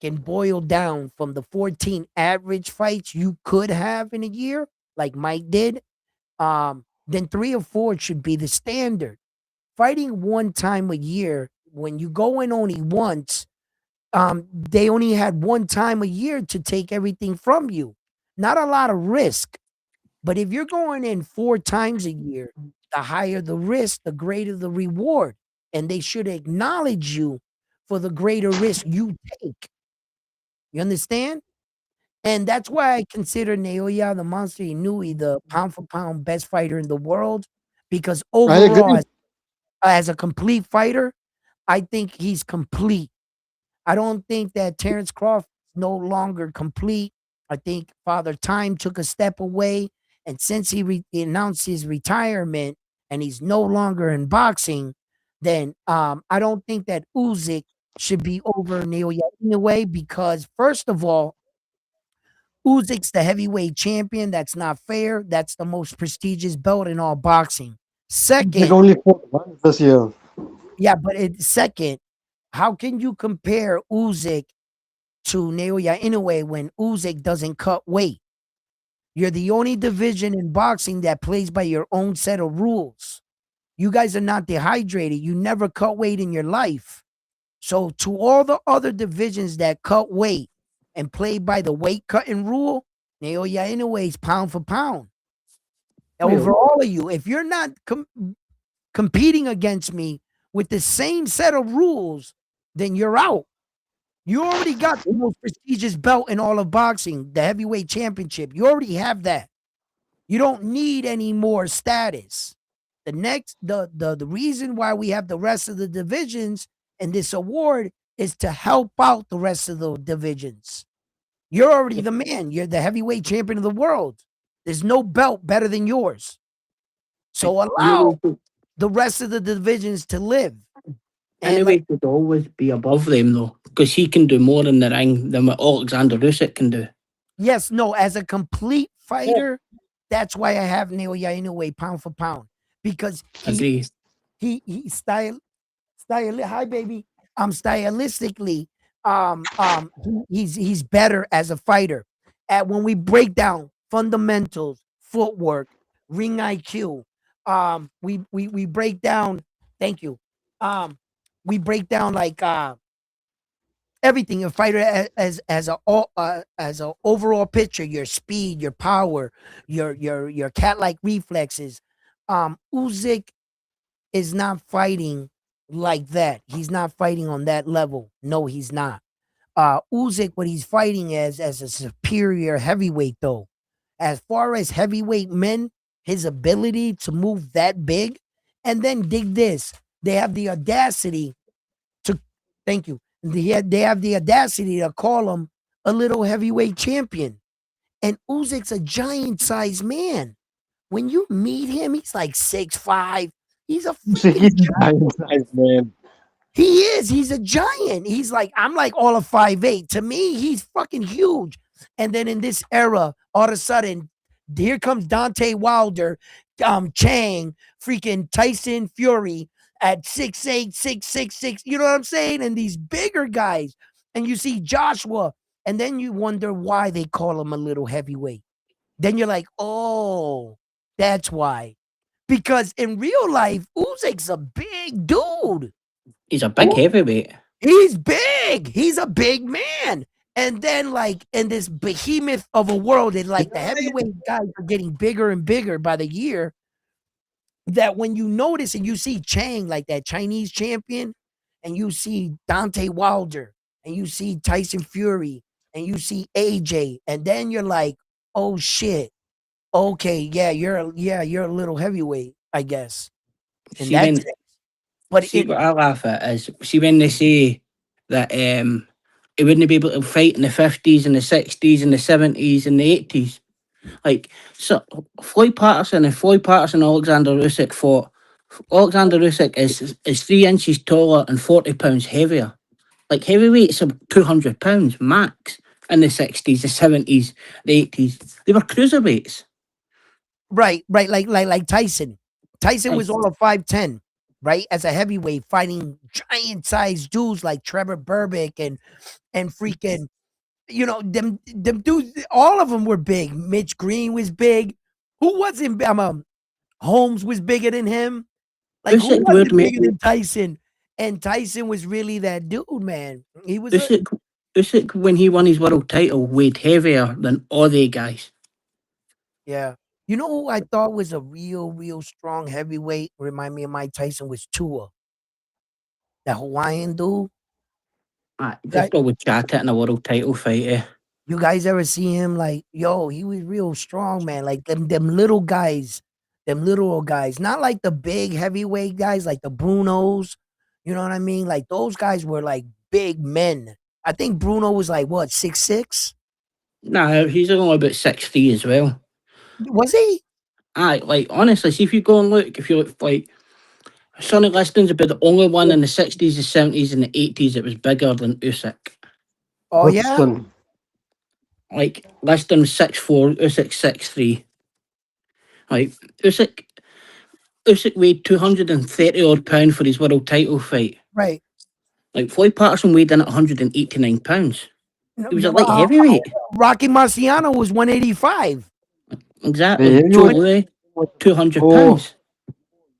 S2: can boil down from the 14 average fights you could have in a year, like Mike did, then three or four should be the standard. Fighting one time a year, when you go in only once, they only had one time a year to take everything from you. Not a lot of risk. But if you're going in four times a year, the higher the risk, the greater the reward. And they should acknowledge you for the greater risk you take. You understand? And that's why I consider Naoya the Monster Inoue the pound for pound best fighter in the world. Because
S4: I
S2: overall,
S4: agree.
S2: as a complete fighter, I think he's complete. I don't think that Terrence Crawford is no longer complete. I think Father Time took a step away. And since he announced his retirement and he's no longer in boxing, then I don't think that Usyk should be over Naoya Inoue because, first of all, Usyk's the heavyweight champion. That's not fair. That's the most prestigious belt in all boxing.
S4: They
S2: Second,
S4: only fought once this year.
S2: yeah, but second, how can you compare Usyk to Naoya Inoue when Usyk doesn't cut weight? You're the only division in boxing that plays by your own set of rules. You guys are not dehydrated. You never cut weight in your life. So to all the other divisions that cut weight and play by the weight cutting rule, Naoya Inoue is pound for pound over all of you. If you're not competing against me with the same set of rules, then you're out. You already got the most prestigious belt in all of boxing, the heavyweight championship. You already have that. You don't need any more status. The reason why we have the rest of the divisions and this award is to help out the rest of the divisions. You're already the man. You're the heavyweight champion of the world. There's no belt better than yours. So allow the rest of the divisions to live. And
S5: Anyway, should always be above them though, because he can do more in the ring than what Alexander Usyk can do.
S2: yes, no, as a complete fighter, that's why I have Naoya Inoue pound for pound because
S5: Agree.
S2: he style hi baby. Stylistically, he's better as a fighter. At when we break down fundamentals, footwork, ring IQ, we break down. Thank you. We break down like everything. A fighter as a overall picture, your speed, your power, your cat like reflexes. Usyk is not fighting like that. He's not fighting on that level. No, he's not. Usyk, what he's fighting as a superior heavyweight, though. As far as heavyweight men, his ability to move that big, and then dig this, they have the audacity to thank you. They have the audacity to call him a little heavyweight champion. And Usyk's a giant sized man. When you meet him, he's like 6'5". He's a
S4: Usyk
S2: freaking
S4: is giant size, man.
S2: he is. He's a giant. I'm like all of 5'8". To me, he's fucking huge. And then in this era, all of a sudden, here comes Dante Wilder, Chang, freaking Tyson Fury at 6'8", 6'6". You know what I'm saying? And these bigger guys, and you see Joshua, and then you wonder why they call him a little heavyweight. Then you're like, oh, that's why. Because in real life, Usyk's a big dude.
S5: He's a big heavyweight.
S2: He's big. He's a big man. And then, like, in this behemoth of a world, and like the heavyweight guys are getting bigger and bigger by the year, that when you notice and you see Chang, like that Chinese champion, and you see Dante Wilder, and you see Tyson Fury, and you see AJ, and then you're like, oh shit. Okay, yeah, you're a little heavyweight, I guess. And
S5: See,
S2: that's
S5: when,
S2: it. But
S5: see
S2: it,
S5: what I laugh at is, see when they say that he wouldn't be able to fight in the 50s and the 60s and the 70s and the 80s. Like, so Floyd Patterson and Alexander Usyk fought. Alexander Usyk is 3 inches taller and 40 pounds heavier. Like, heavyweights are 200 pounds max in the 60s, the 70s, the 80s. They were cruiserweights.
S2: right, like Tyson. Tyson was
S5: Like,
S2: all of 5'10", right? As a heavyweight, fighting giant sized dudes like Trevor Burbick and freaking, you know, them dudes, all of them were big. Mitch Green was big. Who wasn't Holmes was bigger than him. Like, who
S5: Usyk would
S2: wasn't
S5: make
S2: bigger than Tyson? And Tyson was really that dude, man. He was a
S5: Usyk when he won his world title weighed heavier than all the guys.
S2: yeah. You know who I thought was a real strong heavyweight? Remind me of Mike Tyson was Tua, that Hawaiian dude. Guy-
S5: Just always chat it in a world title fight.
S2: You guys ever see him? Like, yo, he was real strong, man. Like them little guys, them little old guys. Not like the big heavyweight guys, like the Brunos. You know what I mean? Like those guys were like big men. I think Bruno was like what, 6'6"?
S5: Nah, he's only about 6'3" as well.
S2: Was he?
S5: Like honestly, see if you go and look, if you look like Sonny Liston's about the only one in the 60s, the 70s, and the 80s that was bigger than Usyk.
S2: Oh
S4: What's
S2: yeah?
S4: one?
S5: Like Liston was 6'4", Usyk 6'3". Like Usyk weighed 230 odd pound for his world title fight.
S2: Right.
S5: Like Floyd Patterson weighed in at 189 pounds.
S2: No,
S5: He was a
S2: no,
S5: light heavyweight.
S2: Rocky Marciano was 185.
S5: Exactly.
S4: The
S5: Joe
S4: heavyweight
S5: Louis, 200
S4: Oh,
S5: pounds.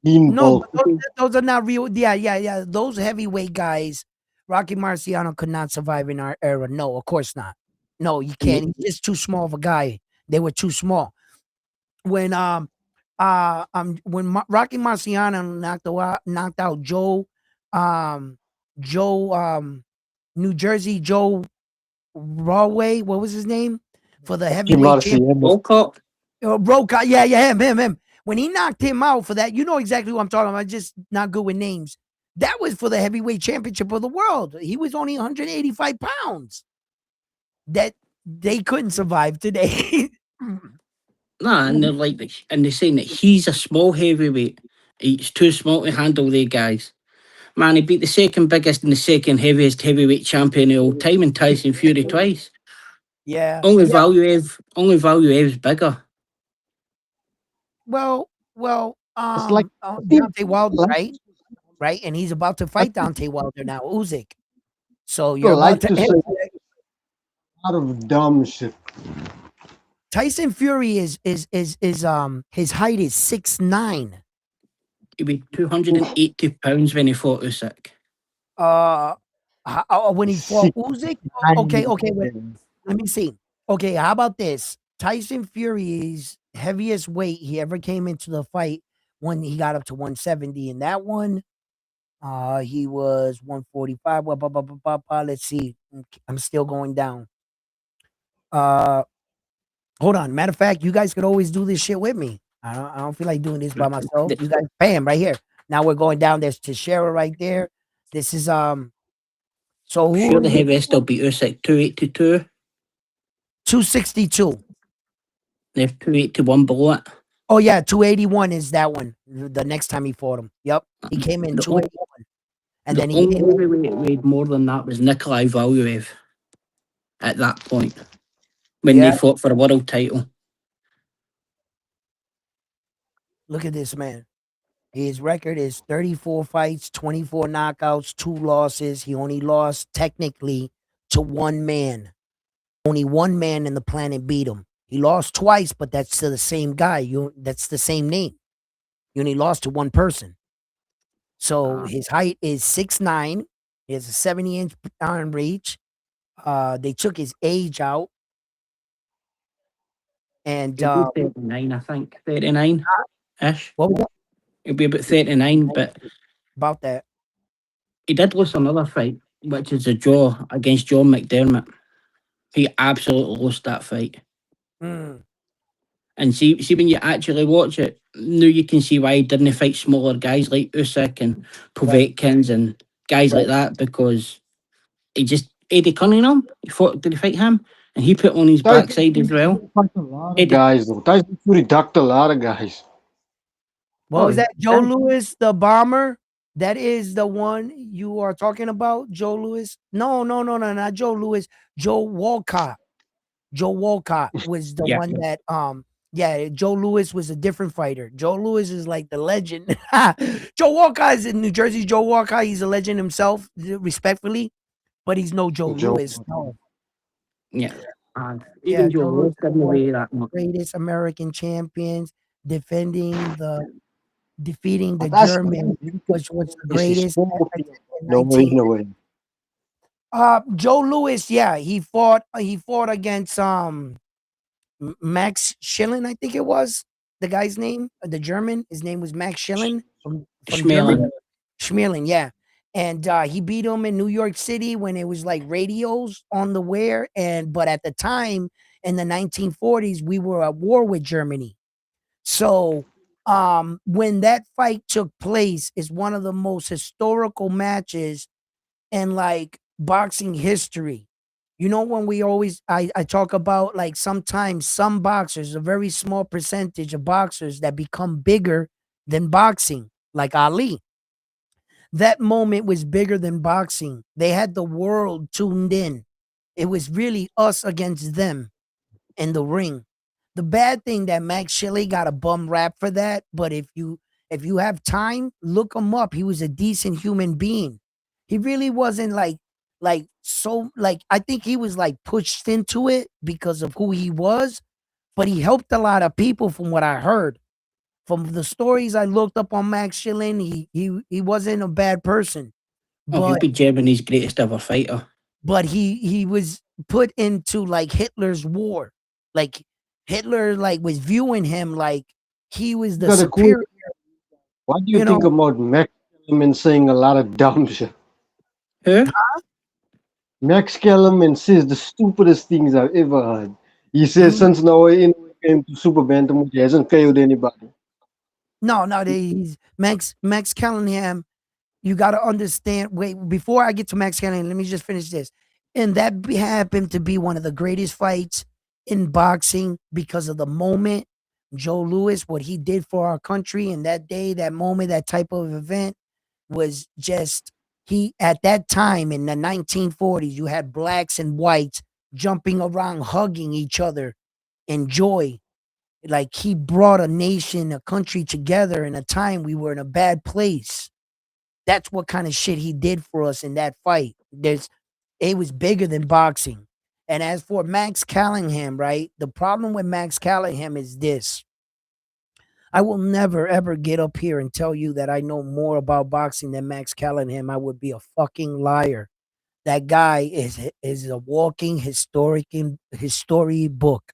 S4: Dean
S2: No,
S4: Ball.
S2: but those are not real. Yeah. Those heavyweight guys, Rocky Marciano could not survive in our era. No, of course not. No, you can't. He's just too small of a guy. They were too small. When Rocky Marciano knocked out New Jersey Joe Rawway, what was his name? For the heavyweight champion.
S5: Walcott.
S2: Roca, yeah, him. When he knocked him out for that, you know exactly what I'm talking about. I'm just not good with names. That was for the heavyweight championship of the world. He was only 185 pounds. That they couldn't survive today.
S5: Nah, and they're saying that he's a small heavyweight. He's too small to handle they guys. Man, he beat the second biggest and the second heaviest heavyweight champion of all time in Tyson Fury twice.
S2: Yeah.
S5: Only Valuev's bigger.
S2: Well,
S4: It's like
S2: Deontay Wilder, right? And he's about to fight Deontay Wilder now, Usyk. So you're
S4: people like
S2: about
S4: to
S2: to.
S4: say a lot of dumb shit.
S2: Tyson Fury is his height is 6'9".
S5: He weighed 280 pounds when he fought Usyk.
S2: When he fought Usyk. Okay, wait,
S4: 69.
S2: let me see. Okay, how about this? Tyson Fury's heaviest weight he ever came into the fight when he got up to 170. In that one, he was 145. Let's see. I'm still going down. Hold on. Matter of fact, you guys could always do this shit with me. I don't feel like doing this by myself. You guys, bam, right here. Now we're going down. There's Teixeira right there. This is so who
S5: Sure, the heaviest will be Usyk 282.
S2: 262.
S5: There's 281 below it.
S2: Oh yeah, 281 is that one. The next time he fought him. Yep. He came in
S5: The
S2: 281. And then
S5: the
S2: he
S5: only
S2: came
S5: heavyweight that weighed more than that was Nikolai Valuev at that point. when they
S2: Yeah.
S5: fought for a world title.
S2: Look at this man. His record is 34 fights, 24 knockouts, 2 losses. He only lost technically to one man. Only one man in the planet beat him. He lost twice, but that's to the same guy. That's the same name. You only lost to one person. So his height is 6'9". He has a 70-inch arm reach. They took his age out. And
S5: He'll be 39, I think. 39-ish.
S2: what was that?
S5: He'll be about 39, but
S2: About that?
S5: he did lose another fight, which is a draw against John McDermott. He absolutely lost that fight.
S2: Mm.
S5: And see when you actually watch it, now you can see why he didn't fight smaller guys like Usyk and Povetkins and guys like that, because he just Eddie Cunningham. Did he fight him? And he put on his
S4: Tyson
S5: backside as well.
S4: Fury fucked a lot of
S5: Eddie,
S4: guys though. Tyson Fury ducked a lot of guys.
S2: What was
S5: Oh,
S2: that? Joe
S5: yeah.
S2: Louis, the bomber? That is the one you are talking about? Joe Louis? No, not Joe Louis. Joe Walcott. Joe Walcott was the
S5: Yeah.
S2: one that yeah, Joe Louis was a different fighter. Joe Louis is like the legend. Joe Walcott is in New Jersey. Joe Walcott, he's a legend himself, respectfully, but he's no Joe
S4: Joe-
S2: Louis. No.
S5: Yeah. And
S2: Yeah,
S5: even
S2: Joe
S5: Joe
S2: Louis
S5: Louis didn't weigh that much.
S2: Greatest American champions, defending defeating the
S4: That's
S2: German, which was the
S4: This is
S2: greatest
S4: so
S2: in
S4: no way,
S2: 19.
S4: no way.
S2: Joe Louis, yeah, he fought against Max Schilling, I think it was the guy's name, the German. His name was Max Schilling from Germany. Schmeling, yeah. And he beat him in New York City when it was like radios on the wear. But at the time in the 1940s, we were at war with Germany. So when that fight took place is one of the most historical matches in like boxing history. You know, when I talk about like sometimes some boxers, a very small percentage of boxers that become bigger than boxing, like Ali. That moment was bigger than boxing. They had the world tuned in. It was really us against them in the ring. The bad thing that Max Shelley got a bum rap for that, but if you have time, look him up. He was a decent human being. He really wasn't like so like I think he was like pushed into it because of who he was, but he helped a lot of people from what I heard. From the stories I looked up on Max Schilling, he wasn't a bad person,
S5: Oh, he'll
S2: but
S5: be Germany's greatest ever fighter.
S2: he was put into like Hitler's war. Like Hitler like was viewing him like he was the
S4: Got a cool.
S2: superior,
S4: What do you
S2: you
S4: think
S2: know.
S4: about Max Kellerman saying a lot of dumb shit?
S5: Who?
S4: Max Kellerman says the stupidest things I've ever heard. He says
S2: Mm,
S4: since Naoya came to Super Bantamweight, he hasn't KO'd anybody.
S2: no, he's Max Cunningham. You got to understand. Wait, before I get to Max Cunningham, let me just finish this. And that happened to be one of the greatest fights in boxing because of the moment. Joe Louis, what he did for our country in that day, that moment, that type of event was just he at that time in the 1940s, you had blacks and whites jumping around, hugging each other in joy. Like he brought a nation, a country together in a time we were in a bad place. That's what kind of shit he did for us in that fight. It was bigger than boxing. And as for Max Callingham, right? The problem with Max Callingham is this. I will never ever get up here and tell you that I know more about boxing than Max Callingham. I would be a fucking liar. That guy is a walking history book.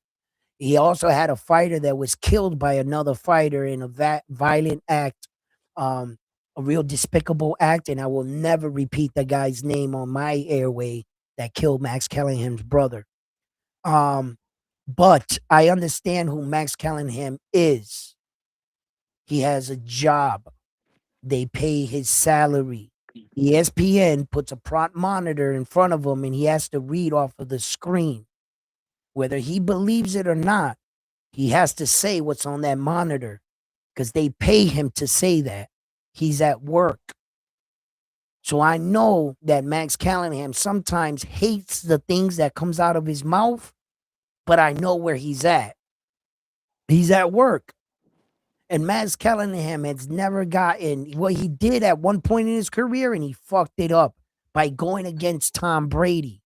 S2: He also had a fighter that was killed by another fighter in a violent act, um, a real despicable act, and I will never repeat the guy's name on my airway that killed Max Callingham's brother. Um, but I understand who Max Callingham is. He has a job. They pay his salary. ESPN puts a prop monitor in front of him and he has to read off of the screen. Whether he believes it or not, he has to say what's on that monitor because they pay him to say that. He's at work. So I know that Max Callingham sometimes hates the things that comes out of his mouth, but I know where he's at. He's at work. And Max Kellenham has never gotten what he did at one point in his career, and he fucked it up by going against Tom Brady.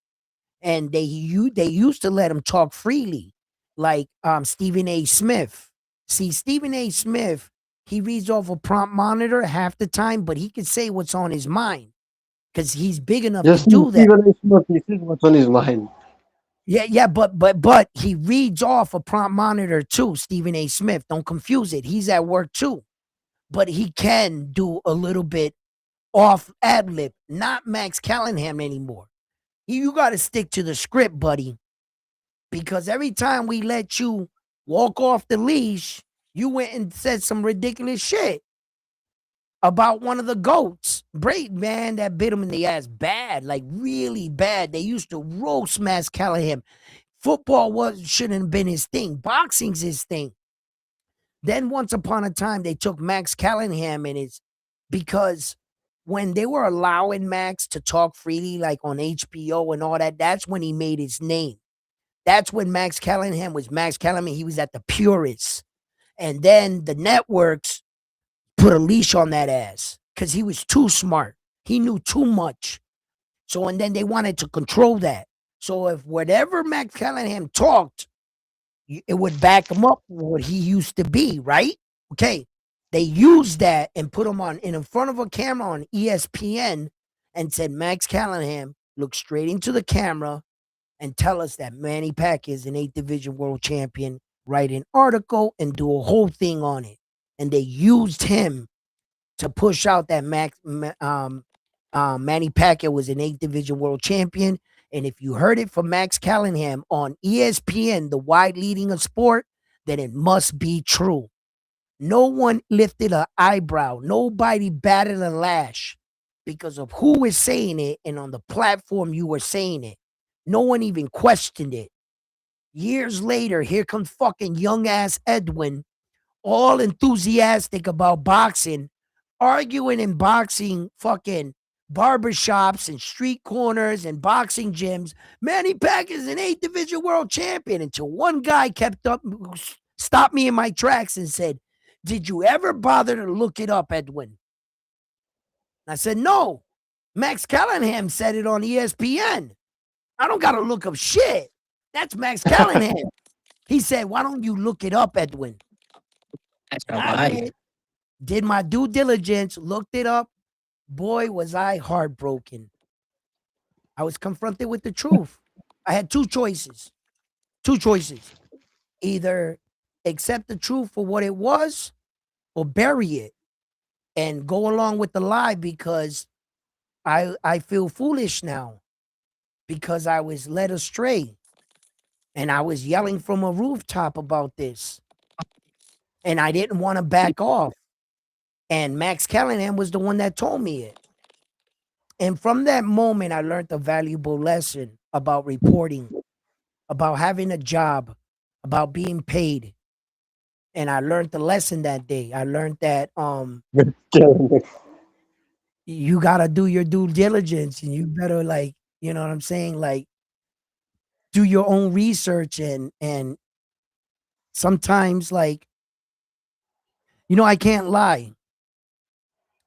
S2: And they used to let him talk freely, like Stephen A. Smith. See, Stephen A. Smith, he reads off a prompt monitor half the time, but he can say what's on his mind because he's big enough
S4: Just
S2: to do that.
S4: Stephen A. Smith, he says what's on his mind.
S2: Yeah, but he reads off a prompt monitor too, Stephen A. Smith. Don't confuse it. He's at work too. But he can do a little bit off ad lib, not Max Kellenham anymore. You got to stick to the script, buddy. Because every time we let you walk off the leash, you went and said some ridiculous shit about one of the GOATs. Brady, man, that bit him in the ass bad, like really bad. They used to roast Max Kellenham. Football shouldn't have been his thing. Boxing's his thing. Then once upon a time, they took Max Kellenham, and it's because when they were allowing Max to talk freely, like on HBO and all that, that's when he made his name. That's when Max Kellenham was Max Kellenham. He was at the purists. And then the networks put a leash on that ass because he was too smart. He knew too much. So, and then they wanted to control that. So if whatever Max Kellenham talked, it would back him up what he used to be, right? Okay. They used that and put him on in front of a camera on ESPN and said, Max Kellenham, look straight into the camera and tell us that Manny Pacquiao is an 8th division world champion, write an article and do a whole thing on it. And they used him to push out that Manny Pacquiao was an 8th division world champion. And if you heard it from Max Kellenham on ESPN, the wide leading of sport, then it must be true. No one lifted an eyebrow. Nobody batted a lash because of who was saying it and on the platform you were saying it. No one even questioned it. Years later, here comes fucking young ass Edwin, all enthusiastic about boxing, arguing in boxing fucking barbershops and street corners and boxing gyms. Manny Pacquiao is an 8th division world champion until one guy stopped me in my tracks and said, did you ever bother to look it up, Edwin? I said, no. Max Kellenham said it on ESPN. I don't got to look up shit. That's Max Kellenham. He said, why don't you look it up, Edwin?
S5: That's a
S2: I
S5: lie.
S2: did my due diligence, looked it up. Boy, was I heartbroken. I was confronted with the truth. I had two choices. Either accept the truth for what it was or bury it and go along with the lie because I feel foolish now because I was led astray and I was yelling from a rooftop about this and I didn't want to back off. And Max Kellenham was the one that told me it. And from that moment, I learned a valuable lesson about reporting, about having a job, about being paid. And I learned the lesson that day. I learned that you gotta do your due diligence and you better like, you know what I'm saying? Like do your own research and sometimes like, I can't lie.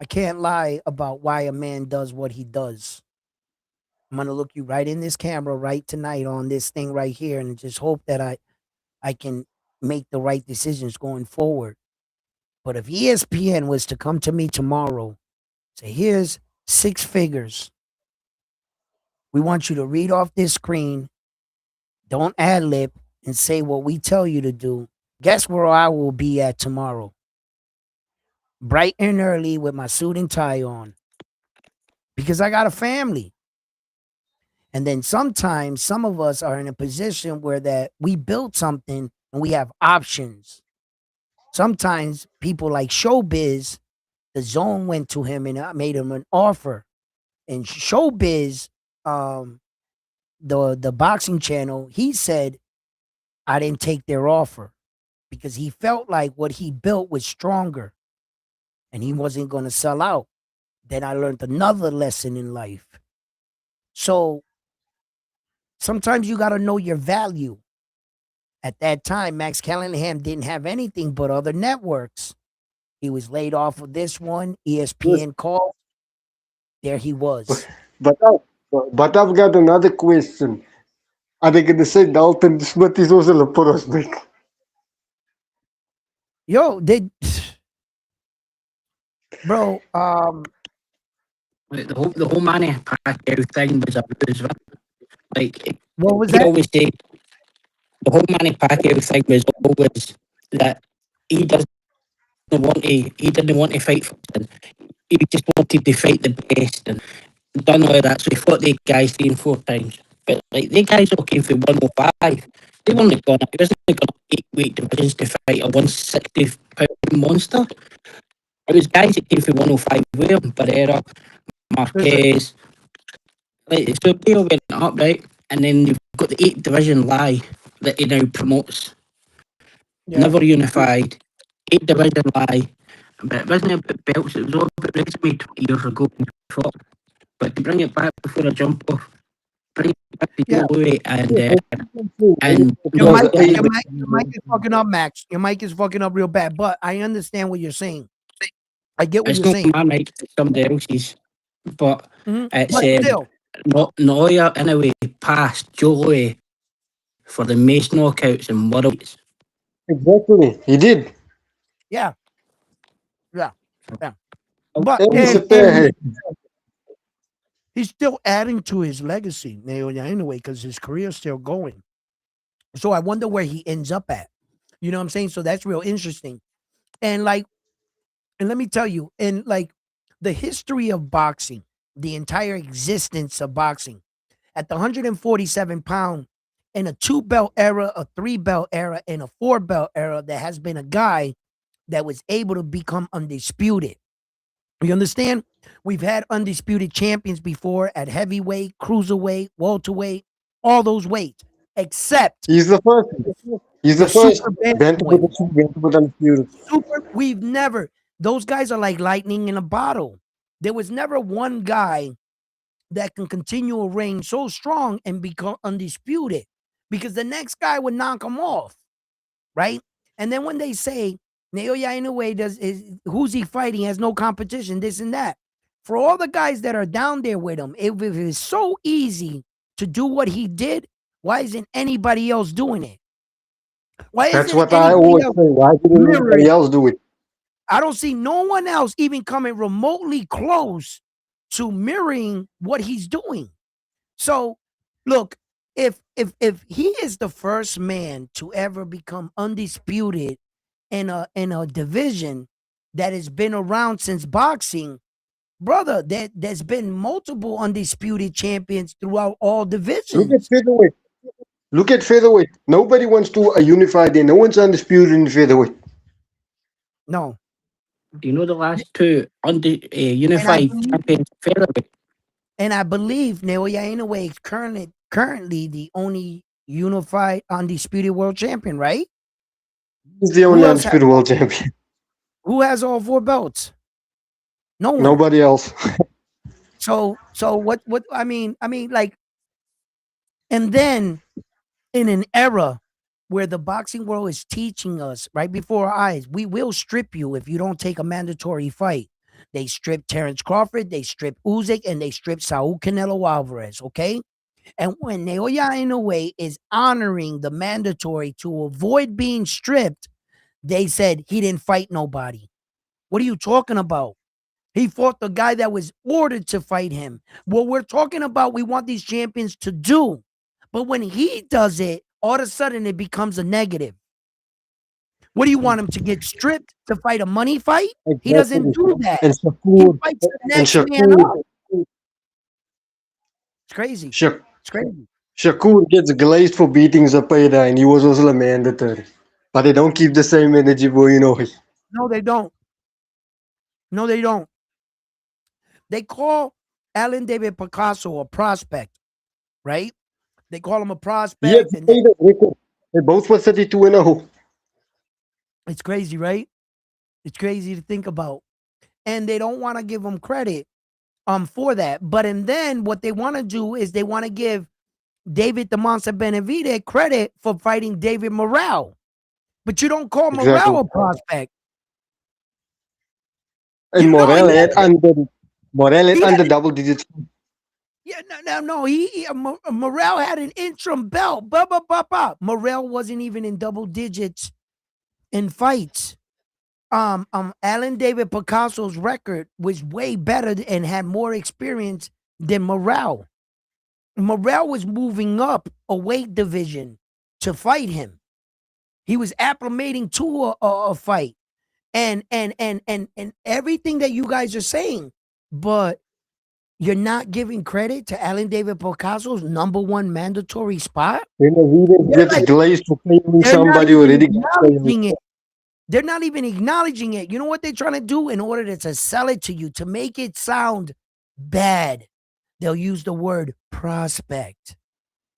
S2: I can't lie about why a man does what he does. I'm gonna look you right in this camera right tonight on this thing right here and just hope that I can make the right decisions going forward. But if ESPN was to come to me tomorrow, say, here's 6 figures. We want you to read off this screen. Don't ad lib and say what we tell you to do. Guess where I will be at tomorrow? Bright and early with my suit and tie on. Because I got a family. And then sometimes some of us are in a position where that we built something and we have options. Sometimes people like Showbiz, the zone went to him and made him an offer. And Showbiz, the boxing channel, he said, I didn't take their offer because he felt like what he built was stronger and he wasn't going to sell out. Then I learned another lesson in life. So sometimes you got to know your value. At that time, Max Kellingham didn't have anything but other networks. He was laid off of this one. ESPN called. There he was.
S4: But I've got another question. Are they gonna say Dalton Smith is also a prospect?
S2: Yo, they, bro.
S5: Like, the whole Manny Pacquiao thing was a ruse. Like
S2: What was
S5: he
S2: that?
S5: always say, the whole Manny Pacquiao thing was always that he doesn't he didn't want to fight for it. He just wanted to fight the best and done all of that. So he fought the guys 3 and 4 times. But like the guys all came from 105. They weren't gonna he wasn't gonna 8 weight divisions to fight a 160-pound monster. It was guys that came from 105 with him, Barrera, Marquez. Like, so they all went up, right? And then you've got the 8 division lie that he now promotes.
S2: Yeah.
S5: Never unified. 8 division lie. But it wasn't about belts, it was all about resume 20 years ago when he fought. But to bring it back before I jump off, bring it back to
S2: Yeah.
S5: Inoue and
S2: Your mic,
S4: Because
S2: your mic is fucking up, Max. Your mic is fucking up real bad. But I understand what you're saying. I get what
S5: it's
S2: you're
S5: not
S2: saying.
S5: my mic, it's somebody else's. But
S2: Mhm.
S5: it's
S2: But still,
S5: Naoya Inoue passed Joey for the most knockouts in worlds.
S4: exactly, he did.
S2: yeah. But
S4: And he's a
S2: and
S4: fair head.
S2: he's still adding to his legacy, Naoya, anyway, because his career's still going. So I wonder where he ends up at. You know what I'm saying? So that's real interesting. And like, and let me tell you, in like the history of boxing, the entire existence of boxing, at the 147-pound, in a 2-belt era, a 3-belt era, and a 4-belt era, there has been a guy that was able to become undisputed. You understand? We've had undisputed champions before at heavyweight, cruiserweight, welterweight, all those weights, except
S4: He's the first. He's the
S2: the
S4: first.
S2: super
S4: Bantamweight undisputed.
S2: we've never, those guys are like lightning in a bottle. There was never one guy that can continue a reign so strong and become undisputed because the next guy would knock him off, right? And then when they say Naoya Inoue who's he fighting? He has no competition, this and that. For all the guys that are down there with him, if it is so easy to do what he did, why isn't anybody else doing it? Why
S4: That's
S2: isn't
S4: what I
S2: anybody
S4: always
S2: else
S4: say. Why didn't
S2: mirroring?
S4: anybody else do it?
S2: I don't see no one else even coming remotely close to mirroring what he's doing. So, look, if he is the first man to ever become undisputed in a division that has been around since boxing, brother, there's been multiple undisputed champions throughout all
S4: Look at
S2: divisions.
S4: featherweight. Look at featherweight. Nobody wants to unify there. No one's undisputed in featherweight.
S2: No,
S5: Do you know the last 2
S2: and I
S5: unified
S2: believe,
S5: champions featherweight?
S2: Naoya Inoue is currently the only unified undisputed world champion, right?
S4: He's the
S2: Who
S4: only
S2: else has
S4: undisputed world champion.
S2: all 4 belts? No one.
S4: Nobody else.
S2: So what I mean like, and then in an era where the boxing world is teaching us right before our eyes, we will strip you if you don't take a mandatory fight. They stripped Terrence Crawford, they stripped Usyk, and they stripped Saul Canelo Alvarez, okay? And when Naoya Inoue is honoring the mandatory to avoid being stripped, they said he didn't fight nobody. What are you talking about? He fought the guy that was ordered to fight him. What we're talking about, we want these champions to do. But when he does it, all of a sudden it becomes a negative. What do you want him to get stripped to fight a money fight? He doesn't do that.
S4: And
S2: He
S4: Shakur,
S2: fights the
S4: and
S2: next man up.
S4: Shakur,
S2: It's crazy.
S4: Shak-
S2: It's crazy.
S4: Shakur gets glazed for beating Zapata, and he was also a mandatory. But they don't keep the same energy, boy. You know.
S2: No, they don't. No, they don't. They call Alan David Picasso a prospect, right? They call him a
S4: He had
S2: prospect,
S4: to
S2: and
S4: pay the record. They both were 32-0.
S2: it's crazy, right? It's crazy to think about. And they don't want to give him credit for that. But and then what they want to do is they want to give David the Monster Benavidez credit for fighting David Morrell, but you don't call
S4: Exactly.
S2: Morrell a prospect.
S4: And
S2: You know,
S4: Morel
S2: he
S4: had
S2: had, he had
S4: under double digits.
S2: yeah, no. Morrell had an interim belt. Morrell wasn't even in double digits in fights. Alan David Picasso's record was way better and had more experience than Morrell. Morrell was moving up a weight division to fight him. He was acclimating to a fight, and everything that you guys are saying, but you're not giving credit to Alan David Picasso's #1 mandatory spot.
S4: Benavidez
S2: They're
S4: gets
S2: like,
S4: glazed for claiming
S2: they're not
S4: somebody
S2: even
S4: already.
S2: acknowledging it. They're not even acknowledging it. You know what they're trying to do in order to sell it to you, to make it sound bad? They'll use the word prospect.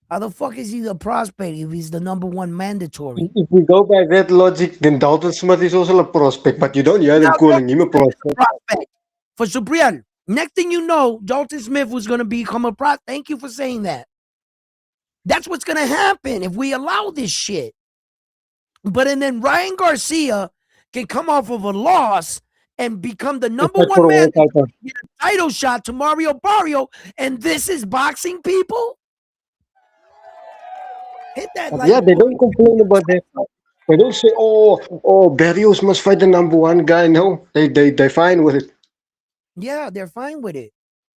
S2: How the fuck is he a prospect if he's the #1 mandatory?
S4: If we go by that logic, then Dalton Smith is also a prospect, but you don't hear them
S2: Now,
S4: calling him a
S2: Dalton Smith is a
S4: prospect.
S2: prospect for Subriel. Next thing you know, Dalton Smith was going to become a prospect. Thank you for saying that. That's what's going to happen if we allow this shit. But and then Ryan Garcia can come off of a loss and become the
S4: It's like
S2: #1
S4: for a
S2: man,
S4: world title.
S2: get a title shot to Mario Barrio, and this is boxing, people. Hit that
S4: But
S2: like
S4: yeah, they
S2: button.
S4: don't complain about that. They don't say, oh, Barrios must fight the #1 guy. No, they fine with it.
S2: Yeah, they're fine with it.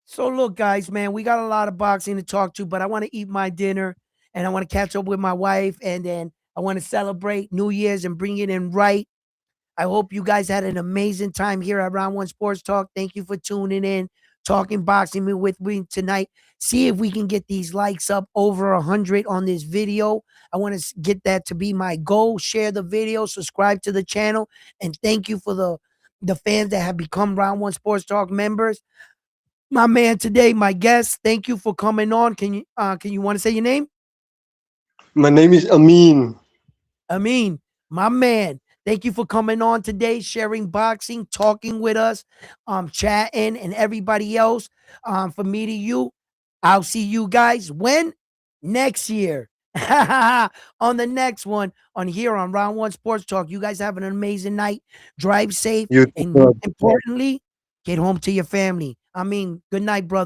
S2: So look, guys, man, we got a lot of boxing to talk to, but I want to eat my dinner and I want to catch up with my wife, and then I want to celebrate New Year's and bring it in right. I hope you guys had an amazing time here at Round One Sports Talk. Thank you for tuning in, talking boxing with me tonight. See if we can get these likes up over 100 on this video. I want to get that to be my goal. Share the video, subscribe to the channel, and thank you for the fans that have become Round One Sports Talk members. My man today, my guest, thank you for coming on. Can you want to say your name?
S4: My name is Amin.
S2: Amin, my man. Thank you for coming on today, sharing boxing, talking with us, chatting, and everybody else. From me to you, I'll see you guys when? Next year. On the next one on here on Round One Sports Talk. You guys have an amazing night. Drive safe,
S4: You
S2: and more importantly, get home to your family. I mean, good night, brother.